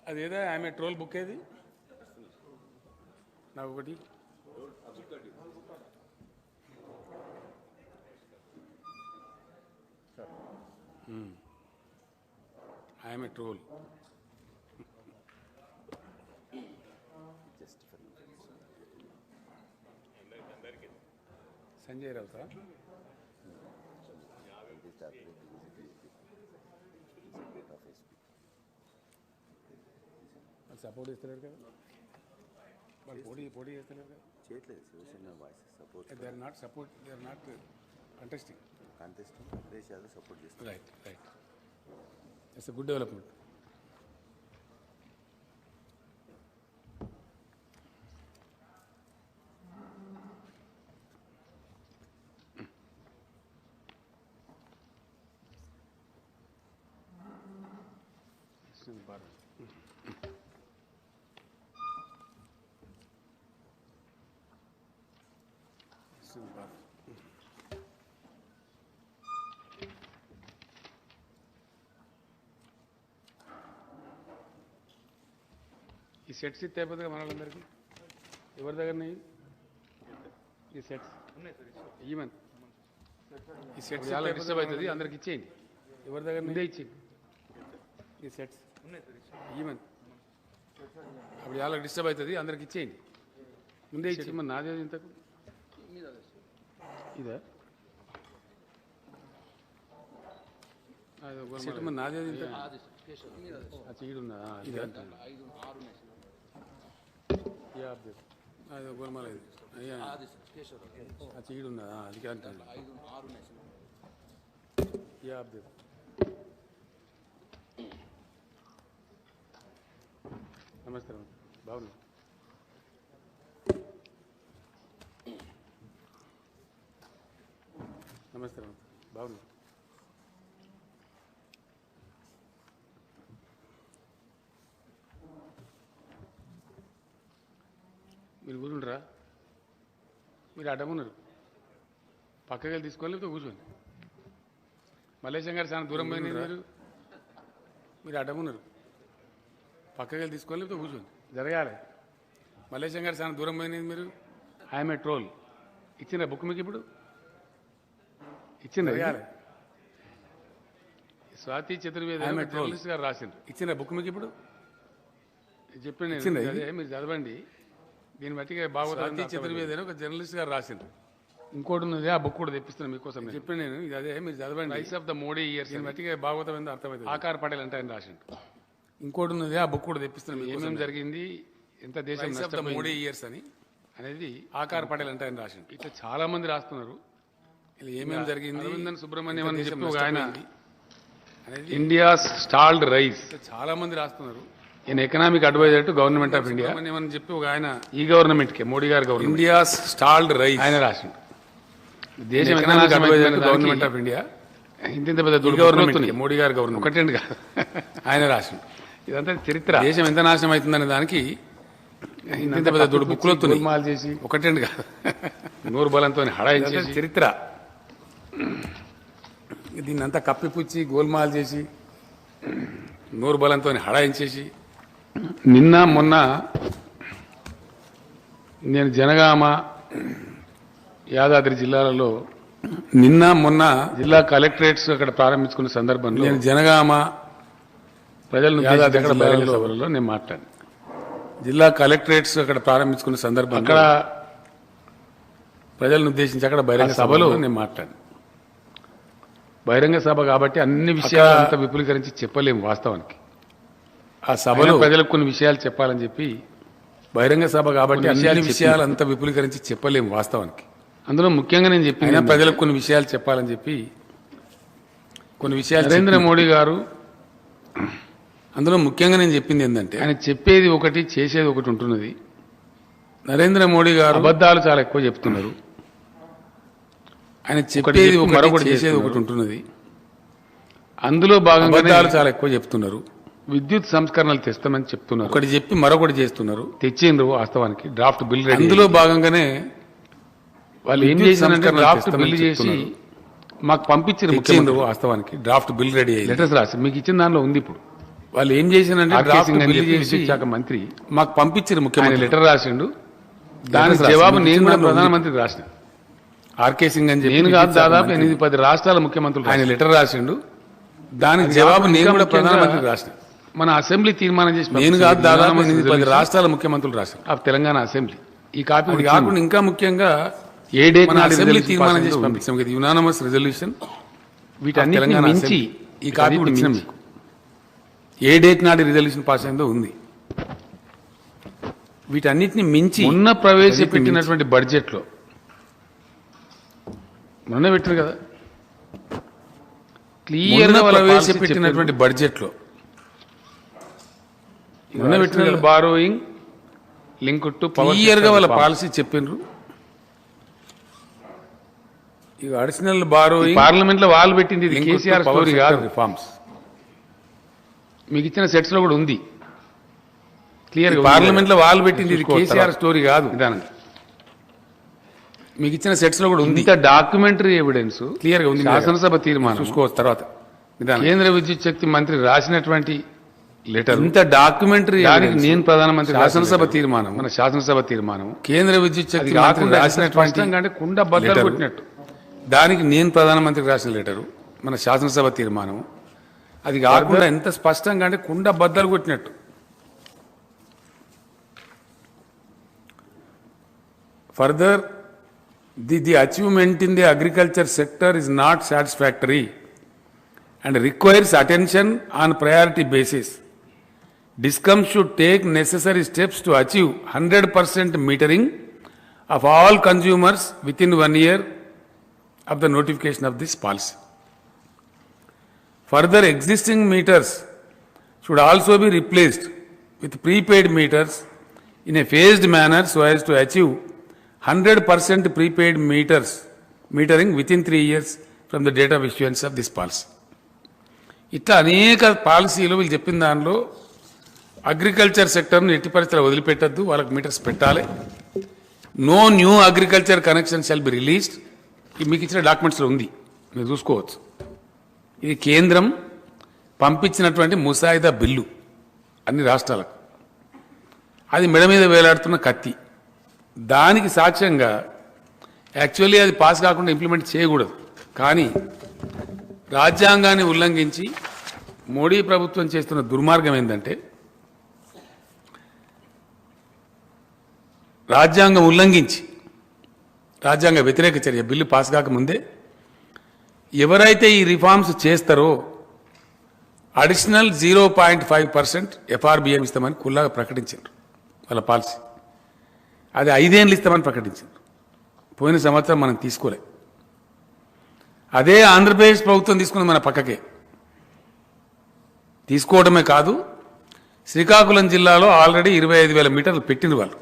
అదేదో ఆమె troll book ఏది నాకు ఒకటి ఆమె ట్రోల్ సంజయ్ రావుతా సపోర్ట్ చేస్తలేరు కదా వాళ్ళు పోటీ చేస్తలేరు కదా చేయట్లేదు Shiv Sena voice support they are not support they are not contesting Akhilesh Yadav support చేస్తారు right it's a good development ఈ సెట్స్ ఇస్తే అయిపోతుంది మన వాళ్ళందరికీ ఎవరి దగ్గర ఈ సెట్స్ ఈవెన్ ఈ సెట్స్ డిస్టర్బ్ అవుతుంది అందరికి ఇచ్చేయండి ఎవరి దగ్గర ముందే ఇచ్చేయండి ఈ సెట్స్ ఈవెన్ అప్పుడు వాళ్ళకి డిస్టర్బ్ అవుతుంది అందరికి ఇచ్చేయండి ముందే ఇచ్చి మరి నాదేది ఇంతకు ఇదా సెట్ మరి నాదేది ఇంత చీడున్నా ఇది అది గోల్మాల ఇది అయ్యా ఆ చీడున్నదా అది అంటాను నమస్తే బాగున్నా నమస్తే బాగున్నా మీరు కూర్చుంటారా మీరు అడ్డమున్నారు పక్కకి వెళ్ళి తీసుకోవాలి లేకపోతే కూర్చోండి మల్లేశం గారు చాలా దూరం పోయింది మీరు అడ్డమున్నారు పక్కకి వెళ్ళి తీసుకోవాలి లేకపోతే కూర్చోండి జరగాలి మల్లేశం గారు చాలా దూరం పోయింది మీరు ఐఎమ్ ఏ ట్రోల్ ఇచ్చిందా బుక్ మీకు ఇప్పుడు ఇచ్చింది జరగాలి స్వాతి చతుర్వేది జర్నలిస్ట్ గారు రాసిండ్రు ఇచ్చిందా బుక్ మీకు ఇప్పుడు చెప్పింది అదే మీరు చదవండి దీన్ని బట్టి భాగవతాన్ని చతుర్వేది అని ఒక జర్నలిస్ట్ గారు రాసిండ్రు ఇంకోటి ఉన్నది ఆ బుక్ కూడా తెప్పిస్తున్నాను మీకోసం చెప్పాను నేను ఇది అదే మీరు చదవండి rice of the Modi years దీన్ని బట్టి భాగవతం ఏందో అర్థమైంది ఆకార్ పటేల్ అంటే ఆయన రాసిండు ఇంకోటి ఉన్నది ఆ బుక్ కూడా తెప్పిస్తున్నాను ఏమేమి జరిగింది ఎంత దేశం rice of the Modi years అని అనేది ఆకార్ పటేల్ అంటే ఆయన రాసిండు ఇట్లా చాలా మంది రాస్తున్నారు ఇలా ఏమేమి జరిగింది సుబ్రహ్మణ్యం అని చెప్పి ఒక ఆయన అనేది ఇండియా స్టాల్డ్ రైస్ చాలా మంది రాస్తున్నారు ఈయన economic adviser to government of India అని చెప్పి ఒక ఆయన ఈ గవర్నమెంట్ కి మోడీ గారు గవర్నమెంట్ ఇండియా స్టాల్డ్ రైస్ ఆయన రాసిండు దేశం economic adviser to government of India ఇంత పెద్ద గవర్నమెంట్ మోడీ గారు గవర్నమెంట్ ఒకటండి కాదు ఆయన రాసిండు ఇదంతా చరిత్ర దేశం ఎంత నాశనం అవుతుందనే దానికి ఇంత పెద్ద దొడ్డు బుక్లో మాల్ చేసి ఒకటండి కాదు నూరు బలంతో హడాయించేసి చరిత్ర దీన్నంతా కప్పిపుచ్చి గోల్మాల్ చేసి నూరు బలంతో హడాయించేసి నిన్న మొన్న నేను జనగామ యాదాద్రి జిల్లాలలో నిన్న మొన్న జిల్లా కలెక్టరేట్స్ అక్కడ ప్రారంభించుకున్న సందర్భంలో నేను జనగామ ప్రజలను యాదాద్రి బహిరంగ సభలలో నేను మాట్లాడాను జిల్లా కలెక్టరేట్స్ అక్కడ ప్రారంభించుకున్న సందర్భంలో అక్కడ ప్రజలను ఉద్దేశించి అక్కడ బహిరంగ సభలో నేను మాట్లాడాను బహిరంగ సభ కాబట్టి అన్ని విషయాలు అంత విపులీకరించి చెప్పలేము వాస్తవానికి ఆ సభలో ప్రజలకు కొన్ని విషయాలు చెప్పాలని చెప్పి బహిరంగ సభ కాబట్టి అన్ని విషయాలు అంత విపులీకరించి చెప్పలేము వాస్తవానికి అందులో ముఖ్యంగా నేను చెప్పిన ప్రజలకు కొన్ని విషయాలు చెప్పాలని చెప్పి కొన్ని విషయాలు నరేంద్ర మోడీ గారు అందులో ముఖ్యంగా నేను చెప్పింది ఏంటంటే ఆయన చెప్పేది ఒకటి చేసేది ఒకటి ఉంటున్నది నరేంద్ర మోడీ గారు అబద్ధాలు చాలా ఎక్కువ చెప్తున్నారు ఆయన చెప్పేది మరొకటి చేసేది ఒకటి ఉంటున్నది అందులో భాగంగా చాలా ఎక్కువ చెప్తున్నారు విద్యుత్ సంస్కరణలు తెస్తామని చెప్తున్నారు ఒకటి చెప్పి మరొకటి చేస్తున్నారు తెచ్చిండ్రు వాస్తవానికి డ్రాఫ్ట్ బిల్ అందులో భాగంగానే వాళ్ళు ఏం చేశారంటే డ్రాఫ్ట్ బిల్ చేసి మాకు పంపించారు ముఖ్యమంత్రి వాస్తవానికి డ్రాఫ్ట్ బిల్ రెడీ అయ్యి లెటర్స్ రాసి మీకు ఇచ్చిన దానిలో ఉంది ఇప్పుడు వాళ్ళు ఏం చేసినంటే శాఖ మంత్రి మాకు పంపించారు ముఖ్యమంత్రి లెటర్ రాసిండు దాని జవాబు నేను కూడా ప్రధానమంత్రికి రాసిన ఆర్కే సింగ్ అని చెప్పి నేను కాదు దాదాపు 8-10 రాష్ట్రాల ముఖ్యమంత్రులు ఆయన లెటర్ రాసిండు దాని జవాబు నేను కూడా ప్రధానమంత్రికి రాసిన మన అసెంబ్లీ తీర్మానం చేసి నేను కాదు దాదాపు 8-10 రాష్ట్రాల ముఖ్యమంత్రులు రాసిన తెలంగాణ అసెంబ్లీ ఈ కాపీ కాకుండా ఇంకా ముఖ్యంగా ఏ డేట్ అసెంబ్లీ తీర్మానం చేసి పంపించాం కదా యునానమస్ రెజల్యూషన్ వీటన్నిటిని మించి ఈ కాపీ కూడా ఇచ్చినాం మీకు ఏ డేట్ నాటి రిజల్యూషన్ పాస్ అయిందో ఉంది వీటన్నిటిని మించి ఉన్న ప్రవేశపెట్టినటువంటి బడ్జెట్లో మొన్న పెట్టారు కదా క్లియర్ గా ప్రవేశపెట్టినటువంటి బడ్జెట్లో మొన్న పెట్టిన బారోయింగ్ లింక్ టు క్లియర్ గా వాళ్ళ పాలసీ చెప్పిండ్రు ఇక అడిషనల్ బారోయింగ్ పార్లమెంట్ లో వాళ్ళు పెట్టింది ఇది కేసీఆర్ స్టోరీ కాదు రిఫార్మ్స్ మీకు ఇచ్చిన సెట్స్ లో కూడా ఉంది క్లియర్ పార్లమెంట్ లో వాళ్ళు పెట్టింది ఇది కేసీఆర్ స్టోరీ కాదు విధానంగా మీకు ఇచ్చిన సెట్స్ లో కూడా ఉంది డాక్యుమెంటరీ ఎవిడెన్స్ క్లియర్ గా ఉంది శాసనసభ తీర్మానం చూసుకోవచ్చు తర్వాత కేంద్ర విద్యుత్ శక్తి మంత్రి రాసినటువంటి లెటర్ ఇంత డాక్యుమెంటరీ నేను ప్రధానమంత్రి శాసనసభ తీర్మానం మన శాసనసభ తీర్మానం కేంద్ర విద్యుత్ శక్తి కాకుండా రాసినటువంటి కుండ బద్దలు కొట్టినట్టు దానికి నేను ప్రధానమంత్రికి రాసిన లెటరు మన శాసనసభ తీర్మానం అది కాకుండా ఎంత స్పష్టంగా అంటే కుండ బద్దలు కొట్టినట్టు further the achievement in the agriculture sector is not satisfactory and requires attention on priority basis discom should take necessary steps to achieve 100% metering of all consumers with in 1 year of the notification of this policy. Further, existing meters should also be replaced with prepaid meters in a phased manner so as to achieve 100% prepaid metering within 3 years from the date of issuance of this policy. ఇట్లా అనేక పాలసీలు వీళ్ళు చెప్పిన దానిలో agriculture సెక్టర్ను ఎట్టి పరిస్థితుల్లో వదిలిపెట్టద్దు వాళ్ళకి meters పెట్టాలి no new agriculture connection shall be released మీకు ఇచ్చిన డాక్యుమెంట్స్లో ఉంది మీరు చూసుకోవచ్చు ఇది కేంద్రం పంపించినటువంటి ముసాయిదా బిల్లు అన్ని రాష్ట్రాలకు అది మెడ మీద వేలాడుతున్న కత్తి దానికి సాక్ష్యంగా యాక్చువల్లీ అది పాస్ కాకుండా ఇంప్లిమెంట్ చేయకూడదు కానీ రాజ్యాంగాన్ని ఉల్లంఘించి మోడీ ప్రభుత్వం చేస్తున్న దుర్మార్గం ఏంటంటే రాజ్యాంగం ఉల్లంఘించి రాజ్యాంగ వ్యతిరేక చర్య బిల్లు పాస్ కాకముందే ఎవరైతే ఈ రిఫార్మ్స్ చేస్తారో అడిషనల్ 0.5% ఎఫ్ఆర్బిఎం ఇస్తామని కుల్లాగా ప్రకటించారు వాళ్ళ పాలసీ అది 5 ఏళ్ళు ఇస్తామని ప్రకటించారు పోయిన సంవత్సరం మనం తీసుకోలే అదే ఆంధ్రప్రదేశ్ ప్రభుత్వం తీసుకుని మన పక్కకే తీసుకోవడమే కాదు శ్రీకాకుళం జిల్లాలో ఆల్రెడీ 25,000 మీటర్లు పెట్టింది వాళ్ళు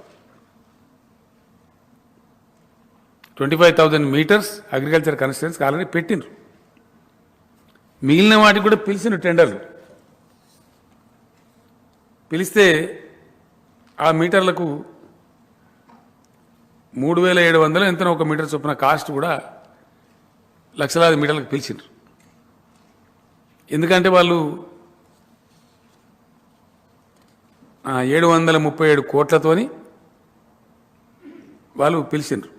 25,000 మీటర్స్ అగ్రికల్చర్ కన్స్ట్రక్షన్స్ ఆల్రెడీ పెట్టిండ్రు మిగిలిన వాటికి కూడా పిలిచిన టెండర్లు పిలిస్తే ఆ మీటర్లకు 3,700 ఎంతనో ఒక మీటర్ చొప్పున కాస్ట్ కూడా లక్షలాది మీటర్లకు పిలిచిండ్రు ఎందుకంటే వాళ్ళు 737 కోట్లతోని వాళ్ళు పిలిచిండ్రు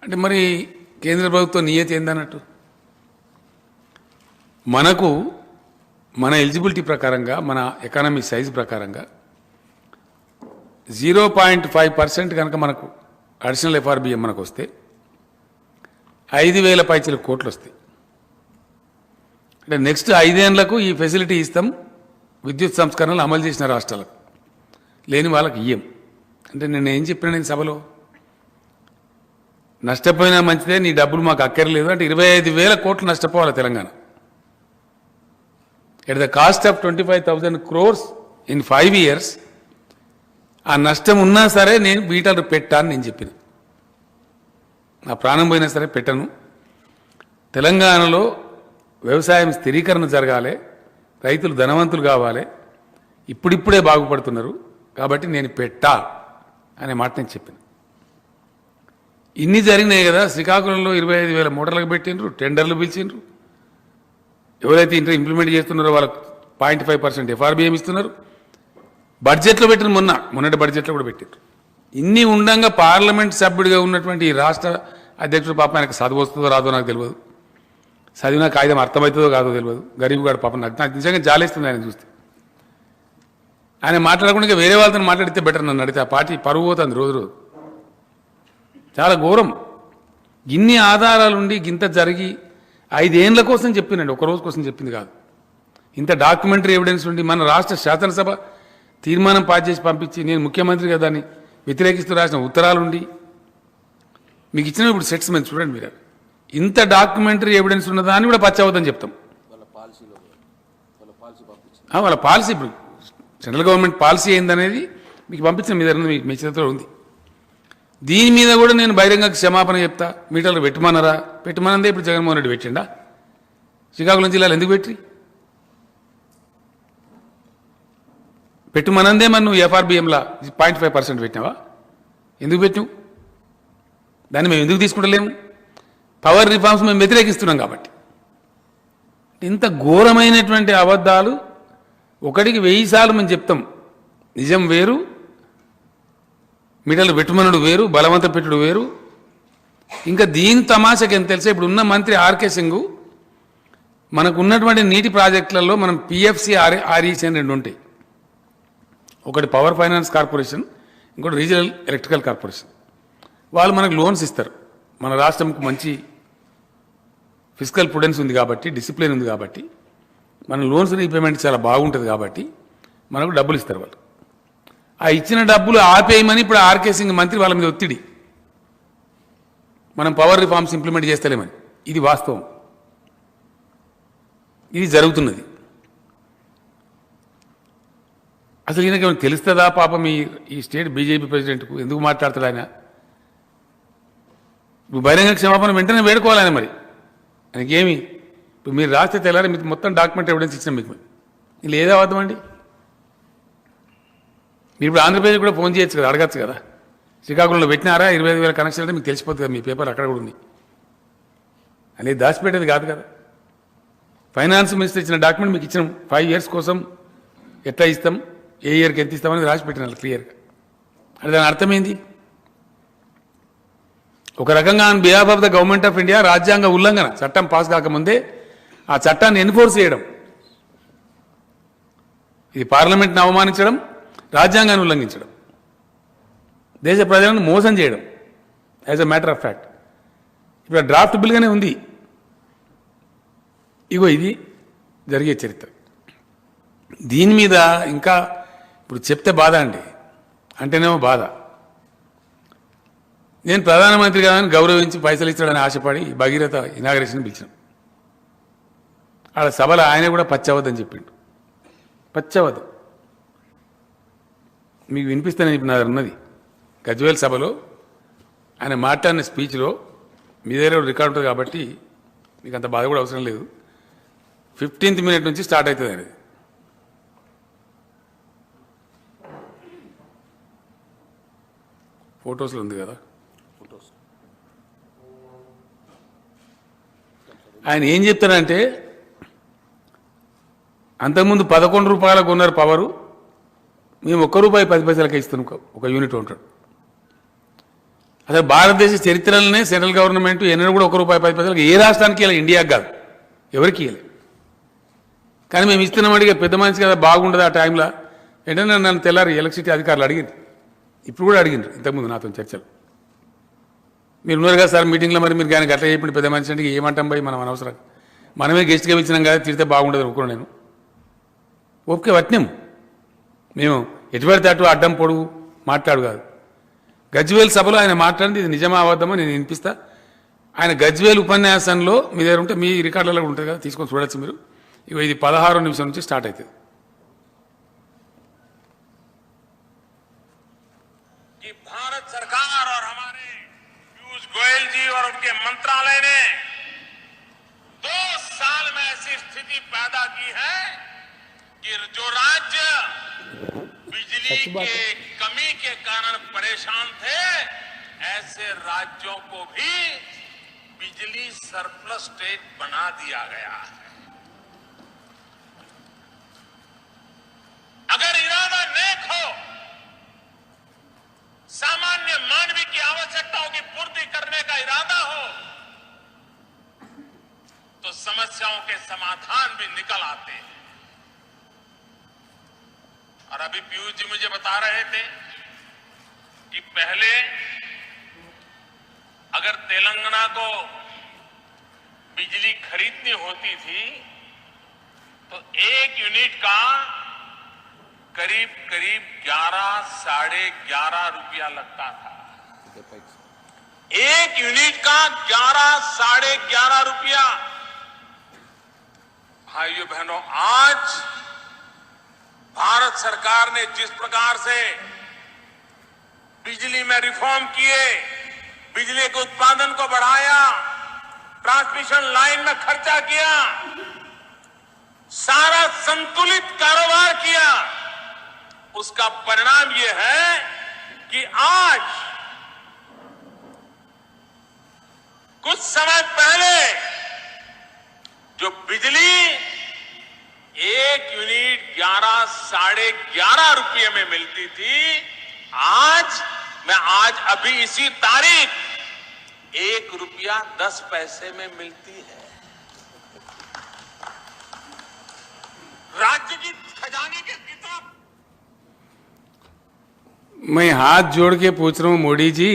అంటే మరి కేంద్ర ప్రభుత్వం నియతి ఏందన్నట్టు మనకు మన ఎలిజిబిలిటీ ప్రకారంగా మన ఎకానమీ సైజ్ ప్రకారంగా 0.5% కనుక మనకు అడిషనల్ ఎఫ్ఆర్బిఎం మనకు వస్తే 5,000 పైచీల కోట్లు వస్తాయి అంటే నెక్స్ట్ 5 ఏళ్లకు ఈ ఫెసిలిటీ ఇస్తాం విద్యుత్ సంస్కరణలు అమలు చేసిన రాష్ట్రాలకు లేని వాళ్ళకి ఇయ్యం అంటే నేను ఏం చెప్పినా నేను సభలో నష్టపోయినా మంచిదే నీ డబ్బులు మాకు అక్కర్లేదు అంటే 25,000 కోట్లు నష్టపోవాలి Telangana at the cost of 25,000 crores in 5 years ఆ నష్టం ఉన్నా సరే నేను మీటర్లు పెట్టాను నేను చెప్పిన నా ప్రాణం పోయినా సరే పెట్టను తెలంగాణలో వ్యవసాయం స్థిరీకరణ జరగాలి రైతులు ధనవంతులు కావాలి ఇప్పుడిప్పుడే బాగుపడుతున్నారు కాబట్టి నేను పెట్టా అనే మాట నేను చెప్పిన ఇన్ని జరిగినాయి కదా శ్రీకాకుళంలో 25,000 మూటలకు పెట్టిండ్రు టెండర్లు పిలిచిండ్రు ఎవరైతే ఇంటర్ ఇంప్లిమెంట్ చేస్తున్నారో వాళ్ళకు 0.5% FRBM ఇస్తున్నారు. బడ్జెట్లో పెట్టిన మొన్నటి బడ్జెట్లో కూడా పెట్టారు. ఇన్ని ఉండంగా పార్లమెంట్ సభ్యుడిగా ఉన్నటువంటి ఈ రాష్ట్ర అధ్యక్షుడు పాపం ఆయనకు చదువు వస్తుందో రాదో నాకు తెలియదు, చదివిన కాగితం అర్థమవుతుందో కాదో తెలియదు. గరీబ్ గారు పాపం నాకు నిజంగా జాలేస్తుంది ఆయన చూస్తే. ఆయన మాట్లాడకుండా వేరే వాళ్ళతో మాట్లాడితే బెటర్ నన్ను అడిగితే. ఆ పార్టీ పరువు పోతుంది రోజు రోజు. చాలా ఘోరం. ఇన్ని ఆధారాలుండి గింత జరిగి 5 ఏళ్ల కోసం చెప్పినండి, ఒక రోజు కోసం చెప్పింది కాదు. ఇంత డాక్యుమెంటరీ ఎవిడెన్స్ ఉండి మన రాష్ట్ర శాసనసభ తీర్మానం పాస్ చేసి పంపించి నేను ముఖ్యమంత్రిగా దాన్ని వ్యతిరేకిస్తూ రాసిన ఉత్తరాలుండి మీకు ఇచ్చిన ఇప్పుడు సెట్స్మెంట్ చూడండి మీరు. ఇంత డాక్యుమెంటరీ ఎవిడెన్స్ ఉన్నదాన్ని కూడా పచ్చవద్దని చెప్తాం. వాళ్ళ పాలసీ ఇప్పుడు సెంట్రల్ గవర్నమెంట్ పాలసీ ఏందనేది మీకు పంపించిన మీ దగ్గర మీ చేతిలో ఉంది. దీని మీద కూడా నేను బహిరంగ క్షమాపణ చెప్తా. మీటర్లు పెట్టమనందే ఇప్పుడు జగన్మోహన్ రెడ్డి పెట్టిండా? శ్రీకాకుళం జిల్లాలో ఎందుకు పెట్టమనందే మరి నువ్వు FRBMలా 0.5% పెట్టినావా? ఎందుకు పెట్టినావు? దాన్ని మేము ఎందుకు తీసుకుంటలేము? పవర్ రిఫార్మ్స్ మేము వ్యతిరేకిస్తున్నాం కాబట్టి. ఇంత ఘోరమైనటువంటి అబద్ధాలు ఒకటికి 1000 సార్లు మేము చెప్తాం. నిజం వేరు, మీటర్లు పెట్టుమనుడు వేరు, బలవంత పెట్టుడు వేరు. ఇంకా దీని తమాషకి ఎంత తెలుసా, ఇప్పుడు ఉన్న మంత్రి ఆర్కే సింగ్ మనకు ఉన్నటువంటి నీటి ప్రాజెక్టులలో మనం PFC REC అని 2 ఉంటాయి. ఒకటి పవర్ ఫైనాన్స్ కార్పొరేషన్, ఇంకోటి రీజనల్ ఎలక్ట్రికల్ కార్పొరేషన్. వాళ్ళు మనకు లోన్స్ ఇస్తారు. మన రాష్ట్రంకు మంచి ఫిజికల్ ప్రుడెన్స్ ఉంది కాబట్టి, డిసిప్లిన్ ఉంది కాబట్టి, మన లోన్స్ రీపేమెంట్ చాలా బాగుంటుంది కాబట్టి మనకు డబ్బులు ఇస్తారు వాళ్ళు. ఆ ఇచ్చిన డబ్బులు ఆపేయమని ఇప్పుడు ఆర్కే సింగ్ మంత్రి వాళ్ళ మీద ఒత్తిడి, మనం పవర్ రిఫార్మ్స్ ఇంప్లిమెంట్ చేస్తలేమని. ఇది వాస్తవం, ఇది జరుగుతున్నది. అసలు ఈయనకి తెలుస్తుందా పాపం? ఈ స్టేట్ బీజేపీ ప్రెసిడెంట్కు ఎందుకు మాట్లాడతాడు ఆయన? ఇప్పుడు బహిరంగ క్షమాపణ వెంటనే వేడుకోవాలి ఆయన. మరి ఆయనకేమి ఇప్పుడు మీరు రాస్తే తెల్లారి మీకు మొత్తం డాక్యుమెంట్ ఎవిడెన్స్ ఇచ్చిన మీకు ఇలా ఏదో అబద్ధమండి. మీరు ఇప్పుడు ఆంధ్రప్రదేశ్ కూడా ఫోన్ చేయొచ్చు కదా, అడగచ్చు కదా. శ్రీకాకుళంలో పెట్టినారా 25,000 కనెక్షన్ అంటే మీకు తెలిసిపోతుంది కదా, మీ పేపర్ అక్కడ కూడా ఉంది. అనేది దాచిపెట్టేది కాదు కదా. ఫైనాన్స్ మినిస్టర్ ఇచ్చిన డాక్యుమెంట్ మీకు ఇచ్చినాం. 5 years కోసం ఎట్లా ఇస్తాం, ఏ ఇయర్కి ఎంత ఇస్తామని రాసి పెట్టినారు క్లియర్గా. అంటే దాని అర్థమైంది ఒక రకంగా on behalf of the government of India రాజ్యాంగ ఉల్లంఘన, చట్టం పాస్ కాకముందే ఆ చట్టాన్ని ఎన్ఫోర్స్ చేయడం. ఇది పార్లమెంట్ని అవమానించడం, రాజ్యాంగాన్ని ఉల్లంఘించడం, దేశ ప్రజలను మోసం చేయడం as a matter of fact. ఇప్పుడు డ్రాఫ్ట్ బిల్గానే ఉంది. ఇగో ఇది జరిగే చరిత్ర. దీని మీద ఇంకా ఇప్పుడు చెప్తే బాధ అండి, అంటేనేమో బాధ. నేను ప్రధానమంత్రి కాదని గౌరవించి పైసలు ఇస్తాడని ఆశపడి భగీరథ ఇనాగరేషన్ పిలిచాను. ఆడ సభలో ఆయన కూడా పచ్చవద్దని చెప్పిండు. పచ్చవద్దు మీకు వినిపిస్తానని చెప్పి నా దగ్గర ఉన్నది. గజ్వేల్ సభలో ఆయన మాట్లాడిన స్పీచ్లో మీ దగ్గర రికార్డు ఉంటుంది కాబట్టి మీకు అంత బాధ కూడా అవసరం లేదు. 15th minute నుంచి స్టార్ట్ అవుతుంది అనేది. ఫొటోస్లో ఉంది కదా. ఆయన ఏం చెప్తాడంటే, అంతకుముందు 11 రూపాయలకు కొన్నారు పవరు, మేము ₹1.10 ఇస్తున్నాం ఒక యూనిట్ ఉంటాడు. అసలు భారతదేశ చరిత్రలోనే సెంట్రల్ గవర్నమెంట్ ఎన్నడూ కూడా ₹1.10 ఏ రాష్ట్రానికి ఇవ్వాలి, ఇండియాకి కాదు, ఎవరికి ఇవ్వాలి. కానీ మేము ఇస్తున్నాం అడిగే పెద్ద మనిషి కదా, బాగుండదు ఆ టైంలో. వెంటనే నన్ను తెల్లారి ఎలక్ట్రిసిటీ అధికారులు అడిగింది, ఇప్పుడు కూడా అడిగిండ్రు ఇంతకుముందు నాతో చర్చలు. మీరు ఉన్నారు కదా సార్ మీటింగ్లో, మరి మీరు కానీ అట్లా చెప్పండి పెద్ద మనిషి అంటే ఏమంటాం పోయి మనం అనవసరం, మనమే గెస్ట్గా ఇచ్చినాం కదా, తిడితే బాగుండదు అనుకున్నాను నేను. ఓకే వట్నాం మేము, ఎటుపడితే అటు అడ్డం పొడుగు మాట్లాడు కాదు. గజ్వేల్ సభలో ఆయన మాట్లాడింది ఇది నిజమా అబద్ధమో నేను వినిపిస్తా. ఆయన గజ్వేల్ ఉపన్యాసంలో మీ దగ్గర ఉంటే మీ రికార్డులలో ఉంటుంది కదా, తీసుకొని చూడొచ్చు మీరు. ఇక ఇది 16వ నిమిషం నుంచి స్టార్ట్ అవుతుంది. भारत सरकार और हमारे पीयूष गोयल जी और उनके मंत्रालय ने 2 साल में ऐसी स्थिति पैदा की है कि जो राज्य बिजली के कमी के कारण परेशान थे, ऐसे राज्यों को भी बिजली सरप्लस स्टेट बना दिया गया है। अगर इरादा नेक हो, सामान्य मानवीय की आवश्यकताओं की पूर्ति करने का इरादा हो, तो समस्याओं के समाधान भी निकल आते हैं। और अभी पीयूष जी मुझे बता रहे थे कि पहले अगर तेलंगाना को बिजली खरीदनी होती थी तो 1 यूनिट का करीब 11 साढ़े 11 रुपया लगता था। 1 यूनिट का 11 साढ़े 11 रुपया। भाइयों बहनों, आज भारत सरकार ने जिस प्रकार से बिजली में रिफॉर्म किए, बिजली के उत्पादन को बढ़ाया, ट्रांसमिशन लाइन में खर्चा किया, सारा संतुलित कारोबार किया, उसका परिणाम यह है कि आज कुछ समय पहले जो बिजली 1 यूनिट 11 साढ़े 11 रुपये में मिलती थी, आज अभी इसी तारीख 1 रुपया 10 पैसे में मिलती है। राज्य की खजाने के किताब। मैं हाथ जोड़ के पूछ रहा हूं मोदी जी,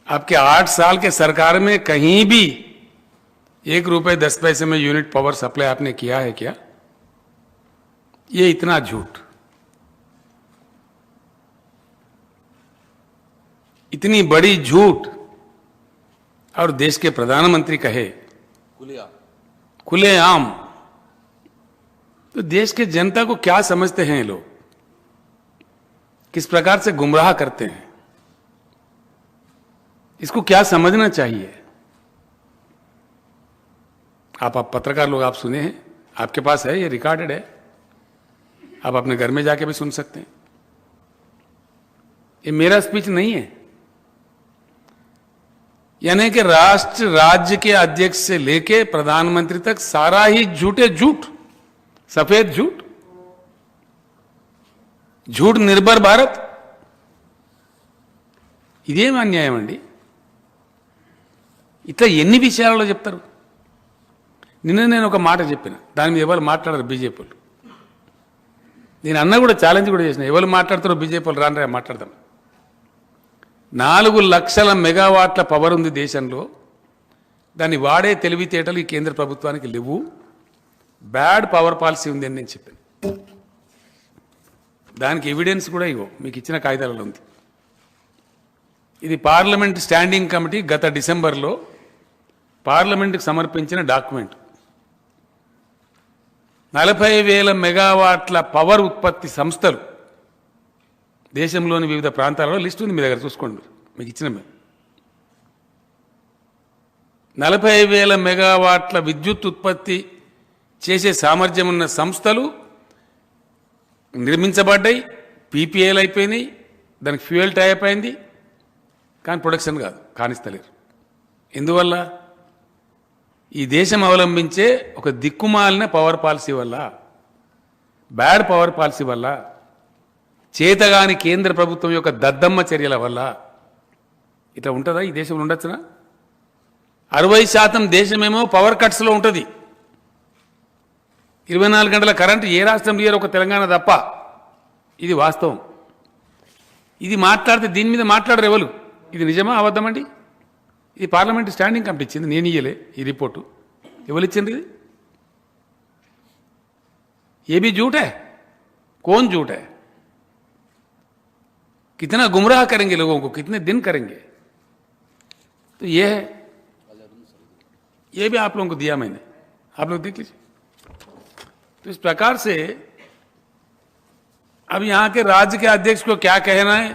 आपके 8 साल के सरकार में कहीं भी 1 रुपए 10 पैसे में यूनिट पावर सप्लाई आपने किया है क्या? ये इतना झूठ, इतनी बड़ी झूठ, और देश के प्रधानमंत्री कहे खुलेआम, तो देश के जनता को क्या समझते हैं लोग, किस प्रकार से गुमराह करते हैं, इसको क्या समझना चाहिए? आप पत्रकार लोग, आप सुने हैं, आपके पास है, ये रिकॉर्डेड है, आप अपने घर में जाके भी सुन सकते हैं। ये मेरा स्पीच नहीं है। यानी कि राष्ट्र राज्य के अध्यक्ष से लेके प्रधानमंत्री तक सारा ही झूठे झूठ, सफेद झूठ, झूठ निर्भर भारत, ఇదేం అన్యాయం అండి? ఇట్లా ఎన్ని విషయాలలో చెప్తారు? నిన్న నేను ఒక మాట చెప్పిన, దాని మీద ఎవరు మాట్లాడరు బీజేపీ వాళ్ళు. నేను అన్న కూడా ఛాలెంజ్ కూడా చేసిన, ఎవరు మాట్లాడతారో బీజేపీ వాళ్ళు రానరా మాట్లాడదాం. 4 లక్షల మెగావాట్ల పవర్ ఉంది దేశంలో, దాన్ని వాడే తెలివితేటలు ఈ కేంద్ర ప్రభుత్వానికి లేవు, బ్యాడ్ పవర్ పాలసీ ఉంది అని నేను చెప్పాను. దానికి ఎవిడెన్స్ కూడా ఇగో మీకు ఇచ్చిన కాగితాలలో ఉంది. ఇది పార్లమెంట్ స్టాండింగ్ కమిటీ గత డిసెంబర్లో పార్లమెంట్కి సమర్పించిన డాక్యుమెంట్. 40,000 మెగావాట్ల పవర్ ఉత్పత్తి సంస్థలు దేశంలోని వివిధ ప్రాంతాలలో లిస్ట్ ఉంది, మీ దగ్గర చూసుకోండి, మీకు ఇచ్చిన 40,000 మెగావాట్ల విద్యుత్ ఉత్పత్తి చేసే సామర్థ్యం ఉన్న సంస్థలు నిర్మించబడ్డాయి, పీపీఏలు అయిపోయినాయి, దానికి ఫ్యూయల్ టైప్ అయింది, కానీ ప్రొడక్షన్ కాదు, కానిస్తలేరు. ఎందువల్ల? ఈ దేశం అవలంబించే ఒక దిక్కుమాలిన పవర్ పాలసీ వల్ల, బ్యాడ్ పవర్ పాలసీ వల్ల, చేతగాని కేంద్ర ప్రభుత్వం యొక్క దద్దమ్మ చర్యల వల్ల ఇట్లా ఉంటుందా? ఈ దేశంలో ఉండొచ్చునా? 60% దేశమేమో పవర్ కట్స్లో ఉంటుంది. 24 గంటల కరెంటు ఏ రాష్ట్రం లేరు, ఒక తెలంగాణ తప్ప. ఇది వాస్తవం. ఇది మాట్లాడితే దీని మీద మాట్లాడరు ఎవరు. ఇది నిజమా అబద్ధమండి? ఇది పార్లమెంట్ స్టాండింగ్ కమిటీ ఇచ్చింది, నేను ఇయ్యలే ఈ రిపోర్టు. ఎవరు ఇచ్చింది? ఇది ये भी झूठ है. कौन झूठ है? कितना गुमराह करेंगे लोगों को, कितने दिन करेंगे? तो ये है, ये भी आप लोगों को दिया मैंने, आप लोग देख लीजिए. तो इस प्रकार से अब यहां के राज्य के अध्यक्ष को क्या कहना है,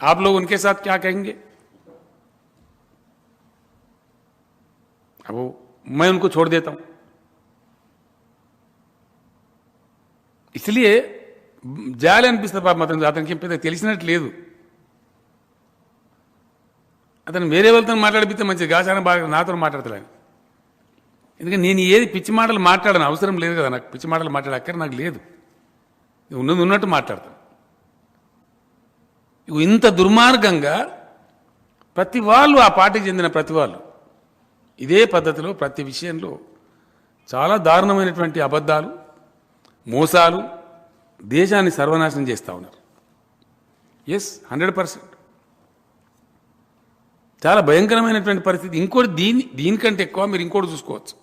आप लोग उनके साथ क्या कहेंगे? अब मैं उनको छोड़ देता हूं. इसलिए జాలి అనిపిస్తుంది పాపం అతనికి పెద్ద తెలిసినట్టు లేదు. అతను వేరే వాళ్ళతో మాట్లాడిపిస్తే మంచిది, గాచారం బాగా నాతో మాట్లాడతాను. ఎందుకంటే నేను ఏది పిచ్చి మాటలు మాట్లాడను, అవసరం లేదు కదా, నాకు పిచ్చి మాటలు మాట్లాడే అక్కర నాకు లేదు. ఉన్నది ఉన్నట్టు మాట్లాడతాం. ఇంత దుర్మార్గంగా ప్రతి వాళ్ళు, ఆ పార్టీకి చెందిన ప్రతి వాళ్ళు ఇదే పద్ధతిలో ప్రతి విషయంలో చాలా దారుణమైనటువంటి అబద్ధాలు, మోసాలు, దేశాన్ని సర్వనాశనం చేస్తూ ఉన్నారు. ఎస్, 100%. చాలా భయంకరమైనటువంటి పరిస్థితి. ఇంకోటి దీనికంటే ఎక్కువ మీరు ఇంకోటి చూసుకోవచ్చు.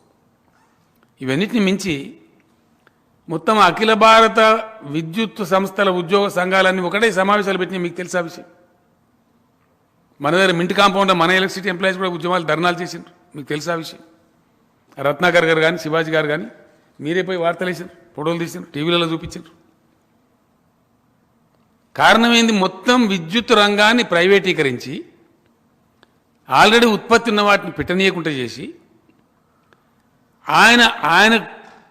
ఇవన్నిటిని మించి మొత్తం అఖిల భారత విద్యుత్ సంస్థల ఉద్యోగ సంఘాలన్నీ ఒకటే సమావేశాలు పెట్టినాయి. మీకు తెలుసా విషయం? మన దగ్గర మింట్ కాంపౌండ్లో మన ఎలక్ట్రిసిటీ ఎంప్లాయీస్ కూడా ఉద్యమాలు, ధర్నాలు చేసిండ్రు. మీకు తెలుసా విషయం? రత్నాకర్ గారు కానీ, శివాజీ గారు కానీ మీరే పోయి వార్తలు వేసారు, ఫోటోలు తీసిండ్రు, టీవీలలో చూపించారు. కారణం ఏంది? మొత్తం విద్యుత్ రంగాన్ని ప్రైవేటీకరించి ఆల్రెడీ ఉత్పత్తి ఉన్న వాటిని పెట్టనీయకుండా చేసి ఆయన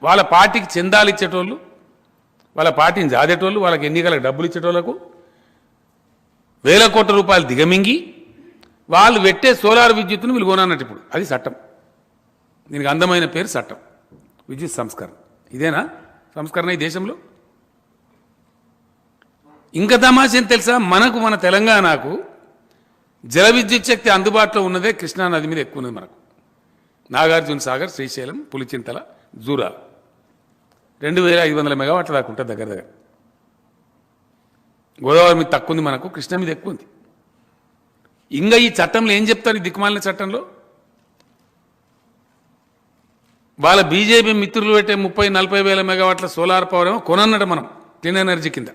వాళ్ళ పార్టీకి చందాలు ఇచ్చేటోళ్ళు, వాళ్ళ పార్టీని జాదేటోళ్ళు, వాళ్ళకి ఎన్నికలకు డబ్బులు ఇచ్చేటోళ్లకు వేల కోట్ల రూపాయలు దిగమింగి వాళ్ళు పెట్టే సోలార్ విద్యుత్తును వీళ్ళు కొనన్నట్టు. ఇప్పుడు అది చట్టం. దీనికి అందమైన పేరు చట్టం, విద్యుత్ సంస్కరణ. ఇదేనా సంస్కరణ ఈ దేశంలో? ఇంకా తమాషా ఏం తెలుసా? మన తెలంగాణకు జల విద్యుత్ శక్తి అందుబాటులో ఉన్నదే కృష్ణా నది మీద ఎక్కువ ఉన్నది. మనకు నాగార్జున సాగర్, శ్రీశైలం, పులిచింతల, జూరాల 2500 మెగావాట్ల దాకా ఉంటుంది దగ్గర దగ్గర. గోదావరి మీద తక్కువ ఉంది మనకు, కృష్ణ మీద ఎక్కువ ఉంది. ఇంకా ఈ చట్టంలో ఏం చెప్తారు? ఈ దిక్కుమాలిన చట్టంలో వాళ్ళ బీజేపీ మిత్రులు పెట్టే 30-40 వేల మెగావాట్ల సోలార్ పవర్ ఏమో కొనన్నట మనం క్లీన్ ఎనర్జీ కింద.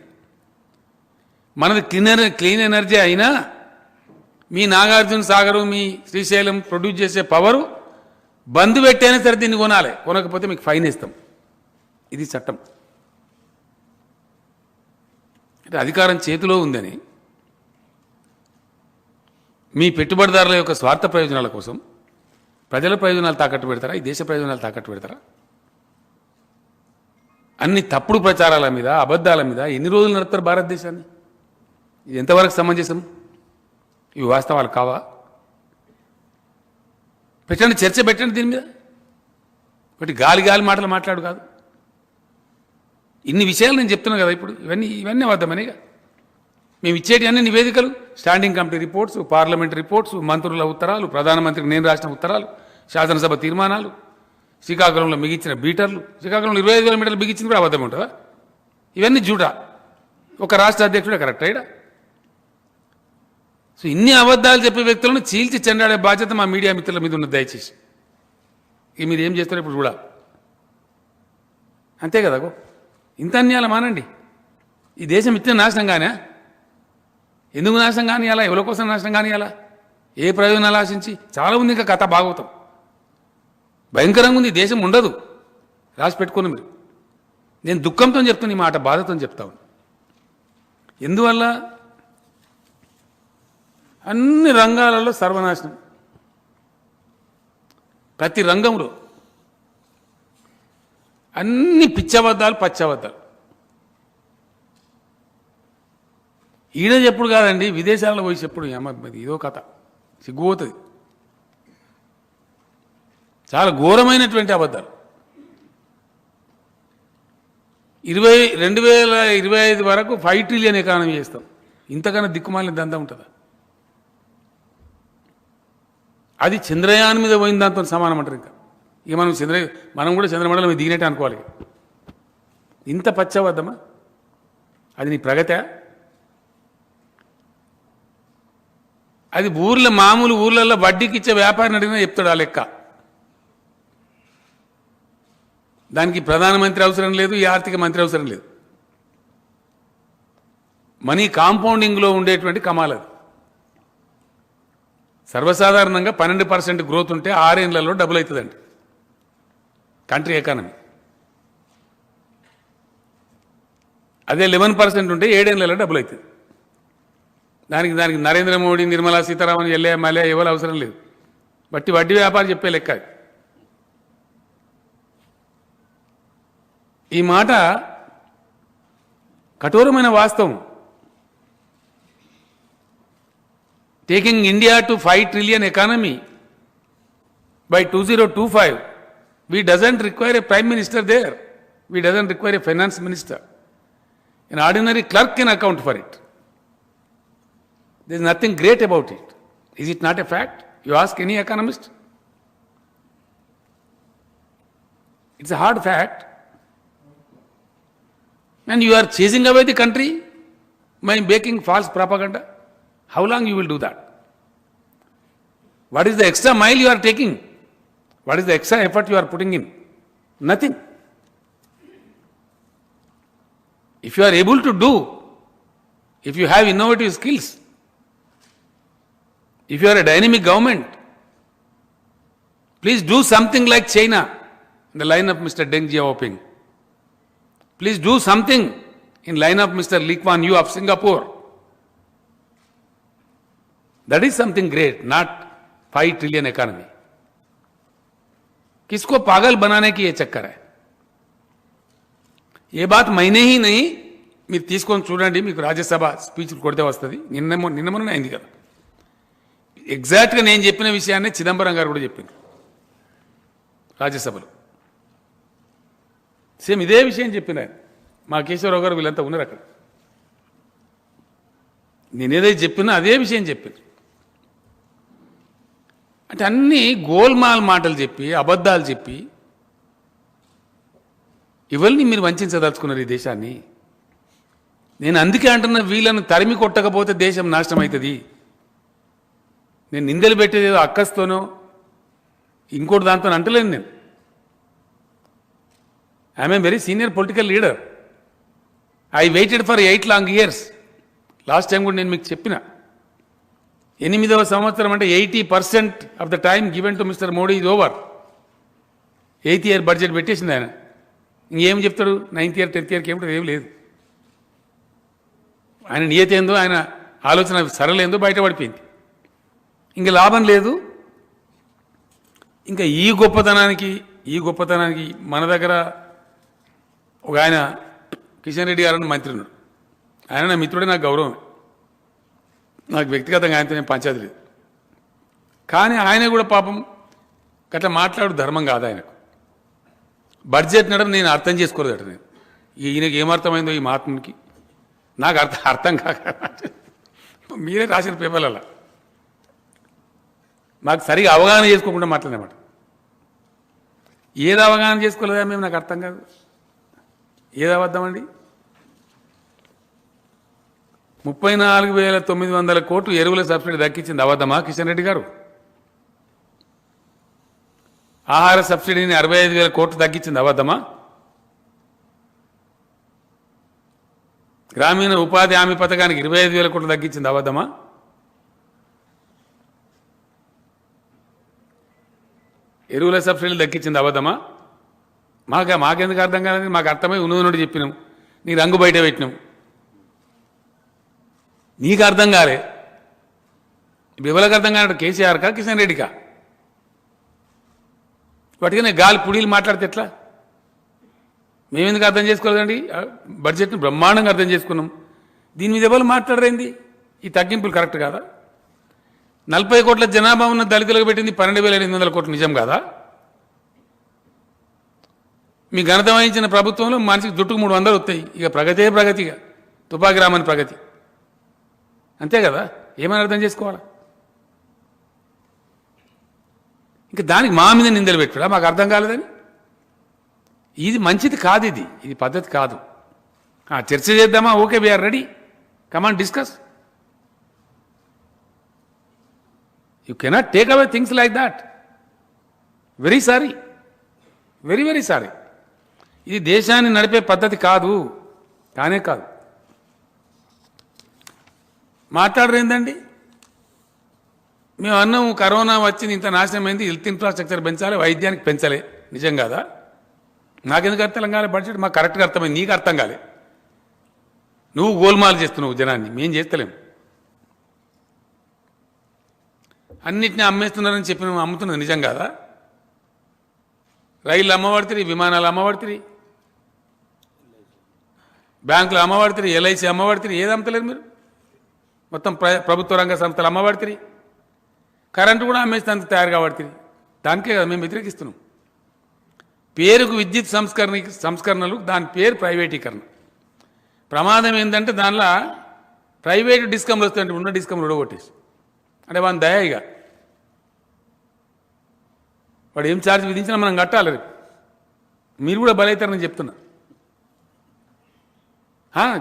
మనది క్లీన్ ఎనర్జీ అయినా మీ నాగార్జున సాగరు, మీ శ్రీశైలం ప్రొడ్యూస్ చేసే పవరు బంద్ పెట్టైనా సరే దీన్ని కొనాలి. కొనకపోతే మీకు ఫైన్ ఇస్తాం. ఇది చట్టం. అంటే అధికారం చేతిలో ఉందని మీ పెట్టుబడిదారుల యొక్క స్వార్థ ప్రయోజనాల కోసం ప్రజల ప్రయోజనాలు తాకట్టు పెడతారా? ఈ దేశ ప్రయోజనాలు తాకట్టు పెడతారా? అన్ని తప్పుడు ప్రచారాల మీద, అబద్ధాల మీద ఎన్ని రోజులు నడుపుతారు భారతదేశాన్ని? ఇది ఎంతవరకు సమంజసం? ఇవి వాస్తవాలు కావా? పెట్టండి, చర్చ పెట్టండి దీని మీద. ఒకటి గాలి మాటలు మాట్లాడు కాదు. ఇన్ని విషయాలు నేను చెప్తున్నా కదా ఇప్పుడు. ఇవన్నీ అబద్ధమనేగా. మేము ఇచ్చేటి అన్ని నివేదికలు, standing committee reports, parliament reports, మంత్రుల ఉత్తరాలు, ప్రధానమంత్రికి నేను రాసిన ఉత్తరాలు, శాసనసభ తీర్మానాలు, శ్రీకాకుళంలో మిగిచిన బీటర్లు. శ్రీకాకుళంలో 25,000 మీటర్లు బిగించింది కూడా అబద్ధం ఉంటుందా? ఇవన్నీ జూటా. ఒక రాష్ట్ర అధ్యక్షుడే కరెక్ట్ అయ్యా? సో ఇన్ని అబద్ధాలు చెప్పే వ్యక్తులను చీల్చి చెండాడే బాధ్యత మా మీడియా మిత్రుల మీద ఉన్నది. దయచేసి ఇక మీరు ఏం చేస్తారో ఇప్పుడు చూడాలి. అంతే కదా? ఇంత అన్యాయాలు మానండి. ఈ దేశం ఇట్లా నాశనం కానా? ఎందుకు నాశనం కానీ అలా? ఎవరి కోసం నాశనం కానీ అలా? ఏ ప్రయోజనాలు ఆశించి? చాలా ఉంది ఇంకా కథ. భాగవతం భయంకరంగా ఉంది. దేశం ఉండదు. రాసి పెట్టుకుని మీరు. నేను దుఃఖంతో చెప్తాను ఈ మాట, బాధతో చెప్తా ఉన్నాను. ఎందువల్ల? అన్ని రంగాలలో సర్వనాశనం. ప్రతి రంగంలో అన్ని పిచ్చబద్దాలు, పచ్చబద్దాలు. ఈడ చెప్పుడు కాదండి, విదేశాలలో పోయి చెప్పుడు. ఇదో కథ, సిగ్గుపోతుంది. చాలా ఘోరమైనటువంటి అబద్ధాలు. 2025 వరకు 5 ట్రిలియన్ ఎకానమీ చేస్తాం. ఇంతకన్నా దిక్కుమాలిన దందా ఉంటుందా? అది చంద్రయాన్ మీద పోయిన దాంతో సమానం అంటారు. ఇక మనం కూడా చంద్రమండలం మీద దిగినట్టే అనుకోవాలి. ఇంత పచ్చబద్దమా? అది నీ ప్రగతే? అది మామూలు ఊర్లలో వడ్డీకి ఇచ్చే వ్యాపారిని అడిగినా చెప్తాడు ఆ లెక్క. దానికి ప్రధానమంత్రి అవసరం లేదు, ఈ ఆర్థిక మంత్రి అవసరం లేదు. మనీ కాంపౌండింగ్లో ఉండేటువంటి కమాల్ అది. సర్వసాధారణంగా 12% గ్రోత్ ఉంటే 6 ఏళ్లలో డబుల్ అవుతుందండి కంట్రీ ఎకానమీ. అదే 11% ఉంటే 7 ఏళ్లలో డబుల్ అవుతుంది. దానికి నరేంద్ర మోడీ, నిర్మలా సీతారామన్, మల్లె ఎవరు అవసరం లేదు. వడ్డీ వ్యాపారం చెప్పే లెక్క. ఈ మాట కఠోరమైన వాస్తవం. Taking India to 5 trillion economy by 2025, we doesn't require a prime minister there. We doesn't require a finance minister. An ordinary clerk can account for it. There is nothing great about it. Is it not a fact? You ask any economist. It's a hard fact. And you are chasing away the country by making false propaganda. How long you will do that? What is the extra mile you are taking? What is the extra effort you are putting in? Nothing. If you are able to do, if you have innovative skills, if you are a dynamic government, please do something like China, in the line of Mr. Deng Xiaoping. Please do something in line of Mr. Lee Kuan Yew of Singapore. That is something great, not 5 trillion economy. किसको पागल बनाने की ये चक्कर है? ఏ bath Maine he నహీ మీరు తీసుకొని చూడండి మీకు రాజ్యసభ స్పీచ్ కొడితే వస్తుంది నిన్న మొన్న అయింది కదా ఎగ్జాక్ట్గా నేను చెప్పిన విషయాన్ని చిదంబరం గారు కూడా చెప్పింది రాజ్యసభలో సేమ్ ఇదే విషయం చెప్పిన ఆయన మా కేశవరావు గారు వీళ్ళంతా ఉన్నారు అక్కడ నేనేదైతే చెప్పినా అదే విషయం చెప్పాను అంటే అన్ని గోల్మాల్ మాటలు చెప్పి అబద్ధాలు చెప్పి ఇవన్నీ మీరు వంచదలుచుకున్నారు ఈ దేశాన్ని నేను అందుకే అంటున్నా వీళ్ళను తరిమి కొట్టకపోతే దేశం నాశనం అవుతుంది నేను నిందలు పెట్టేది ఏదో అక్కస్తోనో ఇంకోటి దాంతో అంటలేను నేను I'm a very senior political leader I waited for 8 long years last time కూడా నేను మీకు చెప్పిన 8వ సంవత్సరం అంటే 80% of the time given to mister Modi is over 8th year budget పెట్టేసింది ఆయన ఇంకేం చెప్తాడు 9th year 10th yearకి ఏమిటో ఏం లేదు ఆయన నియతి ఏందో ఆయన ఆలోచన సరళేందో బయటపడిపోయింది ఇంక లాభం లేదు ఇంకా ఈ గొప్పతనానికి మన దగ్గర ఒక ఆయన కిషన్ రెడ్డి గారు మంత్రి ఉన్నాడు ఆయన నా మిత్రుడే నాకు గౌరవం నాకు వ్యక్తిగతంగా ఆయనతో నేను పంచాయతీ లేదు కానీ ఆయన కూడా పాపం గట్లా మాట్లాడు ధర్మం కాదు ఆయనకు బడ్జెట్ నడడం నేను అర్థం చేసుకోలేదట నేను ఈయనకి ఏమర్థమైందో ఈ మహాత్మునికి నాకు అర్థం కాక మీరే రాసిన పేపర్లలో మాకు సరిగా అవగాహన చేసుకోకుండా మాట్లాడినమాట ఏది అవగాహన చేసుకోలేదా మేము నాకు అర్థం కాదు ఏది అబద్ధమండి 34,900 కోట్లు ఎరువుల సబ్సిడీ దక్కించింది అబద్ధమా కిషన్ రెడ్డి గారు ఆహార సబ్సిడీని 65,000 కోట్లు తగ్గించింది అబద్ధమా గ్రామీణ ఉపాధి హామీ పథకానికి 25,000 కోట్లు తగ్గించింది అబద్ధమా ఎరువుల సబ్సిడీలు దక్కించింది అబద్ధమా మాకెందుకు అర్థం కాలేదు మాకు అర్థమై ఉన్నది చెప్పినాం నీ రంగు బయట పెట్టినాం నీకు అర్థం కాలే ఎవరికి అర్థం కానట్టు కేసీఆర్కా కిషన్ రెడ్డికా వాటికనే గాలి పుడీలు మాట్లాడితే ఎట్లా మేమెందుకు అర్థం చేసుకోలేదండి బడ్జెట్ను బ్రహ్మాండంగా అర్థం చేసుకున్నాం దీని మీద ఎవరు మాట్లాడరేంది ఈ తగ్గింపులు కరెక్ట్ కాదా 40 కోట్ల జనాభా ఉన్న దళితులకు పెట్టింది 12,800 కోట్లు నిజం కాదా మీ ఘనత వహించిన ప్రభుత్వంలో మనిషికి జుట్టుకు 300 వస్తాయి ఇక ప్రగతిగా తుపాకి రామని ప్రగతి అంతే కదా ఏమని అర్థం చేసుకోవాలా ఇంకా దానికి మా మీద నిందలు పెట్టాడా మాకు అర్థం కాలేదని ఇది మంచిది కాదు ఇది పద్ధతి కాదు చర్చ చేద్దామా okay we're ready come on discuss you cannot take away things like that very sorry very sorry ఇది దేశాన్ని నడిపే పద్ధతి కాదు కానే కాదు మాట్లాడరేందండి మేము అన్నాము కరోనా వచ్చింది ఇంత నాశనం అయింది హెల్త్ ఇన్ఫ్రాస్ట్రక్చర్ పెంచాలి వైద్యానికి పెంచలే నిజం కాదా నాకెందుకు అర్థం కాలే బడ్జెట్ మాకు కరెక్ట్గా అర్థమైంది నీకు అర్థం కాలే నువ్వు గోల్మాల్ చేస్తున్నావు జనాన్ని మేము చేస్తలేము అన్నిటినీ అమ్మేస్తున్నారని చెప్పి నువ్వు అమ్ముతున్నది నిజం కాదా రైళ్ళు అమ్మబడితే విమానాలు అమ్మబడితే బ్యాంకులు అమ్మబడితే ఎల్ఐసి అమ్మబడితే ఏది అమ్మతలేరు మీరు మొత్తం ప్రభుత్వ రంగ సంస్థలు అమ్మబడితే కరెంటు కూడా అమ్మేస్తానికి తయారు కాబడుతుంది దానికే కదా మేము వ్యతిరేకిస్తున్నాం పేరుకు విద్యుత్ సంస్కరణలు దాని పేరు ప్రమాదం ఏంటంటే దానిలో ప్రైవేటు డిస్కమ్లు వస్తాయంటే ఉన్న డిస్కమ్లు ఉడగొట్టేసి అంటే వాని దయ ఇక వాడు ఏం ఛార్జ్ విధించినా మనం కట్టాలి రేపు. మీరు కూడా బలవుతారని చెప్తున్నా,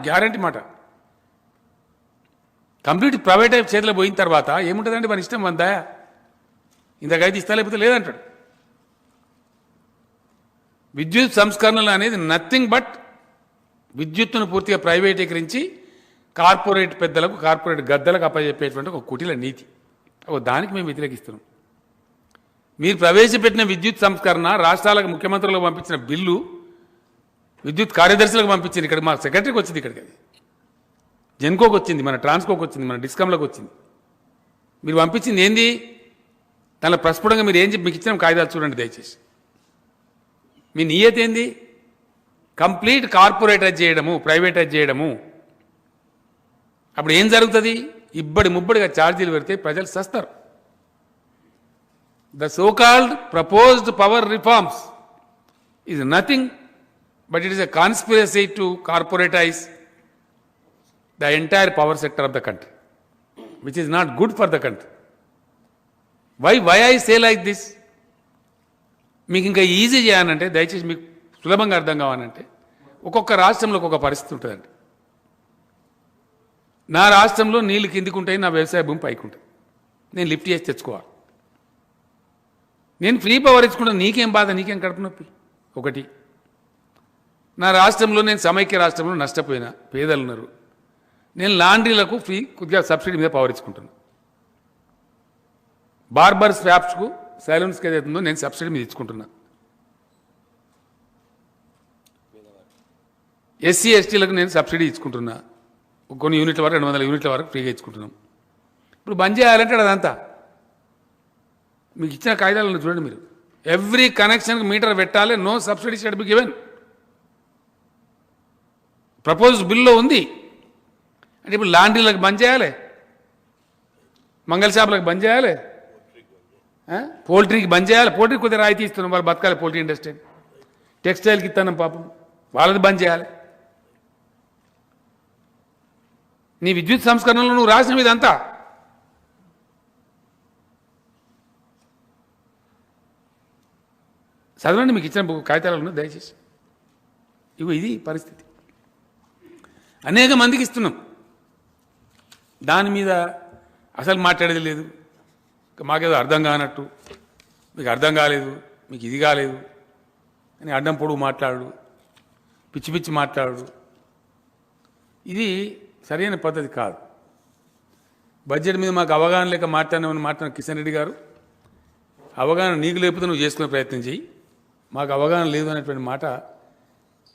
గ్యారంటీ మాట. కంప్లీట్ ప్రైవేట్ చేతిలో పోయిన తర్వాత ఏముంటుందండి మన ఇష్టం, మన దయ. ఇంతకైతే ఇస్తా లేకపోతే లేదంటాడు. విద్యుత్ సంస్కరణలు అనేది నథింగ్ బట్ విద్యుత్తును పూర్తిగా ప్రైవేటీకరించి కార్పొరేట్ పెద్దలకు, కార్పొరేట్ గద్దలకు అప్పచెప్పేటువంటి ఒక కుటిల నీతి. దానికి మేము వ్యతిరేకిస్తున్నాం. మీరు ప్రవేశపెట్టిన విద్యుత్ సంస్కరణ రాష్ట్రాలకు ముఖ్యమంత్రులకు పంపించిన బిల్లు విద్యుత్ కార్యదర్శులకు పంపించింది. ఇక్కడ మా సెక్రటరీకి వచ్చింది, ఇక్కడికి అది జెన్కోకి వచ్చింది, మన ట్రాన్స్కోకి వచ్చింది, మన డిస్కమ్లకు వచ్చింది. మీరు పంపించింది ఏంది? దానిలో ప్రస్ఫుటంగా మీరు ఏం చెప్పి మీకు ఇచ్చిన కాగితాలు చూడండి దయచేసి. మీ నియత ఏంది? కంప్లీట్ కార్పొరేటైజ్ చేయడము, ప్రైవేటైజ్ చేయడము. అప్పుడు ఏం జరుగుతుంది? ఇబ్బడి ముబ్బడిగా ఛార్జీలు పెడితే ప్రజలు సస్తారు. The so-called proposed power reforms is nothing but it is a conspiracy to corporatize the entire power sector of the country, which is not good for the country. Why I say like this? మీకు ఇంకా easy చేయాలంటే దయచేసి మీకు సులభంగా అర్థం కావాలంటే ఒక్కొక్క రాష్ట్రంలో ఒక్కొక్క పరిస్థితి ఉంటుందండి. నా రాష్ట్రంలో నీళ్ళు కిందికి ఉంటాయి, నా వ్యవసాయ భూమి పైకి ఉంటుంది. నేను లిఫ్ట్ చేసి తెచ్చుకోవాలి. నేను ఫ్రీ పవర్ ఇచ్చుకుంటా, నీకేం బాధ, నీకేం కడుపు నొప్పి? ఒకటి. నా రాష్ట్రంలో నేను సమైక్య రాష్ట్రంలో నష్టపోయినా, పేదలు ఉన్నారు, నేను లాండ్రీలకు ఫ్రీ కొద్దిగా సబ్సిడీ మీద పవర్ ఇచ్చుకుంటున్నాను. బార్బర్స్ షాప్స్కు, సైలూన్స్కి ఏదైతుందో నేను సబ్సిడీ మీద ఇచ్చుకుంటున్నా. ఎస్సీ ఎస్టీలకు నేను సబ్సిడీ ఇచ్చుకుంటున్నా. కొన్ని యూనిట్ల వరకు 200 యూనిట్ల వరకు ఫ్రీగా ఇచ్చుకుంటున్నాం. ఇప్పుడు బంద్ చేయాలంటే అదంతా మీకు ఇచ్చిన కాగితాలను చూడండి మీరు. ఎవ్రీ కనెక్షన్కి మీటర్ పెట్టాలి, no subsidy should be given. Proposed బిల్లో ఉంది. అంటే ఇప్పుడు లాండ్రీలకు బంద్ చేయాలి, మంగళ షాపులకు బంద్ చేయాలి, పోల్ట్రీకి బంద్ చేయాలి. పోల్ట్రీకి కొద్దిగా రాయితీ ఇస్తున్నాం, వాళ్ళు బతకాలి. పోల్ట్రీ ఇండస్ట్రీ, టెక్స్టైల్కి ఇస్తున్నాం పాపం, వాళ్ళది బంద్ చేయాలి. నీ విద్యుత్ సంస్కరణలో నువ్వు రాసిన ఇదంతా చదవండి. మీకు ఇచ్చిన కాగితాలను దయచేసి. ఇగో ఇది పరిస్థితి. అనేక మందికి ఇస్తున్నాం, దాని మీద అసలు మాట్లాడేది లేదు. మాకేదో అర్థం కానట్టు, మీకు అర్థం కాలేదు, మీకు ఇది కాలేదు అని అడ్డం పొడుగు మాట్లాడు, పిచ్చి పిచ్చి మాట్లాడు. ఇది సరైన పద్ధతి కాదు. బడ్జెట్ మీద మాకు అవగాహన లేక మాట్లాడినామని మాట్లాడిన కిషన్ రెడ్డి గారు, అవగాహన నీకు లేకపోతే నువ్వు చేసుకునే ప్రయత్నం చేయి, మాకు అవగాహన లేదు అనేటువంటి మాట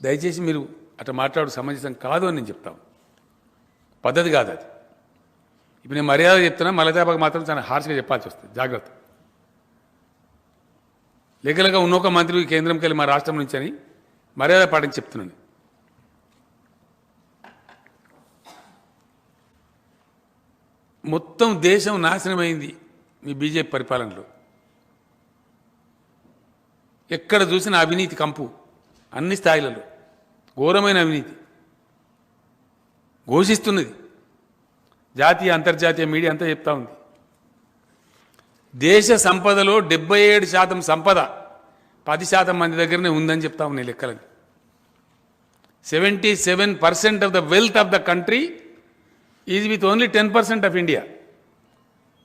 దయచేసి మీరు అట్లా మాట్లాడు సమంజసం కాదు అని నేను చెప్తాను. పద్ధతి కాదు అది. ఇప్పుడు నేను మర్యాద చెప్తున్నా, మలతాబాకు మాత్రం చాలా హార్ష్గా చెప్పాల్సి వస్తుంది. జాగ్రత్త. లెక్కలుగా ఉన్నొక మంత్రి కేంద్రంకి వెళ్ళి మా రాష్ట్రం నుంచి అని మర్యాద పాటించి చెప్తున్నాను. మొత్తం దేశం నాశనమైంది మీ బీజేపీ పరిపాలనలో. ఎక్కడ చూసిన అవినీతి కంపు, అన్ని స్థాయిలలో ఘోరమైన అవినీతి ఘోషిస్తున్నది. జాతీయ అంతర్జాతీయ మీడియా అంతా చెప్తా ఉంది. దేశ సంపదలో 77% సంపద 10% మంది దగ్గరనే ఉందని చెప్తా ఉన్నాయి లెక్కలని. 77% of the wealth of the country is with only 10% of India.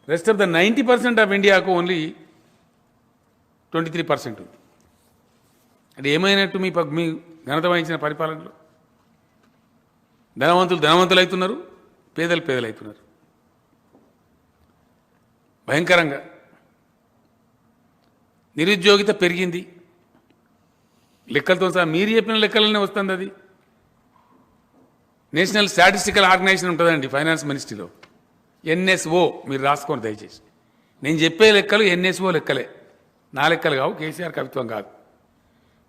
Rest of the 90% of ఇండియాకు ఓన్లీ 23% ఉంది. అంటే ఏమైనట్టు మీ ఘనత వహించిన పరిపాలనలో? ధనవంతులు ధనవంతులు అవుతున్నారు, పేదలు పేదలు అవుతున్నారు. భయంకరంగా నిరుద్యోగిత పెరిగింది. లెక్కలతో సహా మీరు చెప్పిన లెక్కలనే వస్తుంది. అది నేషనల్ స్టాటిస్టికల్ ఆర్గనైజేషన్ ఉంటుందండి ఫైనాన్స్ మినిస్ట్రీలో, ఎన్ఎస్ఓ. మీరు రాసుకోండి దయచేసి. నేను చెప్పే లెక్కలు ఎన్ఎస్ఓ లెక్కలే, నా లెక్కలు కావు, కేసీఆర్ కవిత్వం కాదు.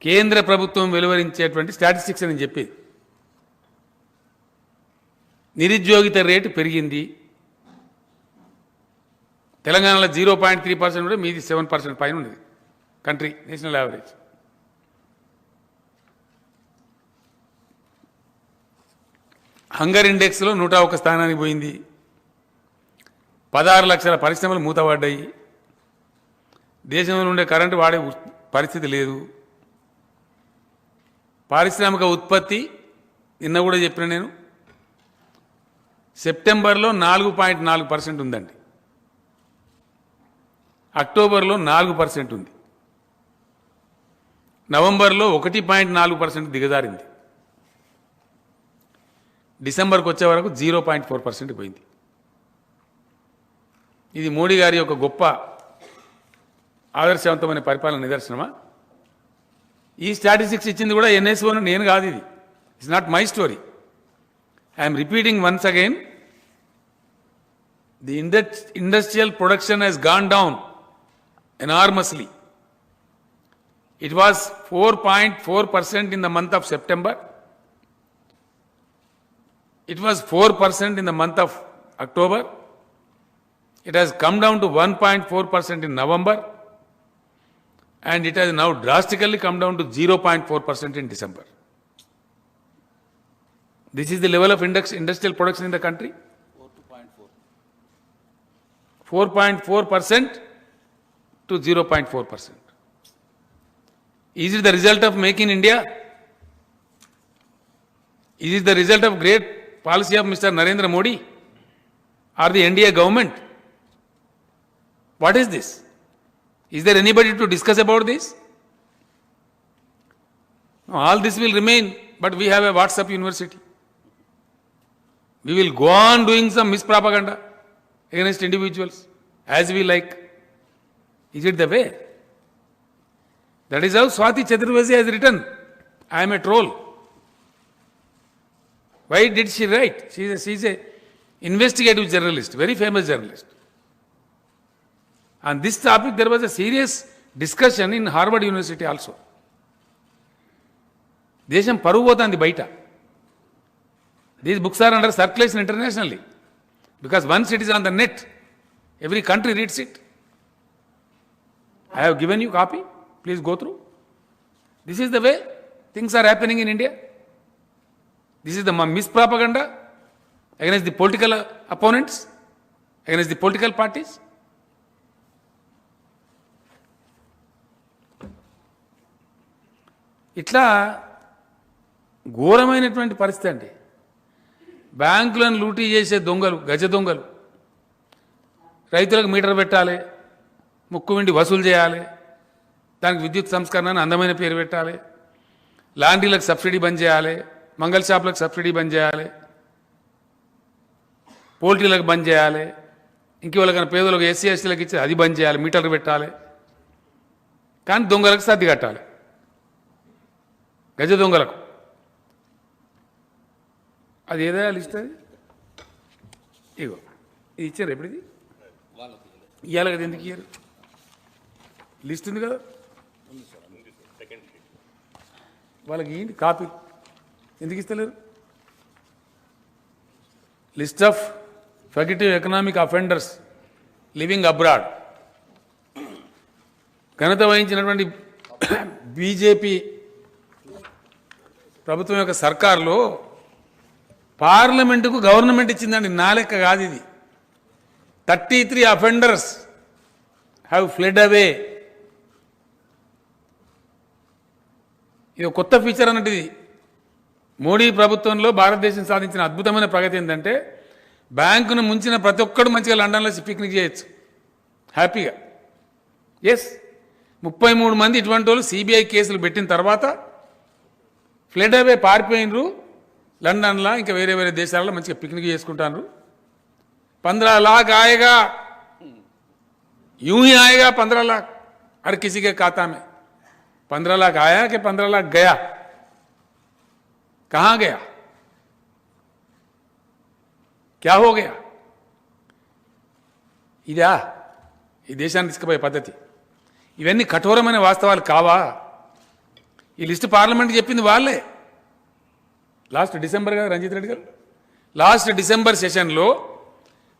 కేంద్ర ప్రభుత్వం వెలువరించేటువంటి స్టాటిస్టిక్స్ అని చెప్పేది. నిరుద్యోగిత రేటు పెరిగింది. తెలంగాణలో 0.3% ఉంటే మీది 7% పైన ఉన్నది కంట్రీ నేషనల్ యావరేజ్. హంగర్ ఇండెక్స్లో 101 స్థానానికి పోయింది. 16 లక్షల పరిశ్రమలు మూతపడ్డాయి. దేశంలో ఉండే కరెంటు వాడే పరిస్థితి లేదు. పారిశ్రామిక ఉత్పత్తి నిన్న కూడా చెప్పిన నేను సెప్టెంబర్లో 4.4% ఉందండి. అక్టోబర్లో 4% ఉంది. నవంబర్లో 1.4% దిగజారింది. డిసెంబర్కి వచ్చే వరకు 0.4% పోయింది. ఇది మోడీ గారి యొక్క గొప్ప ఆదర్శవంతమైన పరిపాలన నిదర్శనమా? ఈ స్టాటిస్టిక్స్ ఇచ్చింది కూడా ఎన్ఎస్ఓ, నేను కాదు. ఇది it's not my story. I'm repeating once again. The industrial production has gone down enormously. It was 4.4% in the month of September. It was 4% in the month of October. It has come down to 1.4% in November. And it has now drastically come down to 0.4% in December. This is the level of industrial production in the country. 4.4% to 0.4%. Is it the result of Make in India? Is it the result of great policy of Mr. Narendra Modi or the NDA government? What is this? Is there anybody to discuss about this? No, all this will remain, but we have a WhatsApp university. We will go on doing some mispropaganda against individuals as we like. Is it the way? That is how Swati Chaturvedi has written, I am a troll. Why did she write? She is a investigative journalist, very famous journalist. On this topic, there was a serious discussion in Harvard University also. Desham paruvu potandi baita. These books are under circulation internationally. Because once it is on the net, every country reads it. I have given you copy. Please go through. This is the way things are happening in India. This is the mispropaganda against the political opponents, against the political parties. ఇట్లా ఘోరమైనటువంటి పరిస్థితి అండి. బ్యాంకులను లూటీ చేసే దొంగలు, గజ దొంగలు, రైతులకు మీటర్ పెట్టాలి, ముక్కు విండి వసూలు చేయాలి, దానికి విద్యుత్ సంస్కరణ అందమైన పేరు పెట్టాలి, లాండ్రీలకు సబ్సిడీ బంద్ చేయాలి, మంగళ షాపులకు సబ్సిడీ బంద్ చేయాలి, పోల్ట్రీలకు బంద్ చేయాలి, ఇంకెవరికైనా పేదలకు ఎస్సీ ఎస్టీలకు ఇచ్చి అది బంద్ చేయాలి, మీటర్లు పెట్టాలి. కానీ దొంగలకు సర్ది కట్టాలి, గజ దొంగలకు. అది ఏదైనా లిస్ట్ అది ఇగో ఇది ఇచ్చారు. ఎప్పుడు ఇది ఇవ్వాలి కదా, ఎందుకు ఇయ్యారు? లిస్ట్ ఉంది కదా వాళ్ళకి, ఏంటి కాపీ ఎందుకు ఇస్తలేరు? List of fugitive economic offenders living abroad. ఘనత వహించినటువంటి బీజేపీ ప్రభుత్వం యొక్క సర్కారులో పార్లమెంటుకు గవర్నమెంట్ ఇచ్చిందండి, నా లెక్క కాదు ఇది. 33 అఫెండర్స్ హ్యావ్ ఫ్లెడ్ అవే. ఇది కొత్త ఫీచర్ అన్నట్టు. ఇది మోడీ ప్రభుత్వంలో భారతదేశం సాధించిన అద్భుతమైన ప్రగతి ఏంటంటే, బ్యాంకును ముంచిన ప్రతి ఒక్కడు మంచిగా లండన్లో పిక్నిక్ చేయొచ్చు హ్యాపీగా. ఎస్, 33 మంది ఇటువంటి వాళ్ళు సిబిఐ కేసులు పెట్టిన తర్వాత ఫ్లడ్ అవే పారిపోయినరు లండన్లో, ఇంకా వేరే వేరే దేశాలలో మంచిగా పిక్నిక్ చేసుకుంటారు. 15 लाख आएगा, यूं ही आएगा 15 लाख हर किसी के खाता में. 15 लाख आया कि 15 लाख गया? कहां गया? क्या हो गया? ఇదా ఈ దేశాన్ని తీసుకుపోయే పద్ధతి? ఇవన్నీ కఠోరమైన వాస్తవాలు కావా? ఈ లిస్టు పార్లమెంట్కి చెప్పింది వాళ్ళే. లాస్ట్ డిసెంబర్ కదా రంజిత్ రెడ్డి గారు, లాస్ట్ డిసెంబర్ సెషన్లో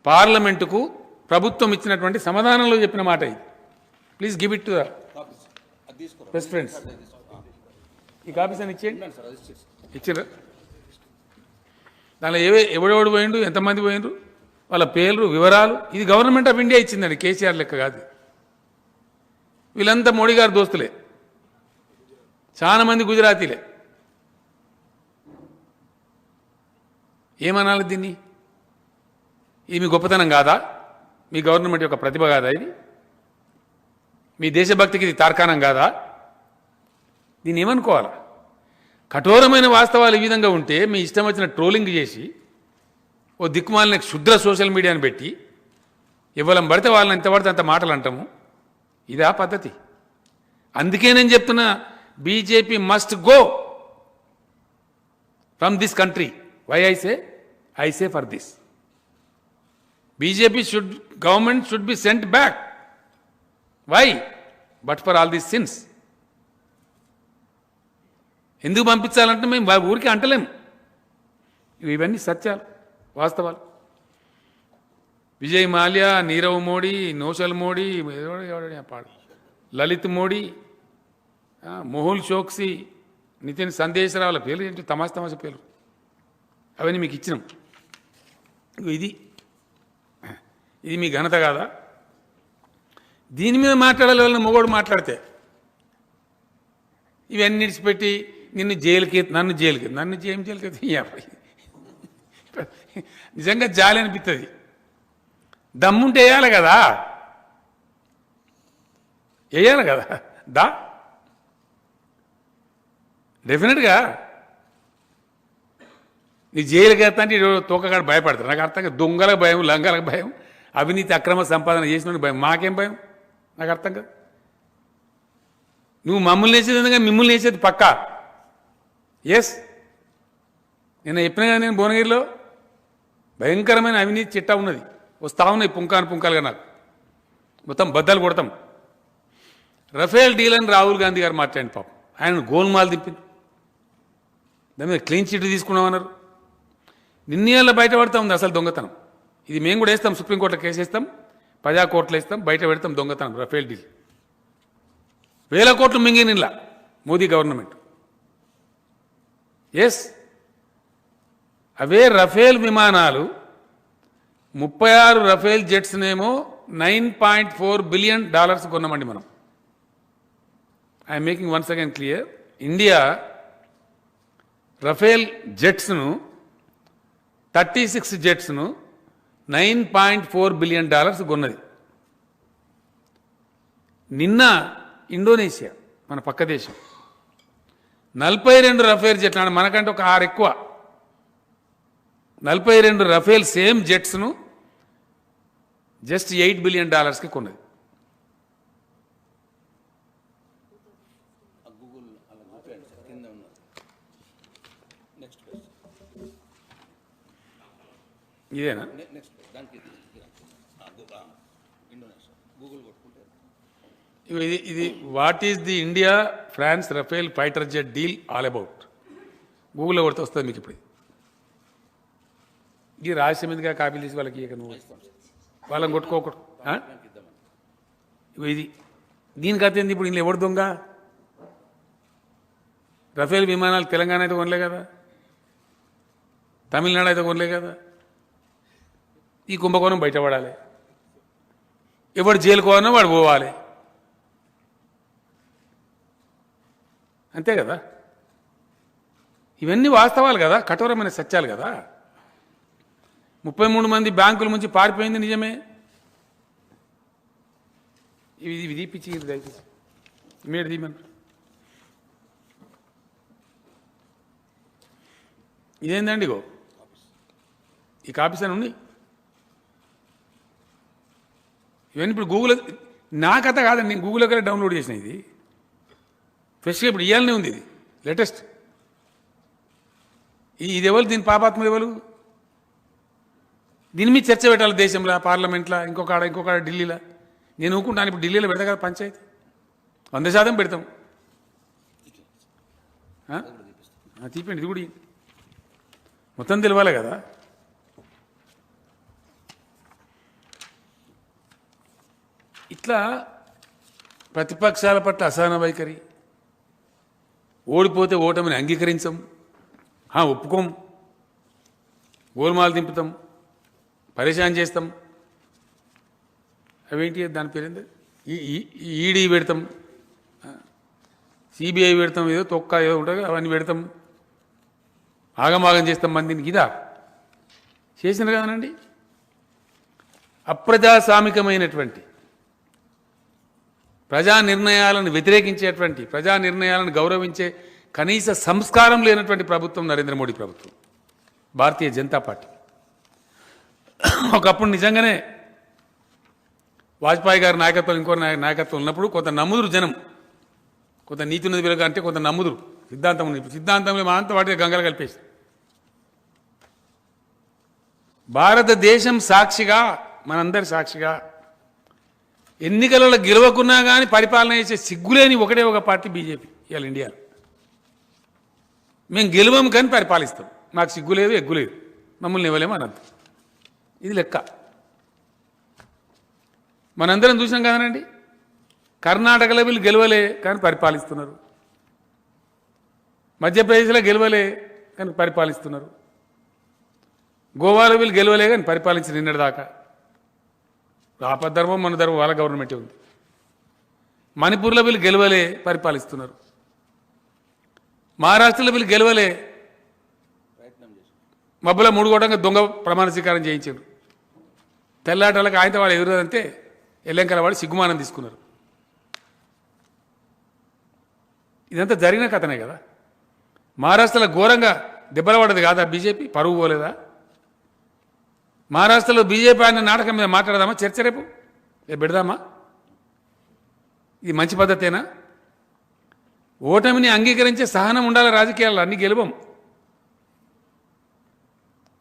పార్లమెంటుకు ప్రభుత్వం ఇచ్చినటువంటి సమాధానంలో చెప్పిన మాట ఇది. Please give it to the best friends. ఈ కాపీస్ అని ఇచ్చేయండి. ఇచ్చారా? దానిలో ఎవడెవడు పోయిండు, ఎంతమంది పోయిండ్రు, వాళ్ళ పేర్లు, వివరాలు. ఇది గవర్నమెంట్ ఆఫ్ ఇండియా ఇచ్చిందండి, కేసీఆర్ లెక్క కాదు. వీళ్ళంతా మోడీ గారి దోస్తులే, చాలా మంది గుజరాతీలే. ఏమనాలి దీన్ని? ఇది మీ గొప్పతనం కాదా? మీ గవర్నమెంట్ యొక్క ప్రతిభ కాదా? ఇది మీ దేశభక్తికి ఇది తార్కాణం కాదా? దీన్ని ఏమనుకోవాలా? కఠోరమైన వాస్తవాలు ఈ విధంగా ఉంటే మీ ఇష్టం వచ్చిన ట్రోలింగ్ చేసి ఓ దిక్కుమాలిన క్షుద్ర సోషల్ మీడియాని పెట్టి ఇవ్వలం పడితే వాళ్ళని ఎంత పడితే అంత మాటలు అంటాము. ఇదా పద్ధతి? అందుకే నేను చెప్తున్నా, BJP must go from this country. Why I say for this. BJP government should be sent back. Why? But for all these sins. ఎందుకు పంపించాలంటే మేము ఊరికి అంటలేము. ఇవన్నీ సత్యాలు, వాస్తవాలు. విజయ్ మాల్యా, నీరవ్ మోడీ, నోషల్ మోడీ, లలిత్ మోడీ, మొహుల్ చోక్సీ, నితిన్ సందేశరావుల పేర్లు ఏంటి? తమాషా పేర్లు. అవన్నీ మీకు ఇచ్చినాం. ఇది మీ ఘనత కాదా? దీని మీద మాట్లాడాలి. వాళ్ళని మొగోడు మాట్లాడితే ఇవన్నీ విడిచిపెట్టి నన్ను జైలుకి నిజంగా జాలి అనిపిస్తుంది. దమ్ముంటే వేయాలి కదా, దా డెఫినెట్గా. నీ జైలుకి వెళ్తా అంటే తోకగాడు భయపడతారు. నాకు అర్థం కాదు. దొంగలకు భయం, లంగాలకు భయం, అవినీతి అక్రమ సంపాదన చేసిన భయం. మాకేం భయం? నాకు అర్థం కాదు. నువ్వు మమ్మల్ని వేసేది ఎందుకంటే మిమ్మల్ని వేసేది పక్కా. ఎస్, నిన్న చెప్పిన కదా, నేను భువనగిరిలో భయంకరమైన అవినీతి చిట్టా ఉన్నది. వస్తా ఉన్నాయి పుంకాలుగా. నాకు మొత్తం బద్దలు కొడతాం. రఫేల్ డీల్ అని రాహుల్ గాంధీ గారు మాట్లాడిన పాపం, ఆయన గోల్మాల్ తిప్పింది. దాని మీద క్లీన్ చిట్ తీసుకున్నామన్నారు. నిన్నేళ్ళ బయటపడతా ఉంది అసలు దొంగతనం. ఇది మేము కూడా వేస్తాం, సుప్రీంకోర్టులో కేసు వేస్తాం, ప్రజా కోర్టులో వేస్తాం, బయట పెడతాం దొంగతనం. రఫేల్ డీల్ 1000 కోట్లు మింగినిలా మోదీ గవర్నమెంట్. ఎస్, అవే రఫేల్ విమానాలు 36 రఫేల్ జెట్స్నేమో $9.4 బిలియన్ కొన్నామండి మనం. I'm making once again clear. India Rafale జెట్స్ను 36 జెట్స్ను $9.4 బిలియన్ కొన్నది. నిన్న ఇండోనేషియా, మన పక్క దేశం, 42 రఫేల్ జెట్లు, మనకంటే ఒక 6 ఎక్కువ, 42 రఫేల్ సేమ్ జెట్స్ను జస్ట్ $8 బిలియన్ కొన్నది. ఇదేనా? ఇది what is the India France Rafale fighter jet deal all about? గూగుల్లో కొడితే వస్తుంది మీకు. ఇప్పుడు ఇది రహస్యం ఎందుగా కాపీలు తీసి వాళ్ళకి ఇక నువ్వు వాళ్ళని కొట్టుకోకూడదు. ఇది దీనికి అర్థం ఇప్పుడు ఇందులో ఎవరు దొంగ? రఫేల్ విమానాలు తెలంగాణ అయితే కొనలే కదా, తమిళనాడు అయితే కొనలే కదా. ఈ కుంభకోణం బయటపడాలి. ఎవడు జైలుకోవాలన్నా వాడు పోవాలి. అంతే కదా. ఇవన్నీ వాస్తవాలు కదా, కఠోరమైన సత్యాలు కదా. 33 మంది బ్యాంకుల నుంచి పారిపోయింది నిజమే. ఇది తీపిచ్చి దయచేసి మీరు తీమని. ఇదేందండి? గో ఈ కాపీస్ అని ఉన్నాయి. ఇవన్నీ ఇప్పుడు గూగుల్, నా కథ కాదండి, నేను గూగుల్లో కూడా డౌన్లోడ్ చేసిన. ఇది ఫ్రెష్గా ఇప్పుడు ఇవ్వాలనే ఉంది. ఇది లేటెస్ట్. ఇది ఎవరు? దీని పాపాత్మ ఎవరు? దీని మీద చర్చ పెట్టాలి దేశంలో, పార్లమెంట్లో, ఇంకొక ఢిల్లీలో. నేను ఊరుకుంటాను. ఇప్పుడు ఢిల్లీలో పెడతా కదా పంచాయతీ, 100% పెడతాం. తీపండి, ఇది కూడా మొత్తం తెలియాలి కదా. ఇట్లా ప్రతిపక్షాల పట్ల అసహన వైఖరి, ఓడిపోతే ఓటమిని అంగీకరించం, ఒప్పుకోం. గోల్మాల్ దింపుతాం, పరేషాన్ చేస్తాం. అవేంటి దాని పేరేంది, ఈడీ పెడతాం, సిబిఐ పెడతాం, ఏదో తొక్క ఏదో ఉంటుంది అవన్నీ పెడతాం, ఆగమాగం చేస్తాం మందిని. ఇదా చేసినారు కదనండి. అప్రజాస్వామికమైనటువంటి ప్రజా నిర్ణయాలను వ్యతిరేకించేటువంటి, ప్రజా నిర్ణయాలను గౌరవించే కనీస సంస్కారం లేనటువంటి ప్రభుత్వం నరేంద్ర మోడీ ప్రభుత్వం, భారతీయ జనతా పార్టీ. ఒకప్పుడు నిజంగానే వాజ్పేయి గారి నాయకత్వం, ఇంకో నాయకత్వం ఉన్నప్పుడు కొంత నమ్ముదురు జనం, కొంత నీతి ఉన్నది వెలుగు అంటే కొంత నమ్ముదురు. సిద్ధాంతంలో మా అంత వాటికి గంగలు కలిపేసి భారతదేశం సాక్షిగా, మనందరి సాక్షిగా ఎన్నికలలో గెలవకున్నా కానీ పరిపాలన చేసే సిగ్గులేని ఒకటే ఒక పార్టీ బీజేపీ ఇవాళ ఇండియాలో. మేము గెలవం కానీ పరిపాలిస్తాం, మాకు సిగ్గు లేదు ఎగ్గు లేదు, మమ్మల్ని ఇవ్వలేము అనద్దు. ఇది లెక్క. మనందరం చూసాం కదనండి. కర్ణాటకలో వీళ్ళు గెలవలే కానీ పరిపాలిస్తున్నారు, మధ్యప్రదేశ్లో గెలవలే కానీ పరిపాలిస్తున్నారు, గోవాలో వీళ్ళు గెలవలే కానీ పరిపాలించి నిన్నటి దాకా. ఆపద్ధర్మం మన ధర్మం వాళ్ళ గవర్నమెంటే ఉంది. మణిపూర్లో వీళ్ళు గెలవలే పరిపాలిస్తున్నారు, మహారాష్ట్రలో వీళ్ళు గెలవలే మబ్బుల 3 కోటంగా దొంగ ప్రమాణ స్వీకారం చేయించారు. తెల్లాటలకు ఆయనతో వాళ్ళు ఎదురదంటే ఎల్లెంకల వాళ్ళు సిగ్గుమానం తీసుకున్నారు. ఇదంతా జరిగిన కథనే కదా. మహారాష్ట్రలో ఘోరంగా దెబ్బల పడదు కాదా బీజేపీ, పరువు పోలేదా? మహారాష్ట్రలో బీజేపీ అనే నాటకం మీద మాట్లాడదామా, చర్చ రేపు పెడదామా? ఇది మంచి పద్ధతేనా? ఓటమిని అంగీకరించే సహనం ఉండాలి రాజకీయాల్లో. అన్ని గెలవం,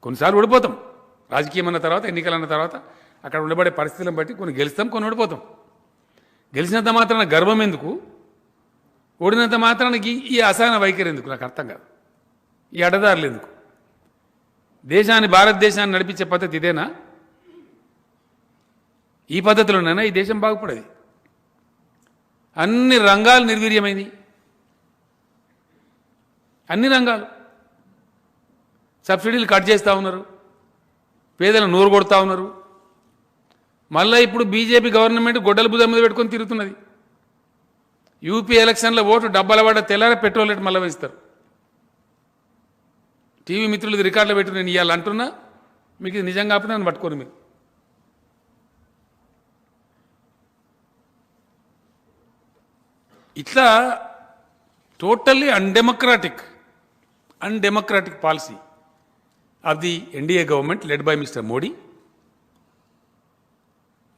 కొన్నిసార్లు ఓడిపోతాం. రాజకీయం అన్న తర్వాత, ఎన్నికలు అన్న తర్వాత అక్కడ ఉండబడే పరిస్థితులను బట్టి కొన్ని గెలుస్తాం, కొన్ని ఓడిపోతాం. గెలిచినంత మాత్రాన గర్వం ఎందుకు, ఓడినంత మాత్రానికి ఈ అసహన వైఖరి ఎందుకు నాకు అర్థం కాదు. ఈ అడ్డదారులు ఎందుకు? దేశాన్ని, భారతదేశాన్ని నడిపించే పద్ధతి ఇదేనా? ఈ పద్ధతిలోనైనా ఈ దేశం బాగుపడేది. అన్ని రంగాలు నిర్వీర్యమైనవి, అన్ని రంగాలు. సబ్సిడీలు కట్ చేస్తూ ఉన్నారు, పేదలను నోరు కొడతా ఉన్నారు. మళ్ళీ ఇప్పుడు బీజేపీ గవర్నమెంట్ గొడ్డల భుజం మీద పెట్టుకొని తిరుగుతున్నది. యూపీ ఎలక్షన్లో ఓటు డబ్బాల పడ్డ తెల్లారే పెట్రోల్ రేటు మళ్ళీ వేస్తారు. టీవీ మిత్రులు రికార్డులు పెట్టి నేను ఇవాళ అంటున్నా, మీకు ఇది నిజంగా కాకపోతే నన్ను పట్టుకోను మీరు. ఇట్లా totally undemocratic policy of the NDA government led by Mr. Modi.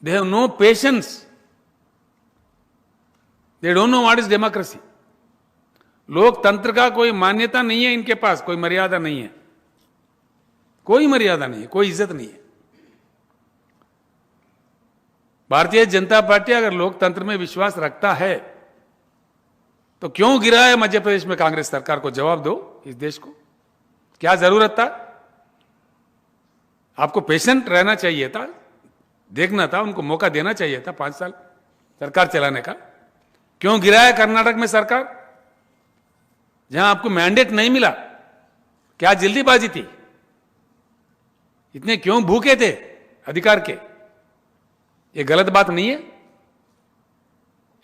They have no patience. They don't know what is democracy. लोकतंत्र का कोई मान्यता नहीं है इनके पास, कोई मर्यादा नहीं है, कोई मर्यादा नहीं है, कोई इज्जत नहीं है. भारतीय जनता पार्टी अगर लोकतंत्र में विश्वास रखता है तो क्यों गिरा है मध्य प्रदेश में कांग्रेस सरकार को? जवाब दो इस देश को. क्या जरूरत था? आपको पेशेंट रहना चाहिए था, देखना था, उनको मौका देना चाहिए था 5 साल सरकार चलाने का. क्यों गिरा है कर्नाटक में सरकार, जहां आपको मैंडेट नहीं मिला? क्या जल्दीबाजी थी? इतने क्यों भूखे थे अधिकार के? ये गलत बात नहीं है?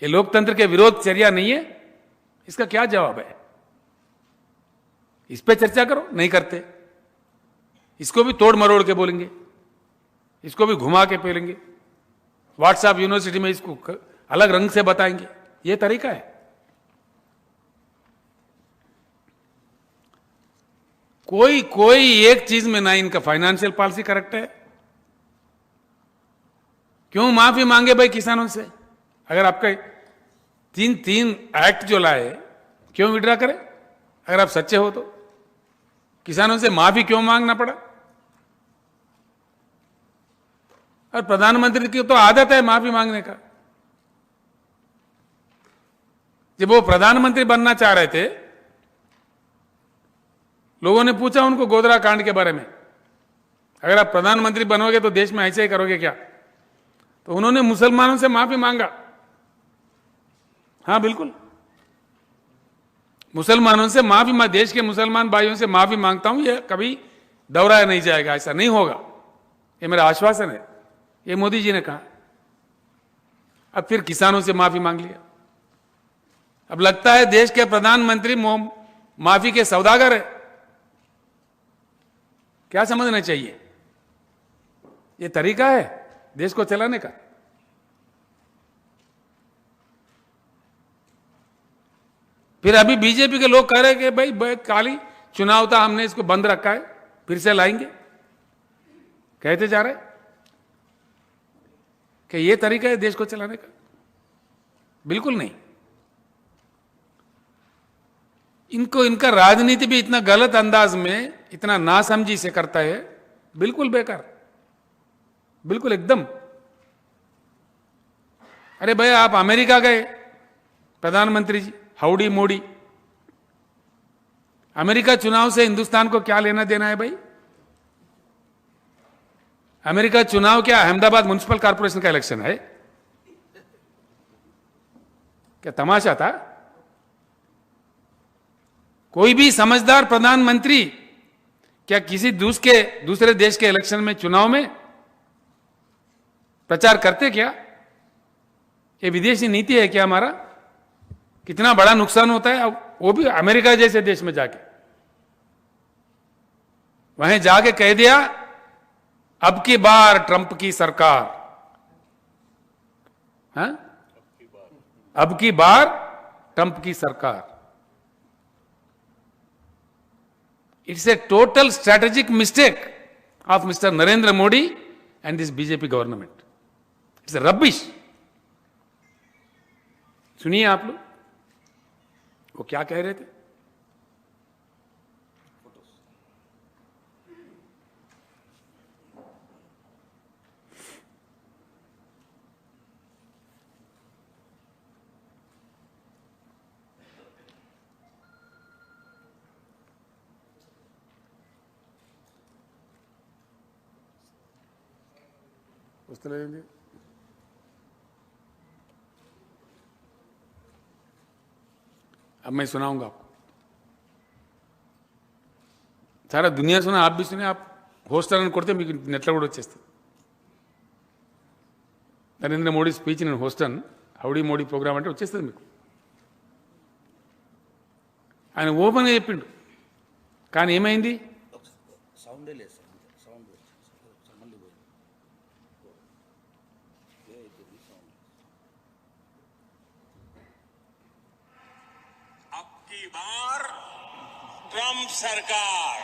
ये लोकतंत्र के विरोध चर्या नहीं है? इसका क्या जवाब है? इस पे चर्चा करो. नहीं करते. इसको भी तोड़ मरोड़ के बोलेंगे, इसको भी घुमा के बोलेंगे, व्हाट्सएप यूनिवर्सिटी में इसको अलग रंग से बताएंगे. ये तरीका है. कोई एक चीज में ना इनका फाइनेंशियल पॉलिसी करेक्ट है. क्यों माफी मांगे भाई किसानों से? अगर आपका तीन एक्ट जो लाए क्यों विड्रा करें? अगर आप सच्चे हो तो किसानों से माफी क्यों मांगना पड़ा? और प्रधानमंत्री की तो आदत है माफी मांगने का. जब वो प्रधानमंत्री बनना चाह रहे थे, लोगों ने पूछा उनको गोधरा कांड के बारे में, अगर आप प्रधानमंत्री बनोगे तो देश में ऐसे ही करोगे क्या? तो उन्होंने मुसलमानों से माफी मांगा. हाँ बिल्कुल, मुसलमानों से माफी, मैं देश के मुसलमान भाइयों से माफी मांगता हूं, ये कभी दोहराया नहीं जाएगा, ऐसा नहीं होगा, ये मेरा आश्वासन है, ये मोदी जी ने कहा। अब फिर किसानों से माफी मांग लिया। अब लगता है देश के प्रधानमंत्री माफी के सौदागर है। क्या समझना चाहिए? ये तरीका है देश को चलाने का? फिर अभी बीजेपी के लोग कह रहे कि भाई काली चुनाव था, हमने इसको बंद रखा है, फिर से लाएंगे। कहते जा रहे कि ये तरीका है देश को चलाने का? बिल्कुल नहीं। इनको इनका राजनीति भी इतना गलत अंदाज में, इतना नासमझी से करता है, बिल्कुल बेकार, बिल्कुल एकदम। अरे भाई आप अमेरिका गए प्रधानमंत्री जी, हाउडी मोदी। अमेरिका चुनाव से हिंदुस्तान को क्या लेना देना है भाई? अमेरिका चुनाव क्या अहमदाबाद म्युनिसिपल कॉर्पोरेशन का इलेक्शन है? क्या तमाशा था? कोई भी समझदार प्रधानमंत्री क्या किसी दूसरे देश के इलेक्शन में, चुनाव में प्रचार करते क्या? ये विदेशी नीति है क्या हमारा? कितना बड़ा नुकसान होता है, वो भी अमेरिका जैसे देश में जाके। वहीं जाके कह दिया अब की बार ट्रंप की सरकार, हाँ? अब की बार ट्रंप की सरकार। It's a total strategic mistake of mister Narendra Modi and this BJP government. It's a rubbish. सुनिए आप लोग वो क्या कह रहे थे। వస్తలేదండి अब मैं सुनाऊंगा आपको। सारा दुनिया सुना, आप भी सुने। आप होस्टर అని కొడితే మీకు నెట్లో కూడా వచ్చేస్తుంది। నరేంద్ర మోడీ స్పీచ్ నేను హోస్టన్ హౌడీ మోడీ ప్రోగ్రామ్ అంటే వచ్చేస్తుంది మీకు। ఆయన ఓపెన్గా చెప్పిండు, కానీ ఏమైంది? సౌండే లేదు సార్, సౌండ్ మళ్ళీ अब की बार ट्रंप सरकार।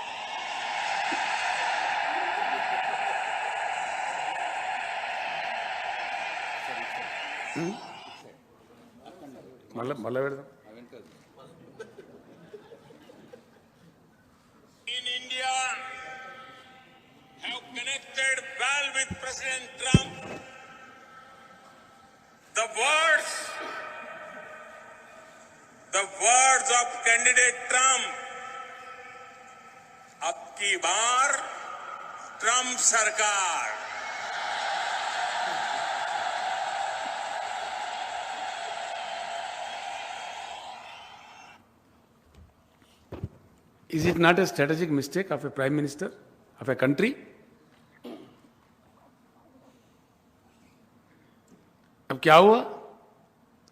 మళ్ళా పెడదాం। In India have connected well with President Trump. The words of candidate Trump, अब की बार ट्रंप सरकार। Is it not a strategic mistake of a prime minister of a country? अब क्या हुआ?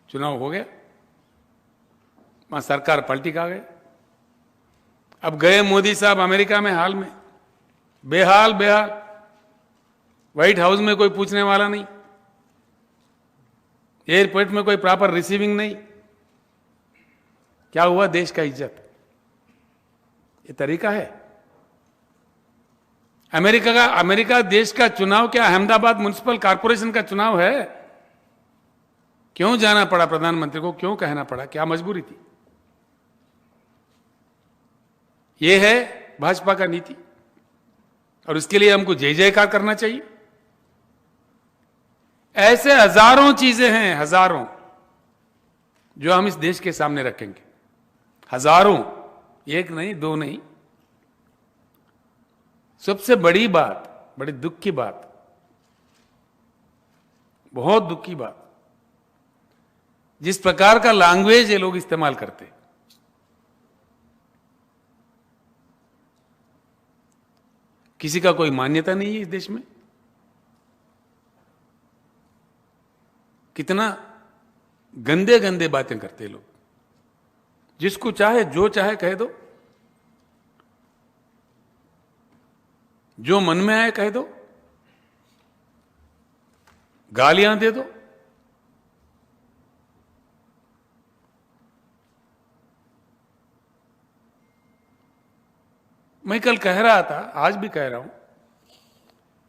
चुनाव हो गया, वहां सरकार पलटी खा गए। अब गए मोदी साहब अमेरिका में, हाल में बेहाल व्हाइट हाउस में कोई पूछने वाला नहीं, एयरपोर्ट में कोई प्रॉपर रिसीविंग नहीं। क्या हुआ? देश का इज्जत। ये तरीका है अमेरिका देश का चुनाव क्या अहमदाबाद म्युनिसिपल कॉर्पोरेशन का चुनाव है? क्यों जाना पड़ा प्रधानमंत्री को? क्यों कहना पड़ा? क्या मजबूरी थी? ये है भाजपा का नीति, और इसके लिए हमको जय जयकार करना चाहिए। ऐसे हजारों चीजें हैं, हजारों, जो हम इस देश के सामने रखेंगे। हजारों, एक नहीं, दो नहीं। सबसे बड़ी बात, बड़ी दुख की बात, बहुत दुख की बात, जिस प्रकार का लैंग्वेज ये लोग इस्तेमाल करते, किसी का कोई मान्यता नहीं है इस देश में। कितना गंदे गंदे बातें करते लोग, जिसको चाहे जो चाहे कह दो, जो मन में आए कह दो, गालियां दे दो। मैं कल कह रहा था, आज भी कह रहा हूं,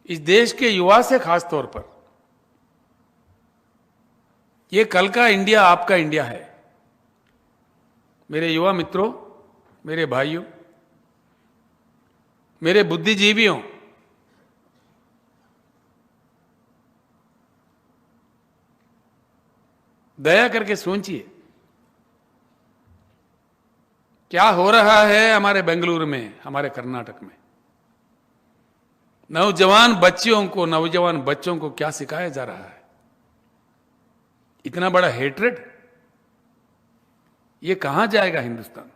इस देश के युवा से खास तौर पर, ये कल का इंडिया आपका इंडिया है। मेरे युवा मित्रों, मेरे भाइयों, मेरे बुद्धिजीवियों, दया करके सोचिए क्या हो रहा है हमारे बेंगलुरु में, हमारे कर्नाटक में। नौजवान बच्चों को क्या सिखाया जा रहा है। इतना बड़ा हेट्रेड, ये कहां जाएगा हिंदुस्तान।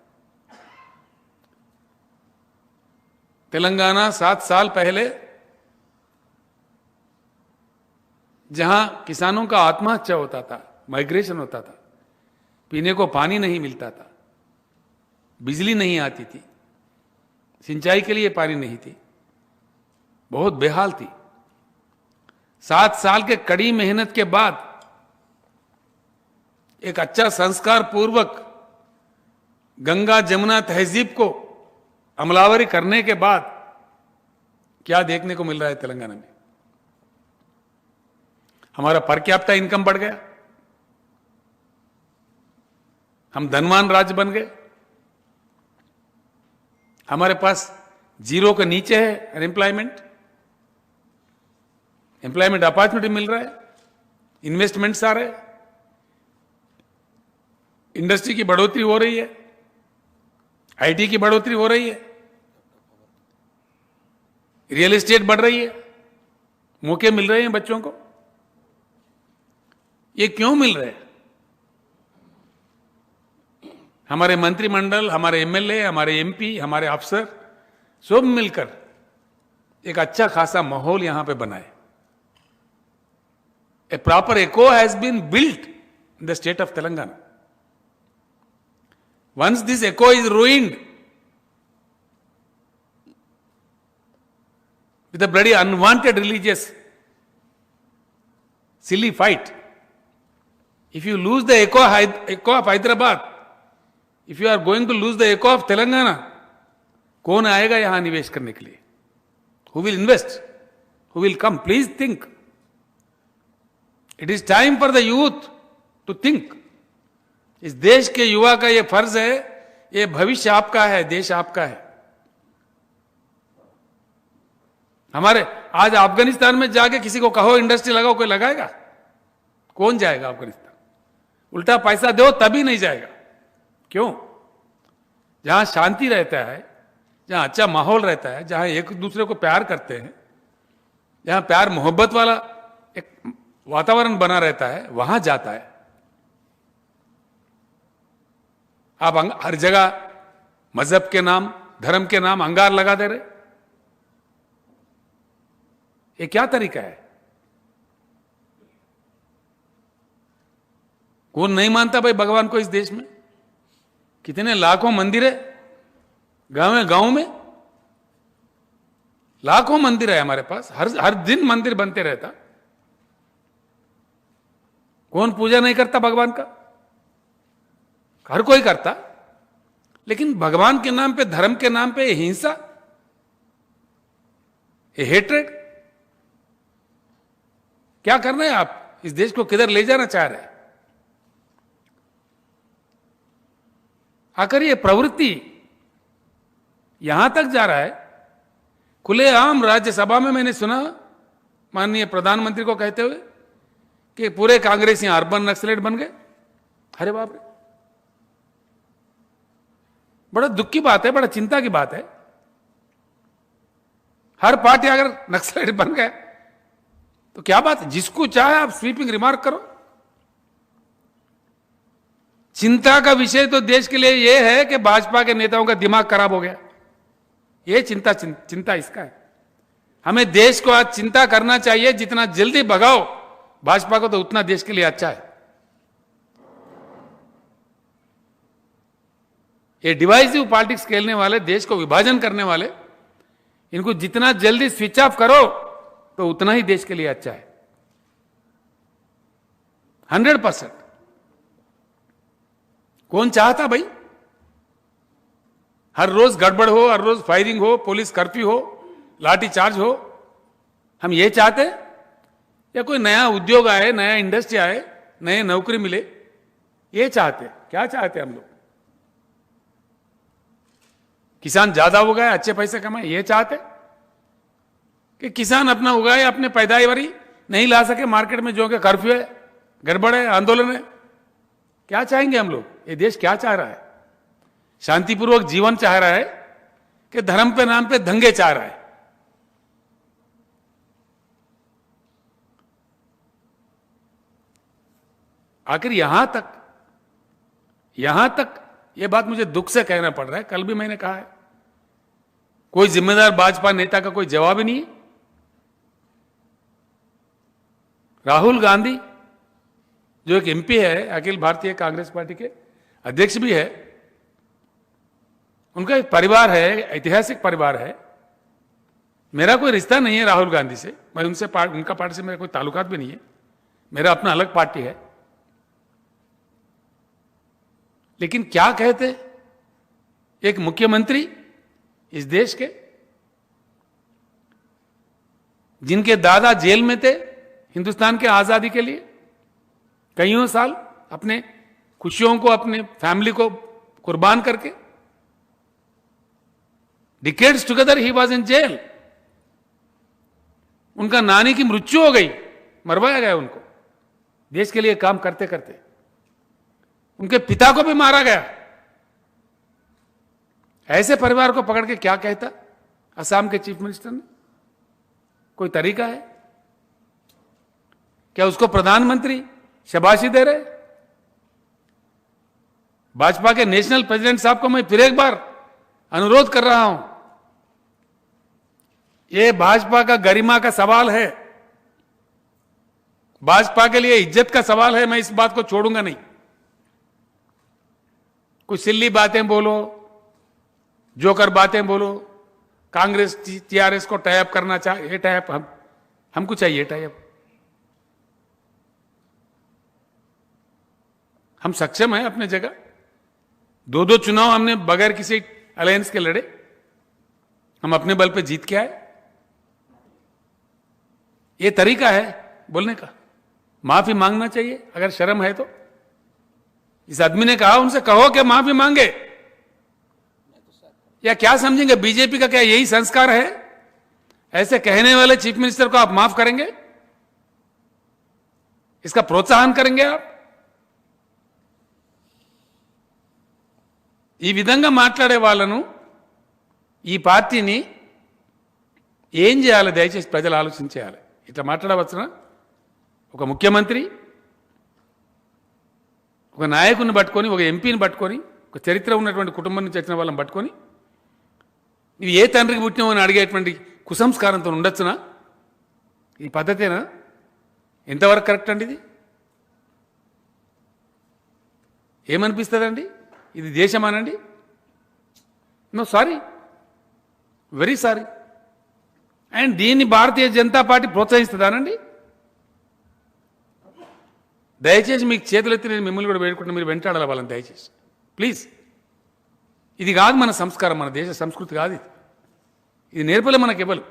तेलंगाना 7 साल पहले जहां किसानों का आत्महत्या होता था, माइग्रेशन होता था, पीने को पानी नहीं मिलता था, बिजली नहीं आती थी, सिंचाई के लिए पानी नहीं थी, बहुत बेहाल थी। 7 साल के कड़ी मेहनत के बाद एक अच्छा संस्कार पूर्वक गंगा जमुना तहजीब को अमलावरी करने के बाद क्या देखने को मिल रहा है तेलंगाना में। हमारा पर कैपिटा इनकम बढ़ गया, हम धनवान राज्य बन गए, हमारे पास 0 के नीचे है अनएम्प्लॉयमेंट, एम्प्लॉयमेंट अपॉर्चुनिटी मिल रहा है, इन्वेस्टमेंट्स आ रहे हैं, इंडस्ट्री की बढ़ोतरी हो रही है, आईटी की बढ़ोतरी हो रही है, रियल एस्टेट बढ़ रही है, मौके मिल रहे हैं बच्चों को। ये क्यों मिल रहे हैं? हमारे मंत्रिमंडल, हमारे एमएलए, हमारे एमपी, हमारे अफसर सब मिलकर एक अच्छा खासा माहौल यहां पे बनाए। ए proper echo has been built in the state of Telangana. Once this echo is ruined with a bloody unwanted religious silly fight, if you lose the echo of Hyderabad, if you are going to lose the echo of Telangana, कौन आएगा यहां निवेश करने के लिए? Who will invest? Who will come? Please think. It is time for the youth to think. इस देश के युवा का ये फर्ज है, ये भविष्य आपका है, देश आपका है। हमारे आज अफगानिस्तान में जाके किसी को कहो इंडस्ट्री लगाओ, कोई लगाएगा? कौन जाएगा अफगानिस्तान? उल्टा पैसा दो तभी नहीं जाएगा। क्यों? जहां शांति रहता है, जहां अच्छा माहौल रहता है, जहां एक दूसरे को प्यार करते हैं, जहां प्यार मोहब्बत वाला एक वातावरण बना रहता है, वहां जाता है। आप हर जगह मजहब के नाम, धर्म के नाम अंगार लगा दे रहे, ये क्या तरीका है? कौन नहीं मानता भाई भगवान को इस देश में? कितने लाखों मंदिर है गांव में, लाखों मंदिर है हमारे पास, हर दिन मंदिर बनते रहता। कौन पूजा नहीं करता भगवान का? हर कोई करता, लेकिन भगवान के नाम पे, धर्म के नाम पे हिंसा, ये हेट्रेड, क्या कर रहे हैं आप? इस देश को किधर ले जाना चाह रहे हैं? आखिर ये प्रवृत्ति यहां तक जा रहा है। खुलेआम राज्यसभा में मैंने सुना माननीय प्रधानमंत्री को कहते हुए कि पूरे कांग्रेसी अर्बन नक्सलेट बन गए। अरे बाप रे, बड़ा दुख की बात है, बड़ा चिंता की बात है। हर पार्टी अगर नक्सलेट बन गए तो क्या बात है? जिसको चाहे आप स्वीपिंग रिमार्क करो। चिंता का विषय तो देश के लिए यह है कि भाजपा के नेताओं का दिमाग खराब हो गया। यह चिंता इसका है। हमें देश को आज चिंता करना चाहिए, जितना जल्दी भगाओ भाजपा को तो उतना देश के लिए अच्छा है। ये डिवाइसिव पॉलिटिक्स खेलने वाले, देश को विभाजन करने वाले, इनको जितना जल्दी स्विच ऑफ करो तो उतना ही देश के लिए अच्छा है। 100%। कौन चाहता भाई हर रोज गड़बड़ हो, हर रोज फायरिंग हो, पुलिस कर्फ्यू हो, लाठी चार्ज हो? हम ये चाहते हैं या कोई नया उद्योग आए, नया इंडस्ट्री आए, नए नौकरी मिले? ये चाहते? क्या चाहते हम लोग? किसान ज्यादा उगाए, अच्छे पैसे कमाए, ये चाहते? कि किसान अपना उगाए, अपने पैदावारी नहीं ला सके मार्केट में, जो कि कर्फ्यू है, गड़बड़ है, आंदोलन है? क्या चाहेंगे हम लोग? ये देश क्या चाह रहा है? शांतिपूर्वक जीवन चाह रहा है कि धर्म पे नाम पे दंगे चाह रहा है? आखिर यहां तक यह बात मुझे दुख से कहना पड़ रहा है, कल भी मैंने कहा है, कोई जिम्मेदार भाजपा नेता का कोई जवाब ही नहीं है। राहुल गांधी जो एक एमपी है, अखिल भारतीय कांग्रेस पार्टी के अध्यक्ष भी है, उनका एक परिवार है, ऐतिहासिक परिवार है। मेरा कोई रिश्ता नहीं है राहुल गांधी से, मैं उनसे उनका पार्टी से मेरा कोई ताल्लुकात भी नहीं है, मेरा अपना अलग पार्टी है। लेकिन क्या कहते एक मुख्यमंत्री इस देश के, जिनके दादा जेल में थे हिंदुस्तान के आजादी के लिए, कईयों साल अपने खुशियों को, अपने फैमिली को कुर्बान करके, decades together he was in jail. उनका नानी की मृत्यु हो गई, मरवाया गया उनको देश के लिए काम करते करते। उनके पिता को भी मारा गया। ऐसे परिवार को पकड़ के क्या कहता असम के चीफ मिनिस्टर ने? कोई तरीका है क्या? उसको प्रधानमंत्री शाबाशी दे रहे? भाजपा के नेशनल प्रेसिडेंट साहब को मैं फिर एक बार अनुरोध कर रहा हूं, यह भाजपा का गरिमा का सवाल है, भाजपा के लिए इज्जत का सवाल है। मैं इस बात को छोड़ूंगा नहीं। कुछ सिल्ली बातें बोलो, जोकर बातें बोलो, कांग्रेस टीआरएस को टाइप करना चाहे, ये टाइप हमको चाहिए टाइप। हम सक्षम हैं अपने जगह। दो चुनाव हमने बगैर किसी अलायंस के लड़े, हम अपने बल पे जीत के आए। ये तरीका है बोलने का? माफी मांगना चाहिए अगर शर्म है तो। इस आदमी ने कहा, उनसे कहो कि माफी मांगे। या क्या समझेंगे बीजेपी का क्या यही संस्कार है? ऐसे कहने वाले चीफ मिनिस्टर को आप माफ करेंगे? इसका प्रोत्साहन करेंगे आप? ఈ విధంగా మాట్లాడే వాళ్ళను, ఈ పార్టీని ఏం చేయాలి? దయచేసి ప్రజలు ఆలోచించేయాలి. ఇట్లా మాట్లాడవచ్చునా? ఒక ముఖ్యమంత్రి, ఒక నాయకుని పట్టుకొని, ఒక ఎంపీని పట్టుకొని, ఒక చరిత్ర ఉన్నటువంటి కుటుంబం నుంచి వచ్చిన వాళ్ళని పట్టుకొని, ఇవి ఏ తండ్రికి పుట్టినావు అని అడిగేటువంటి కుసంస్కారంతో ఉండొచ్చునా? ఈ పద్ధతేనా? ఎంతవరకు కరెక్ట్ అండి ఇది? ఏమనిపిస్తుందండి? ఇది దేశమానండి? No, sorry, very sorry. And దీన్ని భారతీయ జనతా పార్టీ ప్రోత్సహిస్తుందానండి? దయచేసి మీకు చేతులెత్తి నేను మిమ్మల్ని కూడా వేడుకుంటున్నా, మీరు వెంటాడాలి వాళ్ళని దయచేసి ప్లీజ్. ఇది కాదు మన సంస్కారం, మన దేశ సంస్కృతి కాదు ఇది. ఇది నేర్పలే మనకి ఇవ్వలు.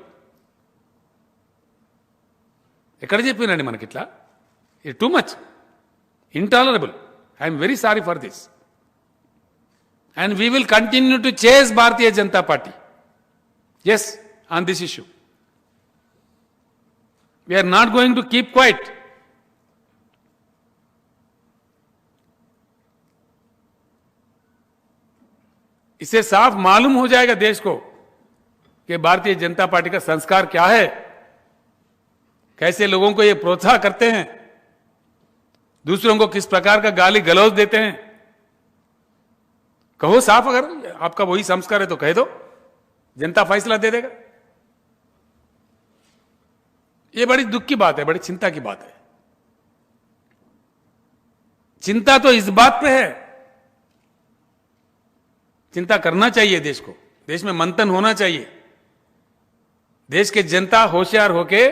ఎక్కడ చెప్పినండి మనకి ఇట్లా? ఇది too much intolerable. I'm very sorry for this. And we will continue to chase Bharatiya Janata Party. Yes, on this issue. We are not going to keep quiet. इससे साफ मालूम हो जाएगा देश को कि भारतीय जनता पार्टी का संस्कार क्या है, कैसे लोगों को ये प्रोत्साहन करते हैं, दूसरों को किस प्रकार का गाली गलौज देते हैं. कहो साफ, अगर आपका वही संस्कार है तो कह दो, जनता फैसला दे देगा. ये बड़ी दुख की बात है, बड़ी चिंता की बात है। चिंता तो इस बात पे है, चिंता करना चाहिए देश को, देश में मंथन होना चाहिए, देश के जनता होशियार होके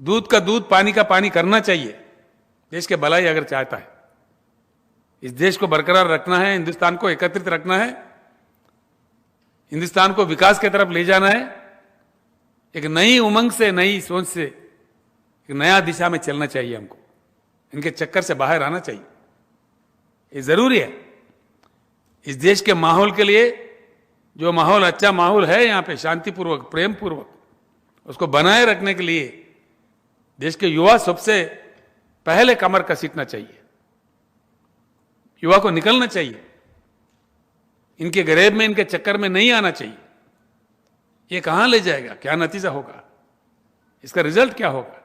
दूध का दूध पानी का पानी करना चाहिए। देश के भलाई अगर चाहता है, इस देश को बरकरार रखना है, हिंदुस्तान को एकत्रित रखना है, हिंदुस्तान को विकास की तरफ ले जाना है, एक नई उमंग से, नई सोच से, एक नया दिशा में चलना चाहिए हमको। इनके चक्कर से बाहर आना चाहिए, ये जरूरी है। इस देश के माहौल के लिए जो माहौल, अच्छा माहौल है यहां पे, शांतिपूर्वक, प्रेम पूर्वक, उसको बनाए रखने के लिए देश के युवा सबसे पहले कमर कसीटना चाहिए, युवा को निकलना चाहिए, इनके गरीब में, इनके चक्कर में नहीं आना चाहिए। ये कहां ले जाएगा, क्या नतीजा होगा, इसका रिजल्ट क्या होगा?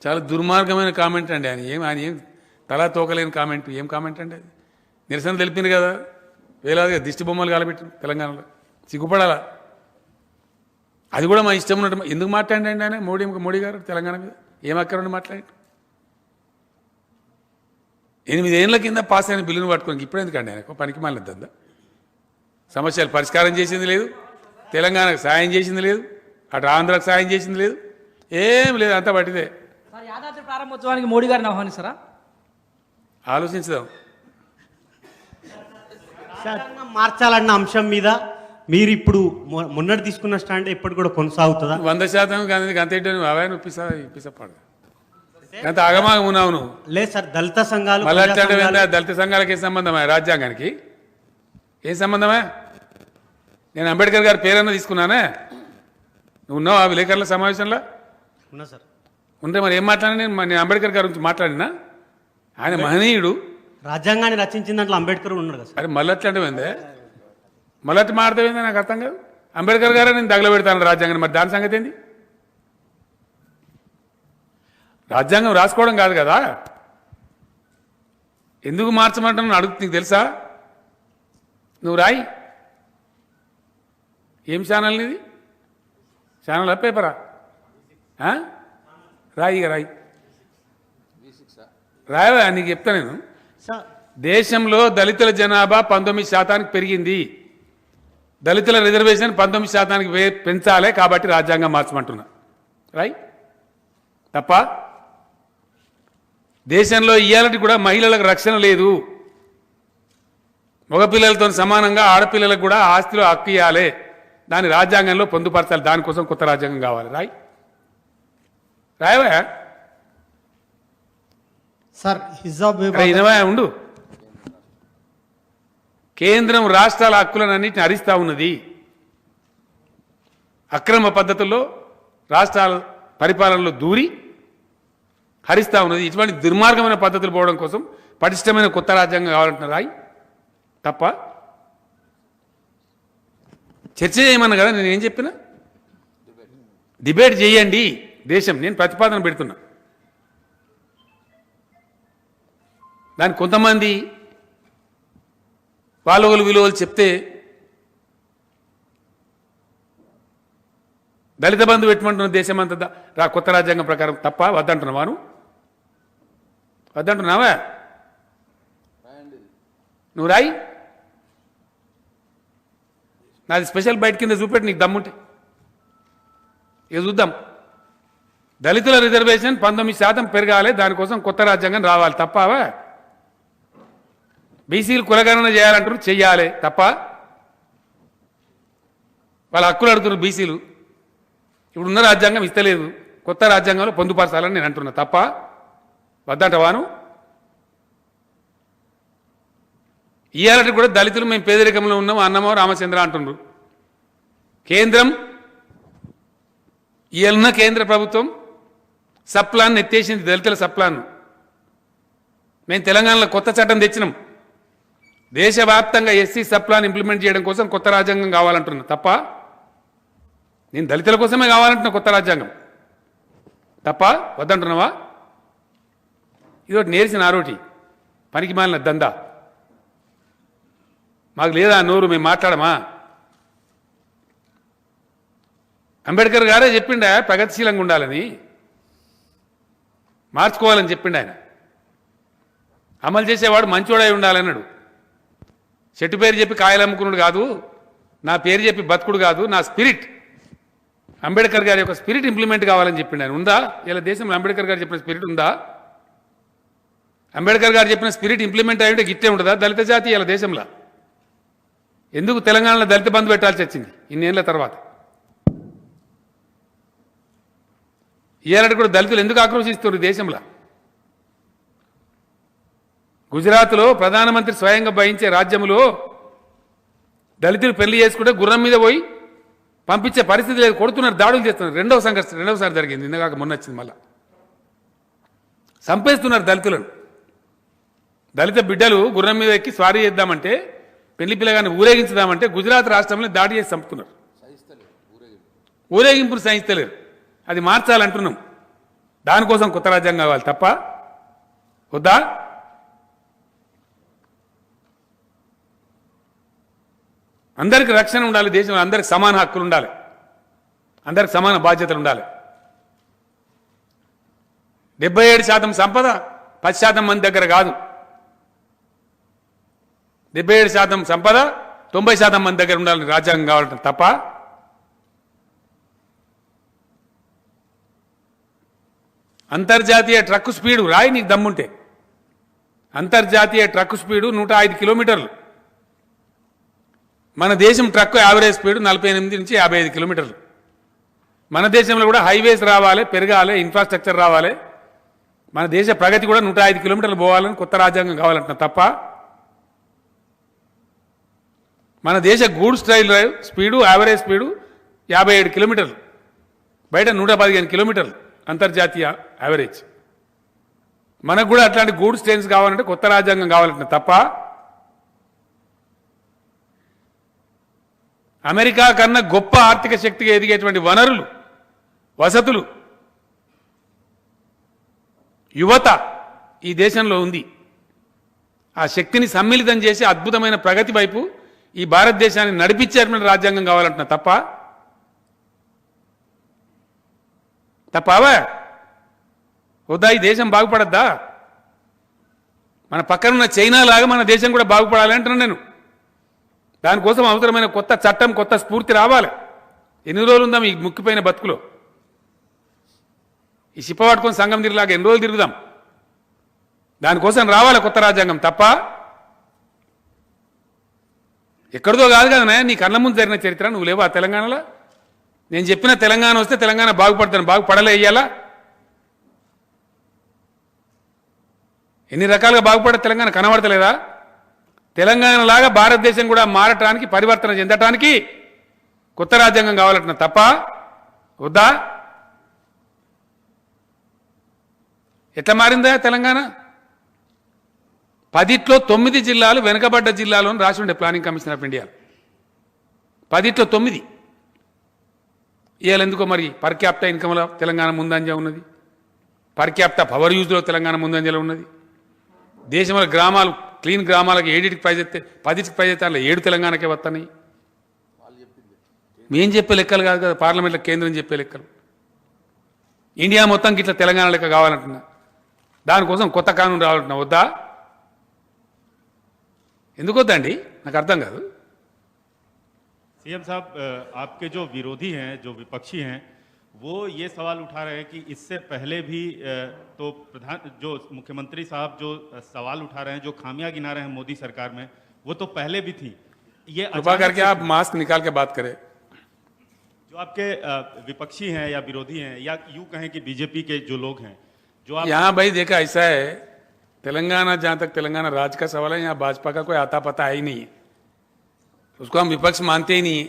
చాలా దుర్మార్గమైన కామెంట్ అండి ఆయన ఏం తలా తోకలేని కామెంట్, ఏం కామెంట్ అండి అది? నిరసన తెలిపింది కదా, వేలాదిగా దిష్టి బొమ్మలు కాలబెట్టింది తెలంగాణలో, సిగ్గుపడాలా? అది కూడా మా ఇష్టం ఉన్నట్టు ఎందుకు మాట్లాడండి ఆయన? మోడీ గారు తెలంగాణ మీద ఏం అక్కరండి మాట్లాడి? 8 ఏళ్ల కింద పాస్ అయిన బిల్లును పట్టుకోనికి ఇప్పుడు ఎందుకండి ఆయనకు పనికి మాలిద్దా? సమస్యలు పరిష్కారం చేసింది లేదు, తెలంగాణకు సాయం చేసింది లేదు, అటు ఆంధ్రాకు సాయం చేసింది లేదు, ఏం లేదు, అంతా పట్టిదే. యాదాద్రి ప్రారంభోత్సవానికి మోడీ గారిని ఆహ్వానిస్తారా? ఆలోచించుదాం. మార్చాలన్న అంశం మీద మీరు ఇప్పుడు మొన్నటి తీసుకున్న స్టాండ్ ఎప్పుడు కూడా కొనసాగుతుందా? 100% కానీ గంతేటో అవన్నీ ఇప్పిసపాడు అంత ఆగమాగం ఉన్నావు నువ్వు. లేదు సార్, దళిత సంఘాలు మళ్ళీ దళిత సంఘాలకి ఏం సంబంధమా? రాజ్యాంగానికి ఏం సంబంధమా? నేను అంబేద్కర్ గారి పేరన్నా తీసుకున్నానే, నువ్వు ఉన్నావు ఆ విలేకరుల సమావేశంలో? ఉన్నా సార్. ఉంటే మరి ఏం మాట్లాడినా? నేను అంబేద్కర్ గారి గురించి మాట్లాడినా? ఆయన మహనీయుడు, రాజ్యాంగాన్ని రచించిన దాంట్లో అంబేద్కర్ ఉన్నాడు కదా సార్. అరే మళ్ళీ అట్లాంటివేందే, మళ్ళీ అట్లా మాట్లాడతావేందే? నాకు అర్థం కాదు. అంబేద్కర్ గారే నేను తగలబెడతాను రాజ్యాంగాన్ని, మరి దాని సంగతి ఏంది? రాజ్యాంగం రాసుకోవడం కాదు కదా, ఎందుకు మార్చమంటాను అడుగుతుంది, నీకు తెలుసా? నువ్వు రాయి. ఏం ఛానల్ ఇది? ఛానల్ పేపరా? రాయి రాయి రాయవా, నీకు చెప్తా నేను. దేశంలో దళితుల జనాభా 19% పెరిగింది, దళితుల రిజర్వేషన్ 19% పెంచాలి, కాబట్టి రాజ్యాంగం మార్చమంటున్నా. రాయి. తప్ప దేశంలో ఇయ్యాలటి కూడా మహిళలకు రక్షణ లేదు, మగపిల్లలతో సమానంగా ఆడపిల్లలకు కూడా ఆస్తిలో హక్కు ఇవ్వాలి, దాన్ని రాజ్యాంగంలో పొందుపరచాలి, దానికోసం కొత్త రాజ్యాంగం కావాలి. రాయి. రాయవా సార్? హిజాబ్ ఇనవా ఉండు. కేంద్రం రాష్ట్రాల హక్కులన్నింటిని హరిస్తా ఉన్నది, అక్రమ పద్ధతుల్లో రాష్ట్రాల పరిపాలనలో దూరి హరిస్తా ఉన్నది. ఇటువంటి దుర్మార్గమైన పద్ధతులు పోవడం కోసం పటిష్టమైన కొత్త రాజ్యాంగం కావాలంటున్నారు. రాయి. తప్ప చర్చ చేయమన్నా కదా, నేను ఏం చెప్పినా? డిబేట్ చేయండి దేశం, నేను ప్రతిపాదన పెడుతున్నా. దానికి కొంతమంది వాళ్ళ విలువలు చెప్తే దళిత బంధు పెట్టమంటున్న దేశం అంతా కొత్త రాజ్యాంగం ప్రకారం తప్ప వద్దంటున్నావాను? వద్దంటున్నావా? నువ్వు రాయి. నాది స్పెషల్ బయట కింద చూపెట్టి నీకు దమ్ముంటే ఇక చూద్దాం. దళితుల రిజర్వేషన్ 19% పెరగాలి, దానికోసం కొత్త రాజ్యాంగం రావాలి. తప్పవా? బీసీలు కులగణన చేయాలంటారు, చెయ్యాలి. తప్ప వాళ్ళ హక్కులు అడుగుతున్నారు బీసీలు, ఇప్పుడున్న రాజ్యాంగం ఇస్తలేదు, కొత్త రాజ్యాంగంలో పొందుపరచాలని నేను అంటున్నా. తప్ప వద్దంటవాను? ఇయ్యాలంటే కూడా దళితులు మేము పేదరికంలో ఉన్నాం, అన్నమో రామచంద్ర అంటున్నారు. కేంద్రం ఇయ్యాలన్న కేంద్ర ప్రభుత్వం సప్లాన్ ఎత్తేసింది, దళితుల సప్లాన్. మేము తెలంగాణలో కొత్త చట్టం తెచ్చినాం, దేశవ్యాప్తంగా ఎస్సీ సప్లాన్ ఇంప్లిమెంట్ చేయడం కోసం కొత్త రాజ్యాంగం కావాలంటున్నా. తప్ప నేను దళితుల కోసమే కావాలంటున్నా కొత్త రాజ్యాంగం. తప్ప వద్దంటున్నావా? ఇదొకటి నేర్చిన ఆరోటి పనికి మాలిన దందా. మాకు లేదా నోరు, మేము మాట్లాడమా? అంబేద్కర్ గారే చెప్పిండ ప్రగతిశీలంగా ఉండాలని, మార్చుకోవాలని చెప్పిండు ఆయన. అమలు చేసేవాడు మంచోడై ఉండాలన్నాడు. చెట్టు పేరు చెప్పి కాయలు అమ్ముకున్నాడు కాదు, నా పేరు చెప్పి బతుకుడు కాదు, నా స్పిరిట్, అంబేద్కర్ గారి యొక్క స్పిరిట్ ఇంప్లిమెంట్ కావాలని చెప్పిండు ఆయన. ఉందా ఇలా దేశంలో అంబేద్కర్ గారు చెప్పిన స్పిరిట్ ఉందా? అంబేద్కర్ గారు చెప్పిన స్పిరిట్ ఇంప్లిమెంట్ అయ్యింటే గిట్టే ఉంటుందా దళిత జాతి ఇలా దేశంలో? ఎందుకు తెలంగాణలో దళిత బంధు పెట్టాల్సి వచ్చింది ఇన్నేళ్ల తర్వాత? ఇవాళ కూడా దళితులు ఎందుకు ఆక్రోశిస్తున్నారు దేశంలో? గుజరాత్లో ప్రధానమంత్రి స్వయంగా వహించే రాజ్యంలో దళితులు పెళ్లి చేసుకుంటే గుర్రం మీద పోయి పంపించే పరిస్థితి లేదు, కొడుతున్నారు, దాడులు చేస్తున్నారు. రెండవసారి జరిగింది, ఇందాక మొన్న వచ్చింది. మళ్ళా చంపేస్తున్నారు దళితులను. దళిత బిడ్డలు గుర్రం మీద ఎక్కి స్వారీ చేద్దామంటే, పెళ్లి పిల్లగాన్ని ఊరేగించుదామంటే గుజరాత్ రాష్ట్రంలో దాడి చేసి చంపుతున్నారు. ఊరేగింపును సహిస్తలేరు. అది మార్చాలంటున్నాం. దానికోసం కొత్త రాజ్యాంగం కావాలి తప్ప వద్దా? అందరికి రక్షణ ఉండాలి దేశంలో, అందరికి సమాన హక్కులు ఉండాలి, అందరికి సమాన బాధ్యతలు ఉండాలి. 77% సంపద 10% మంది దగ్గర కాదు. 77% సంపద 90% మంది దగ్గర ఉండాలని రాజ్యాంగం కావాలంటే తప్ప అంతర్జాతీయ ట్రక్కు స్పీడు రాయి నీకు దమ్ముంటే. అంతర్జాతీయ ట్రక్కు స్పీడు 105 కిలోమీటర్లు. మన దేశం ట్రక్కు యావరేజ్ స్పీడ్ 48 నుంచి 55 కిలోమీటర్లు. మన దేశంలో కూడా హైవేస్ రావాలి, పెరగాలి, ఇన్ఫ్రాస్ట్రక్చర్ రావాలి. మన దేశ ప్రగతి కూడా 105 కిలోమీటర్లు పోవాలని కొత్త రాజ్యాంగం కావాలంటున్నా తప్ప మన దేశ goods rail speed average speed 57 కిలోమీటర్లు, బయట 115 కిలోమీటర్లు అంతర్జాతీయ యావరేజ్. మనకు కూడా అట్లాంటి గూడ్స్ ట్రైన్స్ కావాలంటే కొత్త రాజ్యాంగం కావాలంటున్నా తప్ప అమెరికా కన్నా గొప్ప ఆర్థిక శక్తిగా ఎదిగేటువంటి వనరులు, వసతులు, యువత ఈ దేశంలో ఉంది. ఆ శక్తిని సమ్మిళితం చేసి అద్భుతమైన ప్రగతి వైపు ఈ భారతదేశాన్ని నడిపించేటువంటి రాజ్యాంగం కావాలంటున్నా తప్పవా? వద్దా? ఈ దేశం బాగుపడద్దా? మన పక్కనున్న చైనా లాగా మన దేశం కూడా బాగుపడాలి అంటున్నాను నేను. దానికోసం అవసరమైన కొత్త చట్టం, కొత్త స్ఫూర్తి రావాలి. ఎన్ని రోజులు ఉందాం ఈ ముక్కిపోయిన బతుకులో? ఈ సిప్ప పట్టుకొని సంఘం తిరిగిలాగా ఎన్ని రోజులు తిరుగుదాం? దానికోసం రావాలి కొత్త రాజ్యాంగం తప్ప ఎక్కడిదో కాదు కదా. నీ కళ్ళ ముందు జరిగిన చరిత్ర నువ్వు లేవా తెలంగాణలో? నేను చెప్పిన తెలంగాణ వస్తే తెలంగాణ బాగుపడతాను, బాగుపడలే ఇయ్యాలా? ఎన్ని రకాలుగా బాగుపడే తెలంగాణ కనబడతలేదా? తెలంగాణ లాగా భారతదేశం కూడా మారటానికి, పరివర్తన చెందటానికి కొత్త రాజ్యాంగం కావాలంటున్నా తప్ప వద్దా? ఎట్లా మారిందా తెలంగాణ? 10లో 9 జిల్లాలు వెనుకబడ్డ జిల్లాలో రాసి ఉండే ప్లానింగ్ కమిషన్ ఆఫ్ ఇండియా. 10లో 9. ఇవాళ ఎందుకో మరి పర్ క్యాపిటా ఇన్కమ్లో తెలంగాణ ముందంజ ఉన్నది, పర్ క్యాపిటా పవర్ యూజ్లో తెలంగాణ ముందంజలో ఉన్నది. దేశంలో గ్రామాలు, క్లీన్ గ్రామాలకు 7కి ప్రైజ్ అయితే 10కి ప్రైజ్ అయితే అలా 7 తెలంగాణకే వస్తాయి. మేం చెప్పే లెక్కలు కాదు కదా, పార్లమెంట్లో కేంద్రం చెప్పే లెక్కలు. ఇండియా మొత్తంకి ఇట్లా తెలంగాణ లెక్క కావాలంటున్నా. దానికోసం కొత్త కానూన్ రావాలంటున్నా వద్దా? ఎందుకు వద్దండి? నాకు అర్థం కాదు. सीएम साहब, आपके जो विरोधी हैं, जो विपक्षी हैं, वो ये सवाल उठा रहे हैं कि इससे पहले भी तो जो मुख्यमंत्री साहब जो सवाल उठा रहे हैं, जो खामियां गिना रहे हैं मोदी सरकार में, वो तो पहले भी थी। ये कृपा करके आप मास्क निकाल के बात करें। जो आपके विपक्षी हैं या विरोधी हैं या यूं कहें कि बीजेपी के जो लोग हैं, जो आप यहाँ भाई देखा ऐसा है, तेलंगाना, जहां तक तेलंगाना राज्य का सवाल है, यहाँ भाजपा का कोई आता पता है ही नहीं है, उसको हम विपक्ष मानते ही नहीं है।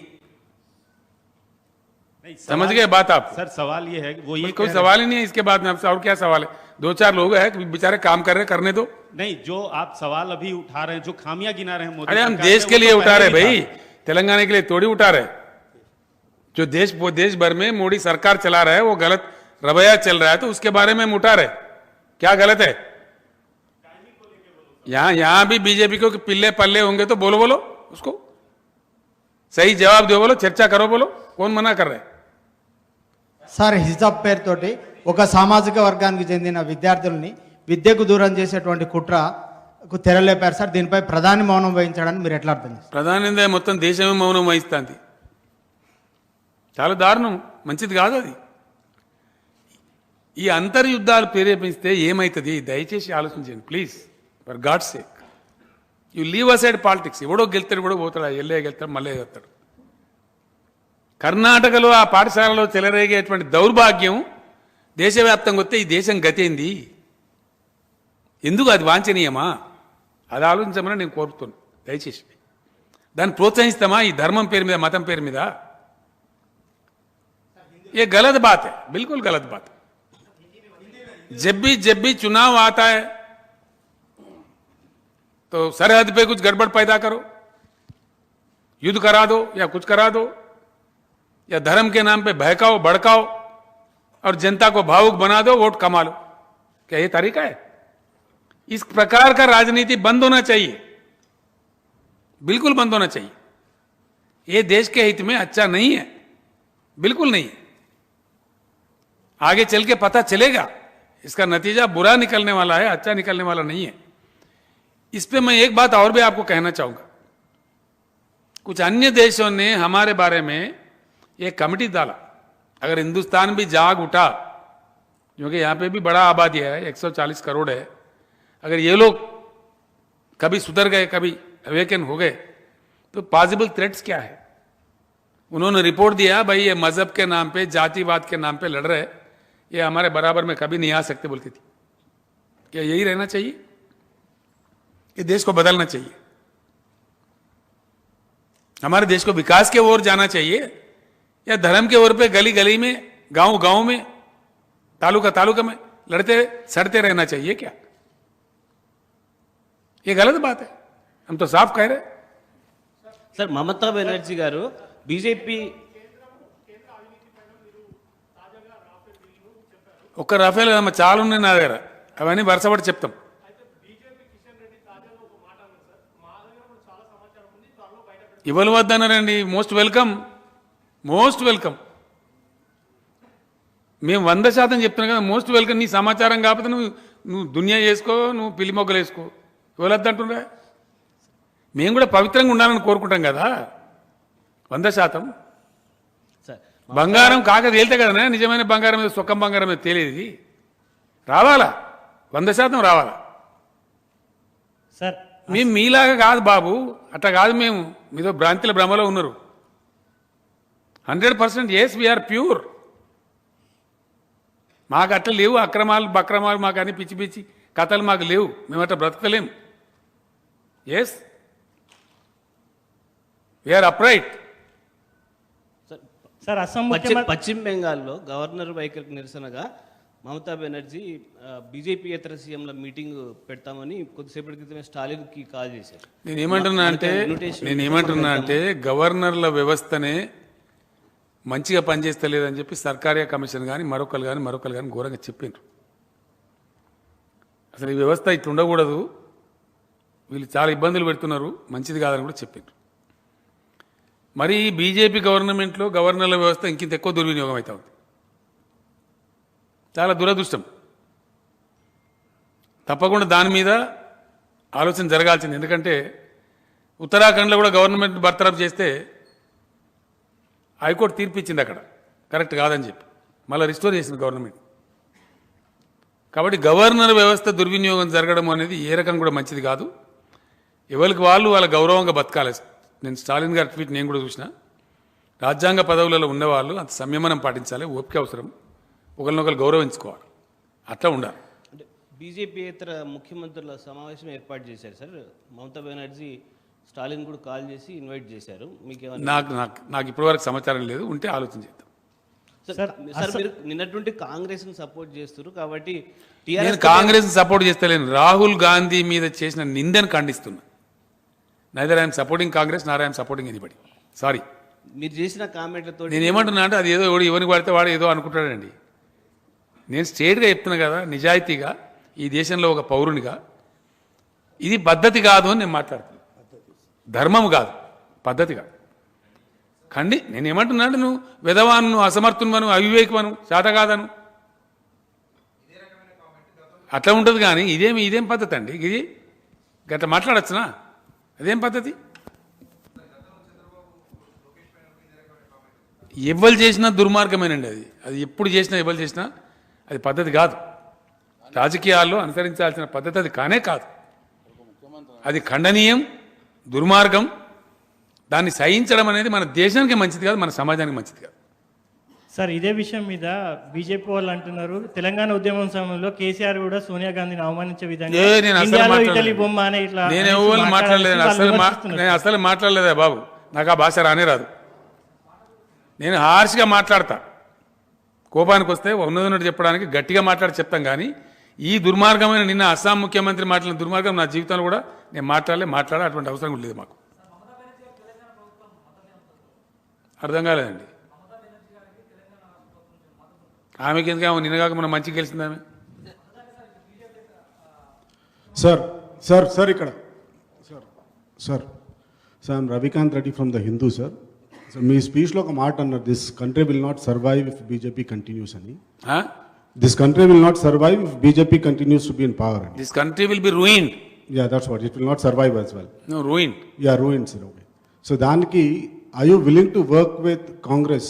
समझ गए बात आप? सर सवाल ये है कि वो ये कोई सवाल ही नहीं है इसके बाद में आपसे और क्या सवाल है? 2-4 लोग हैं बेचारे काम कर रहे, करने दो। नहीं, जो आप सवाल अभी उठा रहे हैं, जो खामियां गिना रहे हैं मोदी, अरे हम देश के लिए उठा रहे भाई, तेलंगाना के लिए थोड़ी उठा रहे। जो देश भर में मोदी सरकार चला रहा है वो गलत रवैया चल रहा है, तो उसके बारे में हम उठा रहे। क्या गलत है? यहाँ भी बीजेपी को पिल्ले पल्ले होंगे तो बोलो उसको सही जवाब दो बोलो, चर्चा करो बोलो, कौन मना कर रहा है? సార్ హిజాబ్ పేరుతోటి ఒక సామాజిక వర్గానికి చెందిన విద్యార్థుల్ని విద్యకు దూరం చేసేటువంటి కుట్రకు తెరలేపారు సార్. దీనిపై ప్రధాని మౌనం వహించడానికి మీరు ఎట్లా అర్థం చేస్తారు? ప్రధానంగా మొత్తం దేశమే మౌనం వహిస్తుంది. చాలా దారుణం, మంచిది కాదు అది. ఈ అంతర్యుద్ధాలు ప్రేరేపిస్తే ఏమవుతుంది? దయచేసి ఆలోచించండి please, for God sake. You leave aside politics. ఎవడో గెలుతాడు, ఎవడో పోతాడు, ఎల్లే గెలుతాడు, మళ్ళీ గెలుతాడు. కర్ణాటకలో ఆ పాఠశాలలో చెలరేగేటువంటి దౌర్భాగ్యం దేశవ్యాప్తంగా వస్తే ఈ దేశం గతేంది? ఎందుకు అది వాంఛనీయమా? అది ఆలోచించమని నేను కోరుతున్నాను దయచేసి. దాన్ని ప్రోత్సహిస్తామా ఈ ధర్మం పేరు మీద, మతం పేరు మీద? ये गलत बात है, बिल्कुल गलत बात है. जब भी चुनाव आता है तो सरहद पे कुछ गड़बड़ पैदा करो, युद्ध करा दो या कुछ करा दो, या धर्म के नाम पे बहकाओ भड़काओ और जनता को भावुक बना दो, वोट कमा लो. क्या ये तरीका है? इस प्रकार का राजनीति बंद होना चाहिए, बिल्कुल बंद होना चाहिए. ये देश के हित में अच्छा नहीं है, बिल्कुल नहीं. आगे चल के पता चलेगा, इसका नतीजा बुरा निकलने वाला है, अच्छा निकलने वाला नहीं है. इस पे मैं एक बात और भी आपको कहना चाहूंगा. कुछ अन्य देशों ने हमारे बारे में एक कमेटी डाला. अगर हिंदुस्तान भी जाग उठा, क्योंकि यहां पे भी बड़ा आबादी है, 140 करोड़ है, अगर ये लोग कभी सुधर गए, कभी अवेकन हो गए, तो पॉसिबल थ्रेट्स क्या है? उन्होंने रिपोर्ट दिया, भाई ये मजहब के नाम पे, जातिवाद के नाम पे लड़ रहे, ये हमारे बराबर में कभी नहीं आ सकते बोलती थी. क्या यही रहना चाहिए? ये देश को बदलना चाहिए, हमारे देश को विकास के ओर जाना चाहिए, या धर्म के ओर पे गली गली में, गांव गांव में, तालुका तालुका में लड़ते सड़ते रहना चाहिए? क्या ये गलत बात है? हम तो साफ कह रहे. సార్ మమతా బెనర్జీ గారు బీజేపీ ఒక్క రాఫేల్ చాలా ఉన్నాయి నా దగ్గర, అవన్నీ వరుసపడి చెప్తాం. ఇవ్వవద్దన్నారండి. Most welcome, most welcome. మేము 100% చెప్తున్నాం కదా, మోస్ట్ వెల్కమ్. నీ సమాచారం కాకపోతే నువ్వు దునియా చేసుకో, నువ్వు పిల్లి మొగ్గలు వేసుకో, ఇవ్వలేద్దంటుండే. మేము కూడా పవిత్రంగా ఉండాలని కోరుకుంటాం కదా. 100% సార్ బంగారం కాక తేలితే కదా నిజమైన బంగారం మీద, సొక్కం బంగారం మీద తేలేది. రావాలా, 100% రావాలా. సార్ మేము మీలాగా కాదు బాబు, అట్లా కాదు. మేము మీతో భ్రాంతిల భ్రమలో ఉన్నారు. 100% ఎస్ వీఆర్ ప్యూర్. మాకు అట్లా లేవు అక్రమాలు బక్రమాలు, మాకు అని పిచ్చి పిచ్చి కథలు మాకు లేవు. మేము అట్లా బ్రతకలేం. Yes we are upright. Sir Assam పశ్చిమ బెంగాల్లో గవర్నర్ వైఖరికి నిరసనగా మమతా బెనర్జీ బీజేపీయేతర సీఎంల మీటింగ్ పెడతామని కొద్దిసేపటి క్రితమే స్టాలిన్కి కాల్ చేశారు. నేనేమంటున్నా అంటే గవర్నర్ల వ్యవస్థనే మంచిగా పనిచేస్తలేదని చెప్పి సర్కారీ కమిషన్ కానీ మరొకరు కానీ ఘోరంగా చెప్పిండ్రు. అసలు ఈ వ్యవస్థ ఇట్లా ఉండకూడదు, వీళ్ళు చాలా ఇబ్బందులు పెడుతున్నారు, మంచిది కాదని కూడా చెప్పిండ్రు. మరి బీజేపీ గవర్నమెంట్లో గవర్నర్ల వ్యవస్థ ఇంకింత ఎక్కువ దుర్వినియోగం అవుతా ఉంది. చాలా దురదృష్టం. తప్పకుండా దాని మీద ఆలోచన జరగాల్సింది. ఎందుకంటే ఉత్తరాఖండ్లో కూడా గవర్నమెంట్ బర్తరఫ్ చేస్తే హైకోర్టు తీర్పు ఇచ్చింది అక్కడ కరెక్ట్ కాదని చెప్పి, మళ్ళీ రిస్టోర్ చేసింది గవర్నమెంట్. కాబట్టి గవర్నర్ వ్యవస్థ దుర్వినియోగం జరగడం అనేది ఏ రకం కూడా మంచిది కాదు. ఎవరికి వాళ్ళు వాళ్ళ గౌరవంగా బతకాలి. నేను స్టాలిన్ గారి ట్వీట్ నేను కూడా చూసిన. రాజ్యాంగ పదవులలో ఉన్నవాళ్ళు అంత సంయమనం పాటించాలి, ఓపిక అవసరం, ఒకరినొకరు గౌరవించుకోవాలి, అట్లా ఉండాలి. అంటే బీజేపీయేతర ముఖ్యమంత్రుల సమావేశం ఏర్పాటు చేశారు సార్. మమతా బెనర్జీ స్టాలిన్ కూడా కాల్ చేసి ఇన్వైట్ చేశారు. మీకు నాకు ఇప్పటివరకు సమాచారం లేదు, ఉంటే ఆలోచన చేద్దాం. సార్ మీరు నిన్నటి నుండి కాంగ్రెస్ ని సపోర్ట్ చేస్తున్నారు కాబట్టి నేను కాంగ్రెస్ సపోర్ట్ చేస్తలేను, రాహుల్ గాంధీ మీద చేసిన నిందను ఖండిస్తున్నా. Neither I'm supporting Congress Nar I'm supporting anybody. Sorry, మీరు చేసిన కామెంట్లతో నేను ఏమంటున్నా అంటే అది ఏదో ఎవరికి పడితే వాడు ఏదో అనుకుంటాడండి. నేను స్ట్రేట్గా చెప్తున్నా కదా, నిజాయితీగా ఈ దేశంలో ఒక పౌరునిగా ఇది పద్ధతి కాదు అని నేను మాట్లాడుతున్నాను, ధర్మం కాదు. పద్ధతిగా నేనేమంటున్నాడు, నువ్వు విధవాను, అసమర్థునివను, అవివేకమను, చేతగాదను, అట్లా ఉంటుంది. కానీ ఇదేం పద్ధతి అండి? ఇది గట్లా మాట్లాడచ్చునా? అదేం పద్ధతి? ఎవ్వరు చేసినా దుర్మార్గమేనండి. అది ఎప్పుడు చేసినా ఎవరు చేసినా అది పద్ధతి కాదు. రాజకీయాల్లో అనుసరించాల్సిన పద్ధతి అది కానే కాదు. అది ఖండనీయం, దుర్మార్గం. దాన్ని సహించడం అనేది మన దేశానికి మంచిది కాదు, మన సమాజానికి మంచిది కాదు. సార్, ఇదే విషయం మీద బీజేపీ వాళ్ళు అంటున్నారు, తెలంగాణ ఉద్యమం సమయంలో కేసీఆర్ కూడా సోనియా గాంధీని అవమానించే విధంగా ఇండియాలో ఇటలీ బొమ్మ అనే ఇట్లా నేను ఎవరు మాట్లాడలేదు, నేను అసలు మాట్లాడలేదా బాబు. నాకు ఆ భాష రానే రాదు. నేను హార్ష్గా మాట్లాడతా. కోపానికి వస్తే ఉన్నదన్నట్టు చెప్పడానికి గట్టిగా మాట్లాడి చెప్తాం. కానీ ఈ దుర్మార్గమైన నిన్న అస్సాం ముఖ్యమంత్రి మాట్లాడిన దుర్మార్గం నా జీవితంలో కూడా నేను మాట్లాడే అటువంటి అవసరం కూడా లేదు మాకు. అర్థం కాలేదండి. ఆమెకి ఎందుకు? ఆమె నిన్నగాక మనం మంచిగా గెలిచింది ఆమె. సార్ ఇక్కడ sir I'm Ravikant Reddy from the Hindu sir. మీ స్పీచ్లో ఒక మాట అన్నారు, this country will not survive if BJP continues అని. This country will not survive if BJP continues to be in power. This country will be ruined. Yeah, that's what. It will not survive as well. No, ruined. Yeah, ruined sir. Okay. So దానికి are you willing to work with Congress,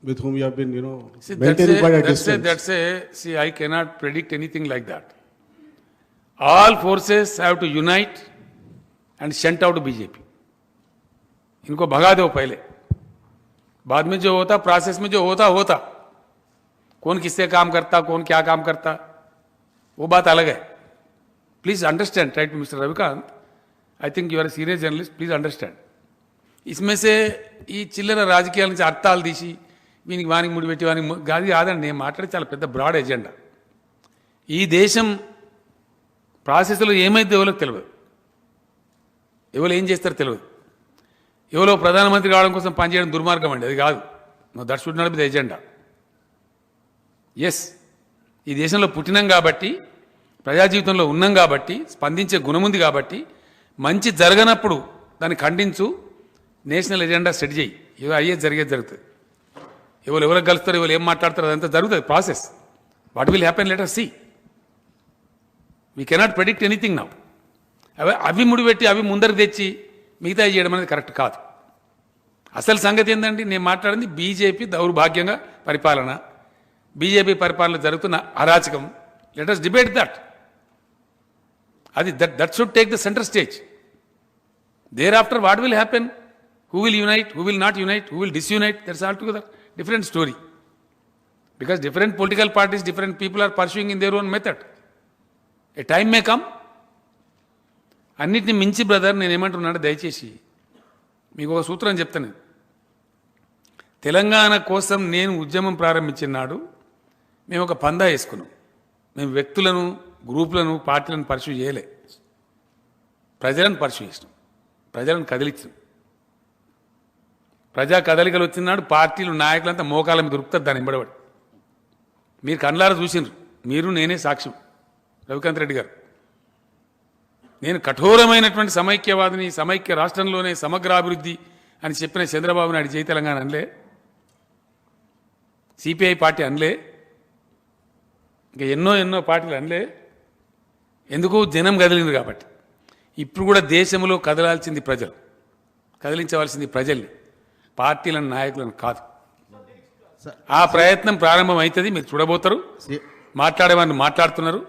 with whom you have been, maintaining quite a distance? See, I cannot predict anything like that. All forces have to unite and shunt out BJP. इनको भगा दो पहले, बाद में जो होता, process में जो होता, कौन किससे काम करता, कौन क्या काम करता, वो बात अलग है. Please understand, right, Mr. Ravikant, I think you are a senior journalist, please understand. इसमें से ఈ చిల్లర రాజకీయాల నుంచి అర్థాలు తీసి వీనికి వానికి ముడిపెట్టి వానికి గాది కాదండి. నేను మాట్లాడే చాలా పెద్ద బ్రాడ్ ఎజెండా. ఈ దేశం ప్రాసెస్లో ఏమైతే ఎవరికి తెలియదు, ఎవరు ఏం చేస్తారో తెలియదు. ఎవరో ప్రధానమంత్రి కావడం కోసం పనిచేయడం దుర్మార్గం అండి, అది కాదు. No, that should not be the agenda. Yes, ఈ దేశంలో పుట్టినాం కాబట్టి, ప్రజా జీవితంలో ఉన్నాం కాబట్టి, స్పందించే గుణం ఉంది కాబట్టి, మంచి జరగనప్పుడు దాన్ని ఖండించు, నేషనల్ ఎజెండా సెట్ చేయి. ఇవి అయ్యేది జరుగుతుంది. ఎవరు కలుస్తారు, ఎవరు ఏం మాట్లాడతారు, అదంతా జరుగుతుంది process. What will happen, let us see. We cannot predict anything now. అవి ముడిపెట్టి అవి ముందరికి తెచ్చి మిగతా చేయడం అనేది కరెక్ట్ కాదు. అసలు సంగతి ఏంటంటే, నేను మాట్లాడింది బీజేపీ దౌర్భాగ్యంగా పరిపాలన, బీజేపీ పరిపాలన జరుగుతున్న అరాచకం. Let us debate that. అది that should take the centre stage. Thereafter what will happen, who will unite, who will not unite, who will disunite, that's altogether different story. Because different political parties, different people are pursuing in their own method. A time may come. అన్నిటిని మించి brother, నేను ఏమంటున్నాను, దయచేసి మీకు ఒక సూత్రం చెప్తాను. తెలంగాణ కోసం నేను ఉద్యమం ప్రారంభించిన నాడు మేము ఒక పందా వేసుకున్నాం. మేము వ్యక్తులను, గ్రూపులను, పార్టీలను పర్సూ చేయలే, ప్రజలను పర్సూ చేసినాం, ప్రజలను కదిలించాం. ప్రజా కదలికలు వచ్చినాడు పార్టీలు, నాయకులంతా మోకాల మీద దొరుకుతారు దాన్ని ఎంబడబడి. మీరు కళ్ళారా చూసినారు, మీరు, నేనే సాక్ష్యం. రవికాంత్ రెడ్డి గారు, నేను కఠోరమైనటువంటి సమైక్యవాదిని, సమైక్య రాష్ట్రంలోనే సమగ్రాభివృద్ధి అని చెప్పిన చంద్రబాబు నాయుడు జై తెలంగాణ అనలే, సిపిఐ పార్టీ అనలే, ఇంకా ఎన్నో పార్టీలు అనలే. ఎందుకు? జనం కదిలింది కాబట్టి. ఇప్పుడు కూడా దేశంలో కదలాల్సింది ప్రజలు, కదిలించవలసింది ప్రజల్ని, పార్టీలను, నాయకులను కాదు. ఆ ప్రయత్నం ప్రారంభం అవుతుంది, మీరు చూడబోతారు. మాట్లాడేవాడిని మాట్లాడుతున్నారు,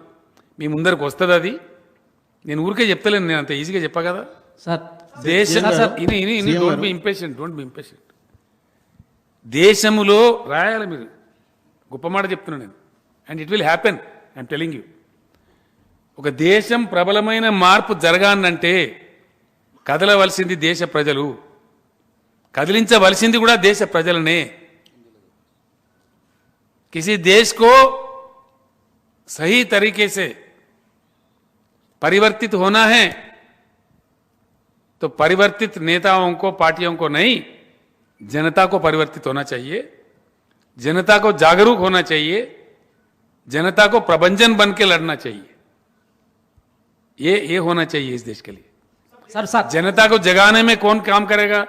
మీ ముందరకు వస్తుంది. అది నేను ఊరికే చెప్తలేను, నేను అంత ఈజీగా చెప్పా కదా. Don't be impatient. దేశములో రాయాలి మీరు, గొప్ప మాట చెప్తున్నాను నేను. And it will happen, I'm telling you. ఒక దేశం ప్రబలమైన మార్పు జరగాలంటే కదలవలసింది దేశ ప్రజలు, కదిలించవలసింది కూడా దేశ ప్రజలనే. किसी देश को सही तरीके से परिवर्तित होना है तो परिवर्तित नेताओं को, पार्टियों को नहीं, जनता को परिवर्तित होना चाहिए, जनता को जागरूक होना चाहिए, जनता को प्रबंधन बन के लड़ना चाहिए. ये होना चाहिए इस देश के लिए. सर, जनता को जगाने में कौन काम करेगा?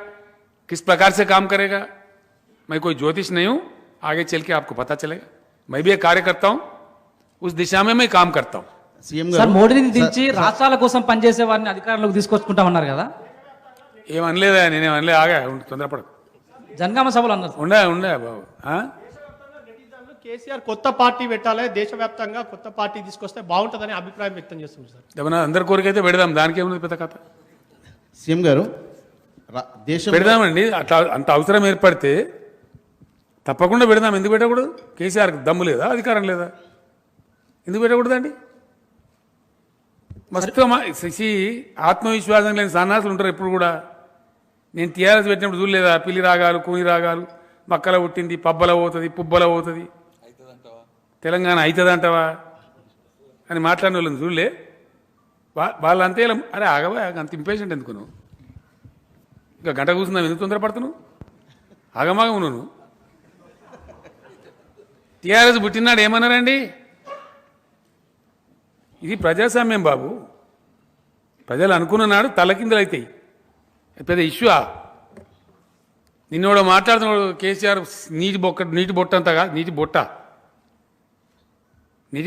किस प्रकार से काम करेगा? मैं कोई ज्योतिष नहीं हूं, आगे चल के आपको पता चलेगा। मैं भी एक कार्यकर्ता हूं, उस दिशा में मैं काम करता हूं। సార్ మోడీని దించి రాష్ట్రాల కోసం పనిచేసే వారిని అధికారంలోకి తీసుకొచ్చుకుంటామన్నారు కదా, ఏమనలేదా? నేనేమనలే, ఆగా తొందరపడకు. జనగామ సభలు అన్నారు. ఉండే బాబు. కేసీఆర్ కొత్త పార్టీ పెట్టాలి, దేశవ్యాప్తంగా కొత్త పార్టీ తీసుకొస్తే బాగుంటుందని అభిప్రాయం వ్యక్తం చేస్తున్నారు సార్. ఏమన్నా అందరి కోరికైతే పెడదాం, దానికి ఏముంది పెద్ద కథ. సీఎం గారు దేశం పెడదామండి, అట్లా అంత అవసరం ఏర్పడితే తప్పకుండా పెడదాం. ఎందుకు పెట్టకూడదు? కేసీఆర్కి దమ్ము లేదా, అధికారం లేదా? ఎందుకు పెట్టకూడదండి? మస్తు ఆత్మవిశ్వాసం లేని సన్నాసులు ఉంటారు ఎప్పుడు కూడా. నేను టీఆర్ఎస్ పెట్టినప్పుడు చూడలేదా? పిల్లి రాగాలు, కూని రాగాలు, మక్కల పుట్టింది, పబ్బల పోతుంది, పుబ్బల పోతుంది, తెలంగాణ అవుతుందంటవా అని మాట్లాడిన వాళ్ళని చూడలే. వాళ్ళంతే అరే ఆగవా, అంత ఇంపేషెంట్ ఎందుకు నువ్వు? ఇంకా గంట కూర్చున్నావు, ఎందుకు తొందరపడుతున్నావు? ఆగమాగం నువ్వు. టీఆర్ఎస్ పుట్టినాడు ఏమన్నారండి? ఇది ప్రజాస్వామ్యం బాబు. ప్రజలు అనుకున్న నాడు తలకిందులు అవుతాయి. పెద్ద ఇష్యూ. నిన్నోడు మాట్లాడుతున్నాడు కేసీఆర్ నీటి బొట్ట అంతగా, నీటి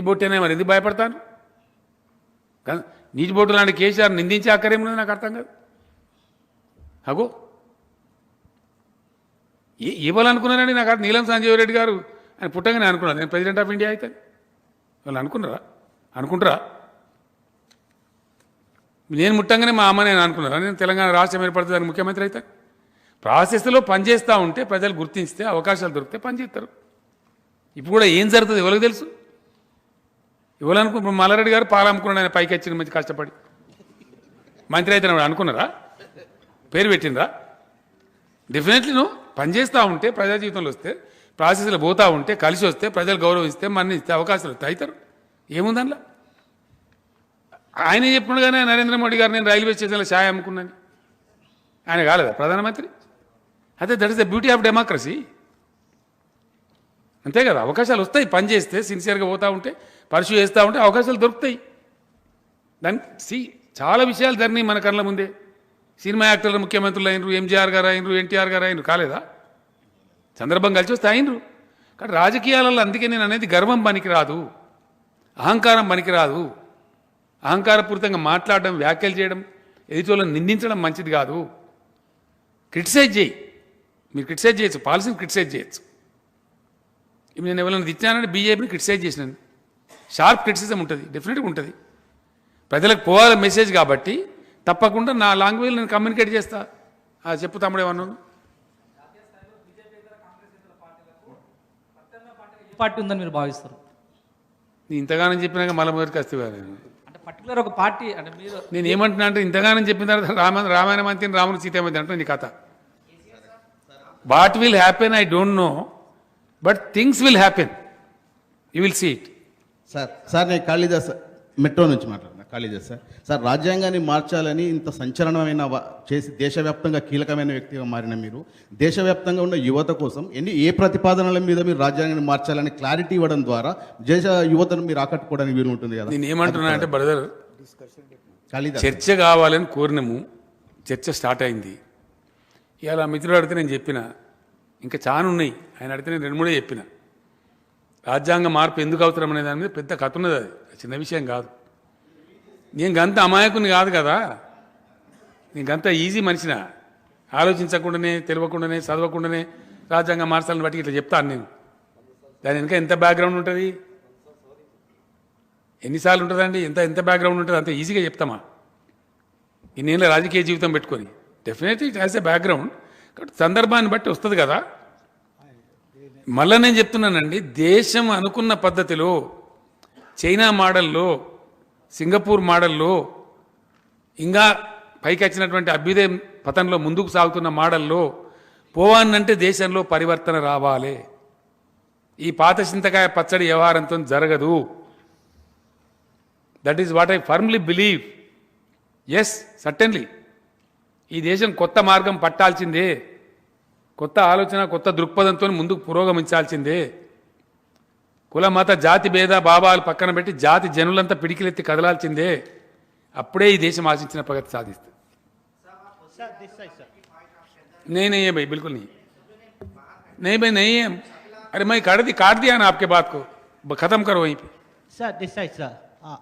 బొట్టేనే. మరి ఎందుకు భయపడతాను? నీటి బొట్టు లాంటి కేసీఆర్ నిందించే అక్కరేమున్నది నాకు అర్థం కాదు. అగో ఇవ్వాలనుకున్నారండి నాకు. నీలం సంజీవ్ రెడ్డి గారు ఆయన పుట్టగానే అనుకున్నాను నేను ప్రెసిడెంట్ ఆఫ్ ఇండియా అవుతాను. వాళ్ళు అనుకుంటారా? నేను ముట్టంగానే మా అమ్మ నేను అనుకున్నారా నేను తెలంగాణ రాష్ట్రం ఏర్పడుతుంది అని ముఖ్యమంత్రి అవుతాను? ప్రాసెస్లో పనిచేస్తూ ఉంటే ప్రజలు గుర్తిస్తే అవకాశాలు దొరికితే పనిచేస్తారు. ఇప్పుడు కూడా ఏం జరుగుతుంది ఎవరికి తెలుసు? ఇప్పుడు మల్లారెడ్డి గారు పాలు అమ్ముకున్నాడు, ఆయన పైకి వచ్చిన మంచి కష్టపడి మంత్రి అయితే అనుకున్నారా? పేరు పెట్టినరా? డెఫినెట్లీ నువ్వు పనిచేస్తూ ఉంటే ప్రజా జీవితంలో వస్తే, ప్రాసెస్లో పోతూ ఉంటే, కలిసి వస్తే, ప్రజలు గౌరవిస్తే, మన్నిస్తే అవకాశాలు అవుతారు. ఏముందనలా? ఆయనే చెప్పుడుగానే నరేంద్ర మోడీ గారు నేను రైల్వే స్టేషన్లో ఛాయ్ అమ్ముకున్నాను. ఆయన కాలేదా ప్రధానమంత్రి? అదే that is the beauty of democracy. అంతే కదా, అవకాశాలు వస్తాయి. పని చేస్తే సిన్సియర్గా పోతూ ఉంటే, పర్సూ చేస్తూ ఉంటే అవకాశాలు దొరుకుతాయి. దాన్ని చాలా విషయాలు జరిగినాయి మన కళ్ళ ముందే. సినిమా యాక్టర్లు ముఖ్యమంత్రులు అయినరు, ఎంజీఆర్ గారు అయినరు, ఎన్టీఆర్ గారు అయినరు, కాలేదా? సందర్భం కలిసి వస్తే అయినరు. కానీ రాజకీయాలలో అందుకే నేను అనేది గర్వం పనికిరాదు, అహంకారం పనికిరాదు. అహంకారపూరితంగా మాట్లాడడం, వ్యాఖ్యలు చేయడం, ఎదుటోళ్ళని నిందించడం మంచిది కాదు. క్రిటిసైజ్ చేయి, మీరు క్రిటిసైజ్ చేయొచ్చు, పాలసీని క్రిటిసైజ్ చేయొచ్చు. ఇప్పుడు నేను ఎవరైనా తెచ్చానంటే బీజేపీని క్రిటిసైజ్ చేసినాను, షార్ప్ క్రిటిసిజం ఉంటుంది, డెఫినెట్గా ఉంటుంది. ప్రజలకు పోవాలి మెసేజ్ కాబట్టి తప్పకుండా నా లాంగ్వేజ్ నేను కమ్యూనికేట్ చేస్తా. చెప్పు తమ్ముడు ఏమన్నాను? పార్టీ ఉందని మీరు భావిస్తారు? ఇంతగానం చెప్పినాక మళ్ళీ మొదటికి వస్తే అంటే పర్టికులర్ ఒక పార్టీ అంటే మీరు నేను ఏమంటున్నా అంటే ఇంతగానం చెప్పిన తర్వాత రామాయణ మంత్రి రాముడు సీతేమతి అంటే నీ కథ. What will happen I don't know, but things will happen, you will see it. Sir నేను కాళీదాస్ మెట్రో నుంచి మాట్లాడుతున్నా. కాళీదాస్ సార్ రాజ్యాంగాన్ని మార్చాలని ఇంత సంచలనమైన చేసి దేశవ్యాప్తంగా కీలకమైన వ్యక్తిగా మారిన మీరు దేశవ్యాప్తంగా ఉన్న యువత కోసం ఏ ప్రతిపాదనల మీద మీరు రాజ్యాంగాన్ని మార్చాలని క్లారిటీ ఇవ్వడం ద్వారా దేశ యువతను మీరు ఆకట్టుకోవడానికి వీలు ఉంటుంది కదా. నేను ఏమంటున్నా అంటే బ్రదర్, చర్చ కావాలని కోరినము, చర్చ స్టార్ట్ అయింది. ఇవాళ మిత్రుడు అడిగితే నేను చెప్పిన, ఇంకా చాలా ఉన్నాయి. ఆయన అడిగితే నేను 2-3 చెప్పిన. రాజ్యాంగ మార్పు ఎందుకు అవసరం అనే దాని మీద పెద్ద కథ ఉన్నది. అది చిన్న విషయం కాదు. నేను గంత అమాయకుని కాదు కదా, నేను గంత ఈజీ మనిషిన. ఆలోచించకుండానే, తెలియకుండానే, చదవకుండానే రాజ్యాంగం మార్చాలని బట్టి ఇట్లా చెప్తాను నేను. దాని వెనుక ఎంత బ్యాక్గ్రౌండ్ ఉంటుంది, ఎన్నిసార్లు ఉంటుందండి, ఎంత బ్యాక్గ్రౌండ్ ఉంటుంది, అంత ఈజీగా చెప్తామా? ఇన్నేళ్ళ రాజకీయ జీవితం పెట్టుకొని definitely it has a background. కాబట్టి సందర్భాన్ని బట్టి వస్తుంది కదా. మళ్ళీ నేను చెప్తున్నానండి, దేశం అనుకున్న పద్ధతిలో, చైనా మోడల్లో, సింగపూర్ మోడల్లో, ఇంకా పైకి వచ్చినటువంటి అభ్యుదయ పథంలో ముందుకు సాగుతున్న మోడల్లో పోవానంటే దేశంలో పరివర్తన రావాలి. ఈ పాత చింతకాయ పచ్చడి వ్యవహారంతో జరగదు. That is what I firmly believe. Yes, certainly ఈ దేశం కొత్త మార్గం పట్టాల్సిందే, కొత్త ఆలోచన, కొత్త దృక్పథంతో ముందుకు పురోగమించాల్సిందే. కుల మత జాతి భేద భావాలు పక్కన పెట్టి జాతి జనులంతా పిడికిలెత్తి కదలాల్సిందే. అప్పుడే ఈ దేశం ఆశించిన ప్రగతి సాధిస్తుంది. नहीं है भाई, बिल्कुल नहीं भाई, नहीं है। अरे मैं काट दिया ना आपके बात को, खत्म करो वहीं पे। Sir, this side, sir.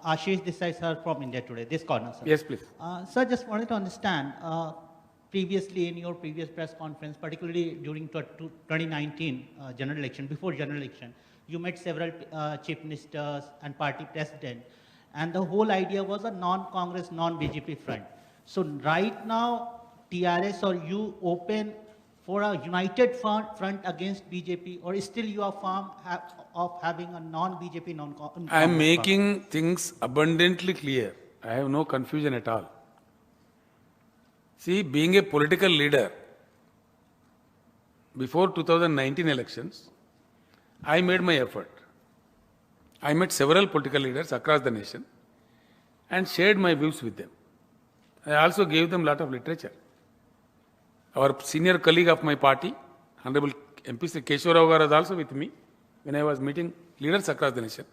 Ashish, this side, sir, from India Today. This corner, sir. Yes, please. Sir, just wanted to understand, previously in your previous press conference, particularly during 2019 general election, before general election, you met several chief ministers and party president, and the whole idea was a non-Congress, non-BJP front. So right now, TRS or you open for a united front against BJP, or still you are firm of having a non-BJP, non-Congress? I am making things abundantly clear. I have no confusion at all. See, being a political leader, before 2019 elections, I made my effort. I met several political leaders across the nation and shared my views with them. I also gave them a lot of literature. Our senior colleague of my party, Honorable MP Sri Keshwar Rao Garu, was also with me when I was meeting leaders across the nation.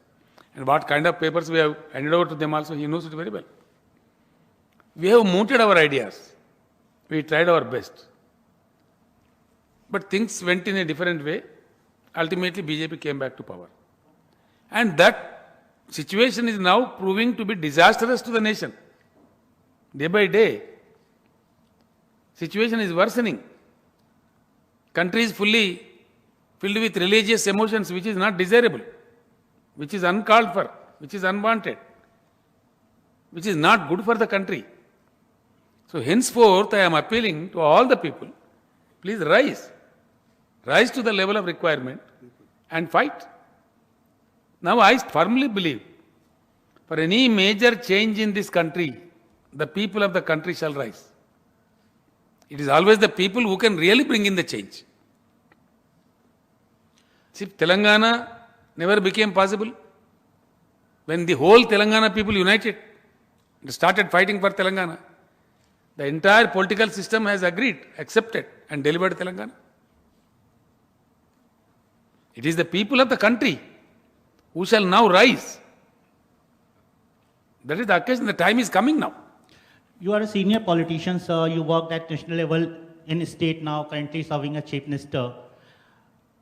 And what kind of papers we have handed over to them also, he knows it very well. We have mooted our ideas. We tried our best. But things went in a different way. Ultimately, BJP came back to power. And that situation is now proving to be disastrous to the nation. Day by day, situation is worsening. Country is fully filled with religious emotions, which is not desirable, which is uncalled for, which is unwanted, which is not good for the country. So henceforth, I am appealing to all the people, please rise to the level of requirement and fight. Now I firmly believe, for any major change in this country, the people of the country shall rise. It is always the people who can really bring in the change. See, Telangana never became possible when the whole Telangana people united and started fighting for Telangana. The entire political system has agreed, accepted and delivered Telangana. It is the people of the country who shall now rise. That is the occasion, the time is coming now. You are a senior politician, sir. You worked at national level in state now, currently serving as chief minister.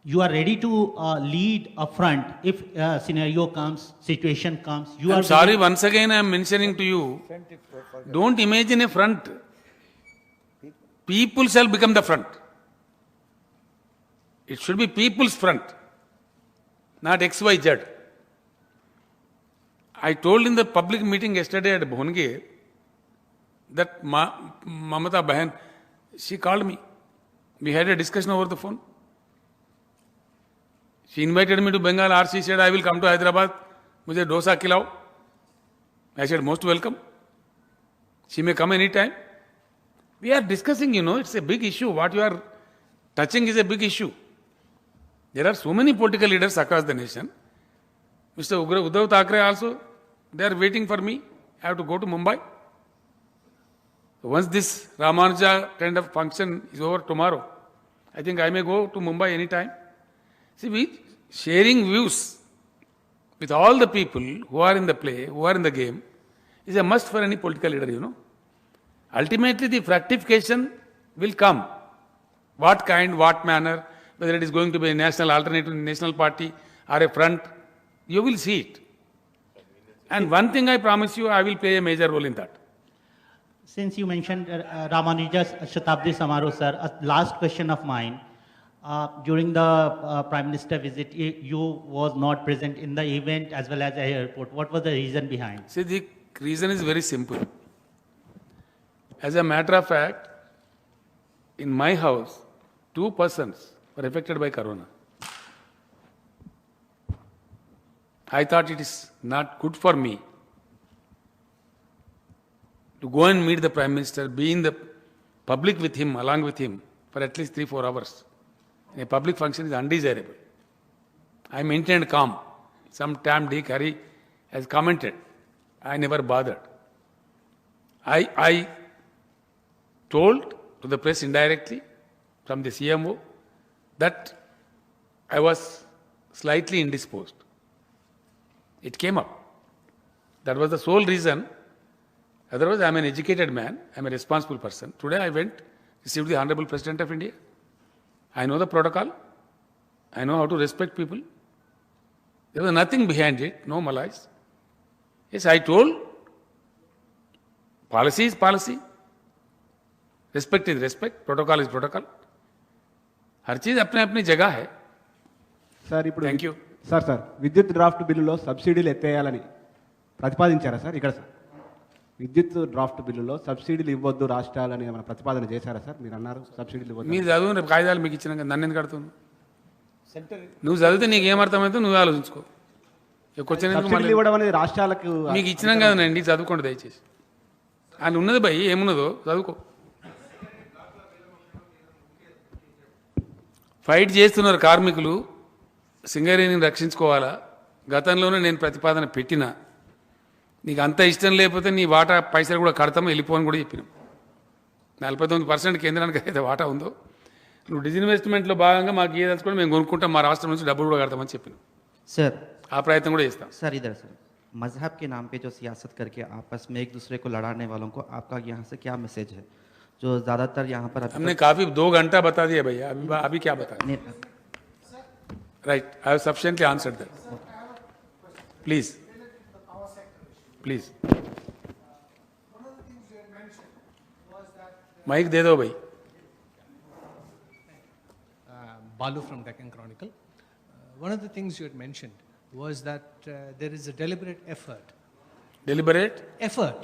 You are ready to lead a front if scenario comes, situation comes. I'm sorry, once again I am mentioning to you, don't imagine a front. People shall become the front. It should be people's front, not XYZ. I told in the public meeting yesterday at Bhongir that Mamata Bahan, she called me. We had a discussion over the phone. She invited me to Bengal, or she said, I will come to Hyderabad, mujhe dosa khilao. I said, most welcome. She may come anytime. We are discussing, it's a big issue. What you are touching is a big issue. There are so many political leaders across the nation. Mr. Uddhav Thackeray also, they are waiting for me. I have to go to Mumbai. Once this Ramanuja kind of function is over tomorrow, I think I may go to Mumbai anytime. See, we sharing views with all the people who are in the play, who are in the game, is a must for any political leader, Ultimately, the fructification will come. What kind, what manner, whether it is going to be a national alternative national party or a front, you will see it. And one thing I promise you, I will play a major role in that. Since you mentioned Ramanuja's Shatabdi Samaroh, sir, a last question of mine. During the Prime Minister visit, you was not present in the event as well as the airport. What was the reason behind? See, the reason is very simple. As a matter of fact, in my house, 2 persons were affected by corona. I thought it is not good for me to go and meet the Prime Minister, be in the public with him, along with him, for at least 3-4 hours. In a public function is undesirable. I maintained calm. Some Tam Dick Harry has commented. I never bothered. I told to the press indirectly from the CMO that I was slightly indisposed. It came up. That was the sole reason. Otherwise, I am an educated man. I am a responsible person. Today I went, received the Honorable President of India. I know the protocol. I know how to respect people. There was nothing behind it, no malice. Yes, I told, policy is policy. Respect is respect. Protocol is protocol. हर चीज अपने अपनी जगह है. Sir ఇప్పుడు thank you. Sir విద్యుత్ draft బిల్లులో సబ్సిడీలు ఎత్తేయాలని ప్రతిపాదించారా sir ఇక్కడ సార్? విద్యుత్ డ్రాఫ్ట్ బిల్లులో సబ్సిడీలు ఇవ్వద్దు రాష్ట్రాలని ఏమైనా ప్రతిపాదన చేశారా సార్? మీరు అన్నారు సబ్సిడీలు ఇవ్వద్దు. మీరు చదువు రేపు కాగితాలు మీకు ఇచ్చినాక నన్ను ఎందుకు కడుతున్నావు? నువ్వు చదివితే నీకు ఏమర్థమైతే నువ్వు ఆలోచించుకో. సబ్సిడీలు ఇవ్వడం అనేది రాష్ట్రాలకు మీకు ఇచ్చినాం కదండి, చదువుకోండి దయచేసి. అని ఉన్నది భయ్, ఏమున్నదో చదువుకో. ఫైట్ చేస్తున్నారు కార్మికులు, సింగరేణిని రక్షించుకోవాలా. గతంలోనే నేను ప్రతిపాదన పెట్టినా, నీకు అంత ఇష్టం లేకపోతే నీ వాటా పైసలు కూడా కడతామో వెళ్ళిపోని కూడా చెప్పినాం. 49% కేంద్రానికి అయితే వాటా ఉందో, నువ్వు డిజిన్వెస్ట్మెంట్లో భాగంగా మాకు ఏదలుచుకోవడం మేము కొనుక్కుంటాం, మా రాష్ట్రం నుంచి డబ్బులు కూడా కడతామని చెప్పినాం. सर ఆ ప్రయత్నం కూడా చేస్తాం. सर इधर सर मजहब के नाम पे जो सियासत करके आपस में एक दूसरे को लड़ाने वालों को आपका यहाँ से क्या मैसेज है? जो ज़्यादातर यहाँ पर हमने काफी 2 घंटा बता दिया भैया, अभी क्या बता? Right, I have sufficiently answered that. Please please mic दे दो भाई. Balu from Deccan Chronicle. One of the things you had mentioned was that there is a deliberate effort. Deliberate? Effort.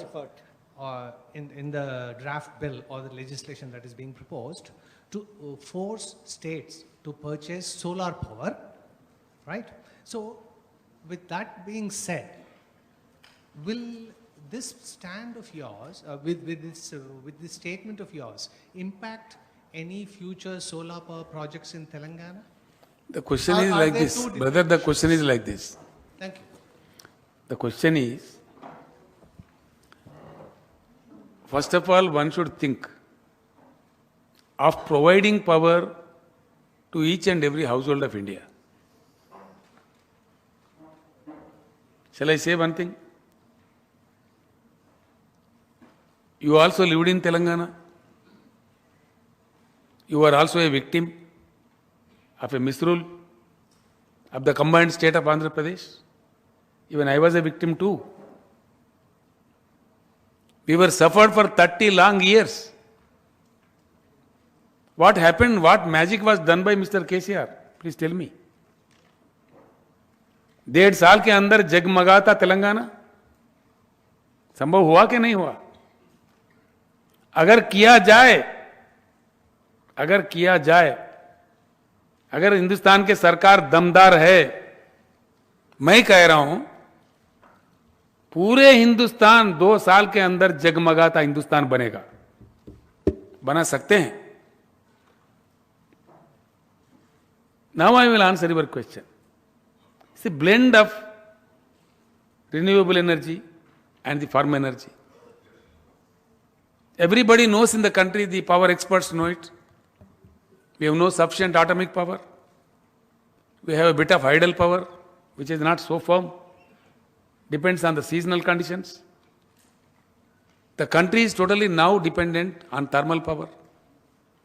In the draft bill or the legislation that is being proposed to force states to purchase solar power, right? So, with that being said, will this stand of yours, with this statement of yours, impact any future solar power projects in Telangana? The question is like this, brother. The question is like this. Thank you. The question is, first of all, one should think of providing power to each and every household of India. Shall I say one thing? You also lived in Telangana. You are also a victim of a misrule of the combined state of Andhra Pradesh. Even I was a victim too. We were suffered for 30 long years. What happened? What magic was done by Mr. KCR? Please tell me. 1.5 साल के अंदर जगमगाता तेलंगाना संभव हुआ कि नहीं हुआ? अगर किया जाए, अगर हिंदुस्तान के सरकार दमदार है, मैं कह रहा हूं पूरे हिंदुस्तान 2 साल के अंदर जगमगाता हिंदुस्तान बनेगा. बना सकते हैं. Now I will answer your question. It's a blend of renewable energy and the farm energy. Everybody knows in the country, the power experts know it. We have no sufficient atomic power. We have a bit of idle power, which is not so firm. Depends on the seasonal conditions. The country is totally now dependent on thermal power,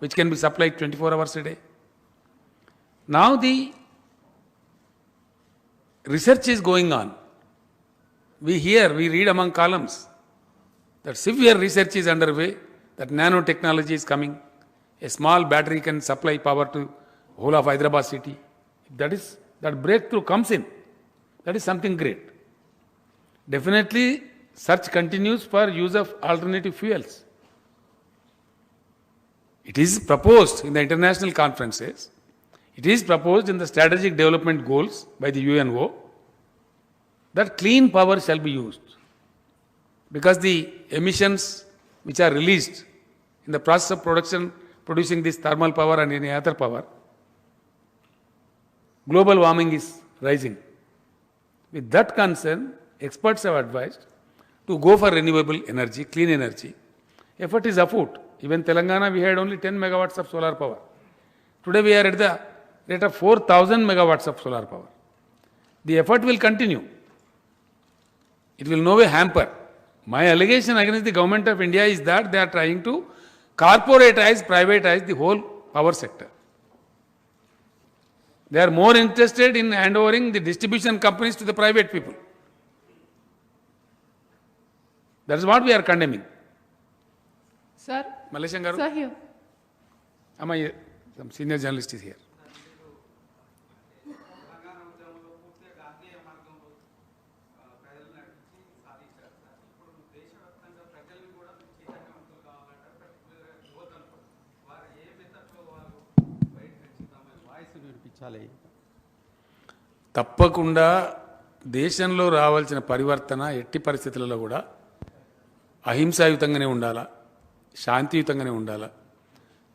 which can be supplied 24 hours a day. Now the research is going on. We read among columns that severe research is underway, that nanotechnology is coming. A small battery can supply power to whole of Hyderabad city. If that breakthrough comes in, that is something great. Definitely, search continues for use of alternative fuels. It is proposed in the international conferences. It is proposed in the strategic development goals by the UNO that clean power shall be used, because the emissions which are released in the process of producing this thermal power and any other power, global warming is rising. With that concern, experts have advised to go for renewable energy, clean energy. Effort is afoot. Even Telangana, we had only 10 megawatts of solar power. Today we are at the rate of 4,000 megawatts of solar power. The effort will continue. It will no way hamper. My allegation against the government of India is that they are trying to corporatize, privatize the whole power sector. They are more interested in handovering the distribution companies to the private people. That is what we are condemning. Sir. Malaysian Garu? Sir, here. Some senior journalist is here. తప్పకుండా దేశంలో రావాల్సిన పరివర్తన ఎట్టి పరిస్థితులలో కూడా అహింసాయుతంగానే ఉండాలా, శాంతియుతంగానే ఉండాలా.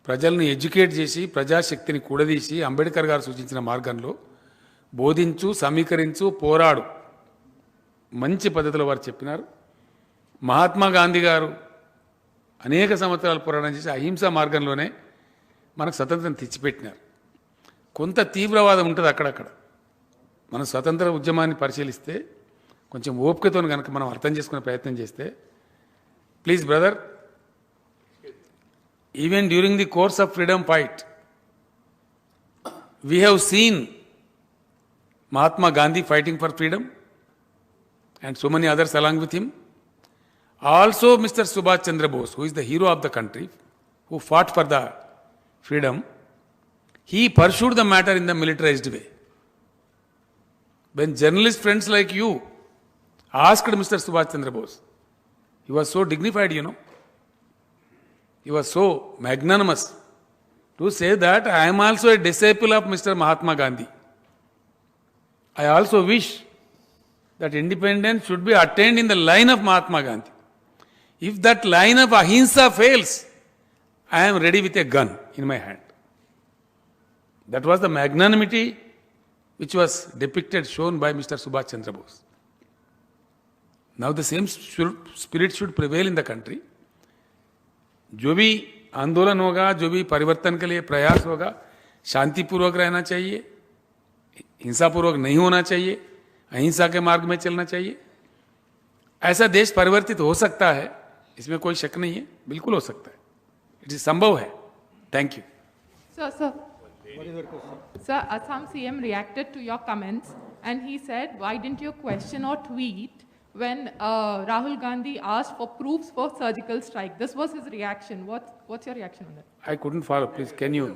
ప్రజలను ఎడ్యుకేట్ చేసి ప్రజాశక్తిని కూడదీసి అంబేద్కర్ గారు సూచించిన మార్గంలో బోధించు, సమీకరించు, పోరాడు మంచి పద్ధతిలో వారు చెప్పినారు. మహాత్మా గాంధీ గారు అనేక సంవత్సరాలు పోరాటం చేసి అహింసా మార్గంలోనే మనకు స్వతంత్రం తెచ్చిపెట్టినారు. కొంత తీవ్రవాదం ఉంటుంది అక్కడక్కడ. మనం స్వతంత్ర ఉద్యమాన్ని పరిశీలిస్తే కొంచెం ఓపికతో కనుక మనం అర్థం చేసుకునే ప్రయత్నం చేస్తే, please brother, even during the course of freedom fight, we have seen Mahatma Gandhi fighting for freedom and so many others along with him. Also Mr. Subhash Chandra Bose, who is the hero of the country, who fought for the freedom, he pursued the matter in the militarized way. When journalist friends like you asked Mr. Subhash Chandra Bose, he was so dignified, you know. He was so magnanimous to say that I am also a disciple of Mr. Mahatma Gandhi. I also wish that independence should be attained in the line of Mahatma Gandhi. If that line of ahimsa fails, I am ready with a gun in my hand. That was the magnanimity which was depicted, shown by Mr. Subhash Chandra Bose. Now the same spirit should prevail in the country. जो भी आंदोलन होगा, जो भी परिवर्तन के लिए प्रयास होगा, शांतिपूर्वक रहना चाहिए, हिंसापूर्वक नहीं होना चाहिए, अहिंसा के मार्ग में चलना चाहिए. ऐसा देश परिवर्तित हो सकता है, इसमें कोई शक नहीं है, बिल्कुल हो सकता है. इट इज संभव है. Thank you. Sir, Assam CM reacted to your comments and he said, why didn't you question or tweet when Rahul Gandhi asked for proofs for surgical strike? This was his reaction. What's your reaction on that? I couldn't follow. Please, can you?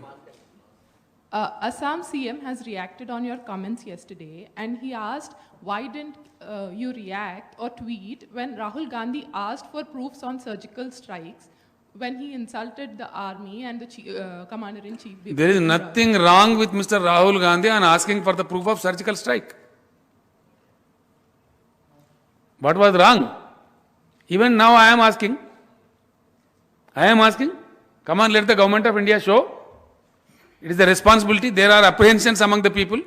Assam CM has reacted on your comments yesterday and he asked, why didn't you react or tweet when Rahul Gandhi asked for proofs on surgical strikes when he insulted the army and the commander-in-chief? There is nothing wrong with Mr. Rahul Gandhi on asking for the proof of surgical strike. What was wrong? Even now I am asking. Come on, let the government of India show. It is the responsibility. There are apprehensions among the people.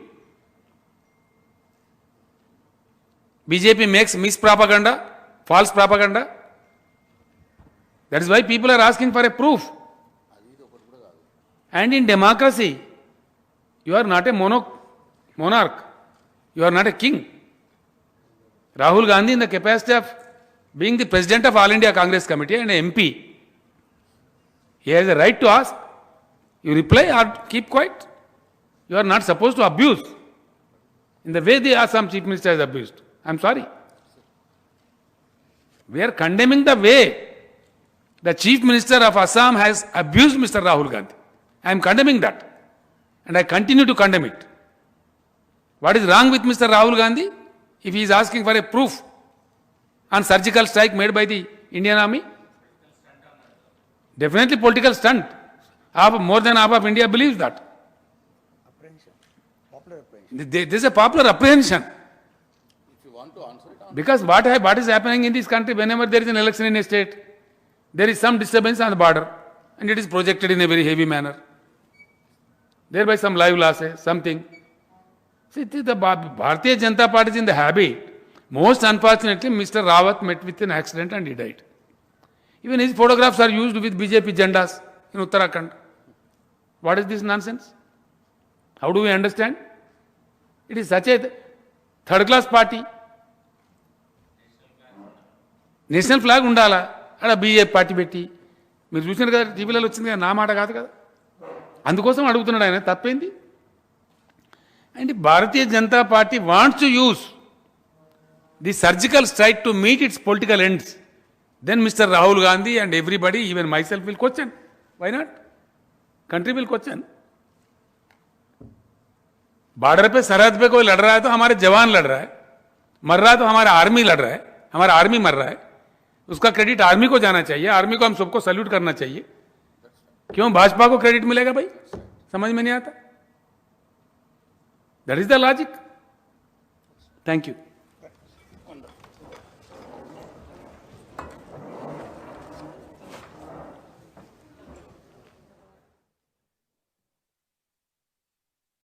BJP makes mispropaganda, false propaganda. That is why people are asking for a proof. And in democracy, you are not a monarch. You are not a king. Rahul Gandhi, in the capacity of being the president of All India Congress Committee and an MP, he has a right to ask. You reply or keep quiet. You are not supposed to abuse in the way the Assam Chief Minister has abused. I am sorry. We are condemning the way the Chief Minister of Assam has abused Mr. Rahul Gandhi. I am condemning that. And I continue to condemn it. What is wrong with Mr. Rahul Gandhi if he is asking for a proof on surgical strike made by the Indian Army? Definitely political stunt. More than half of India believes that. This is a popular apprehension. Because what is happening in this country, whenever there is an election in a state, there is some disturbance on the border and it is projected in a very heavy manner. Thereby some live losses, something. See, the Bharatiya Janata Party is in the habit. Most unfortunately, Mr. Rawat met with an accident and he died. Even his photographs are used with BJP jandas in Uttarakhand. What is this nonsense? How do we understand? It is such a third-class party. National flag undala. Ada BJP party beti. మీరు చూసినారు కదా, టీవీలలో వచ్చింది కదా, నా మాట కాదు కదా. అందుకోసం అడుగుతున్నాడు ఆయన, తప్పేంది? And Bharatiya Janata party wants to use the surgical strike to meet its political ends. Then Mr. Rahul Gandhi and everybody, even myself, will question. Why not? Country will question. Border पे सरहद पे कोई लड़ रहा है तो हमारे जवान लड़ रहा है, मर रहा है तो हमारा आर्मी लड़ रहा है, हमारा आर्मी मर रहा है, उसका क्रेडिट आर्मी को जाना चाहिए, आर्मी को हम सबको सल्यूट करना चाहिए. क्यों भाजपा को क्रेडिट मिलेगा भाई? समझ में नहीं आता. That is the logic. Thank you.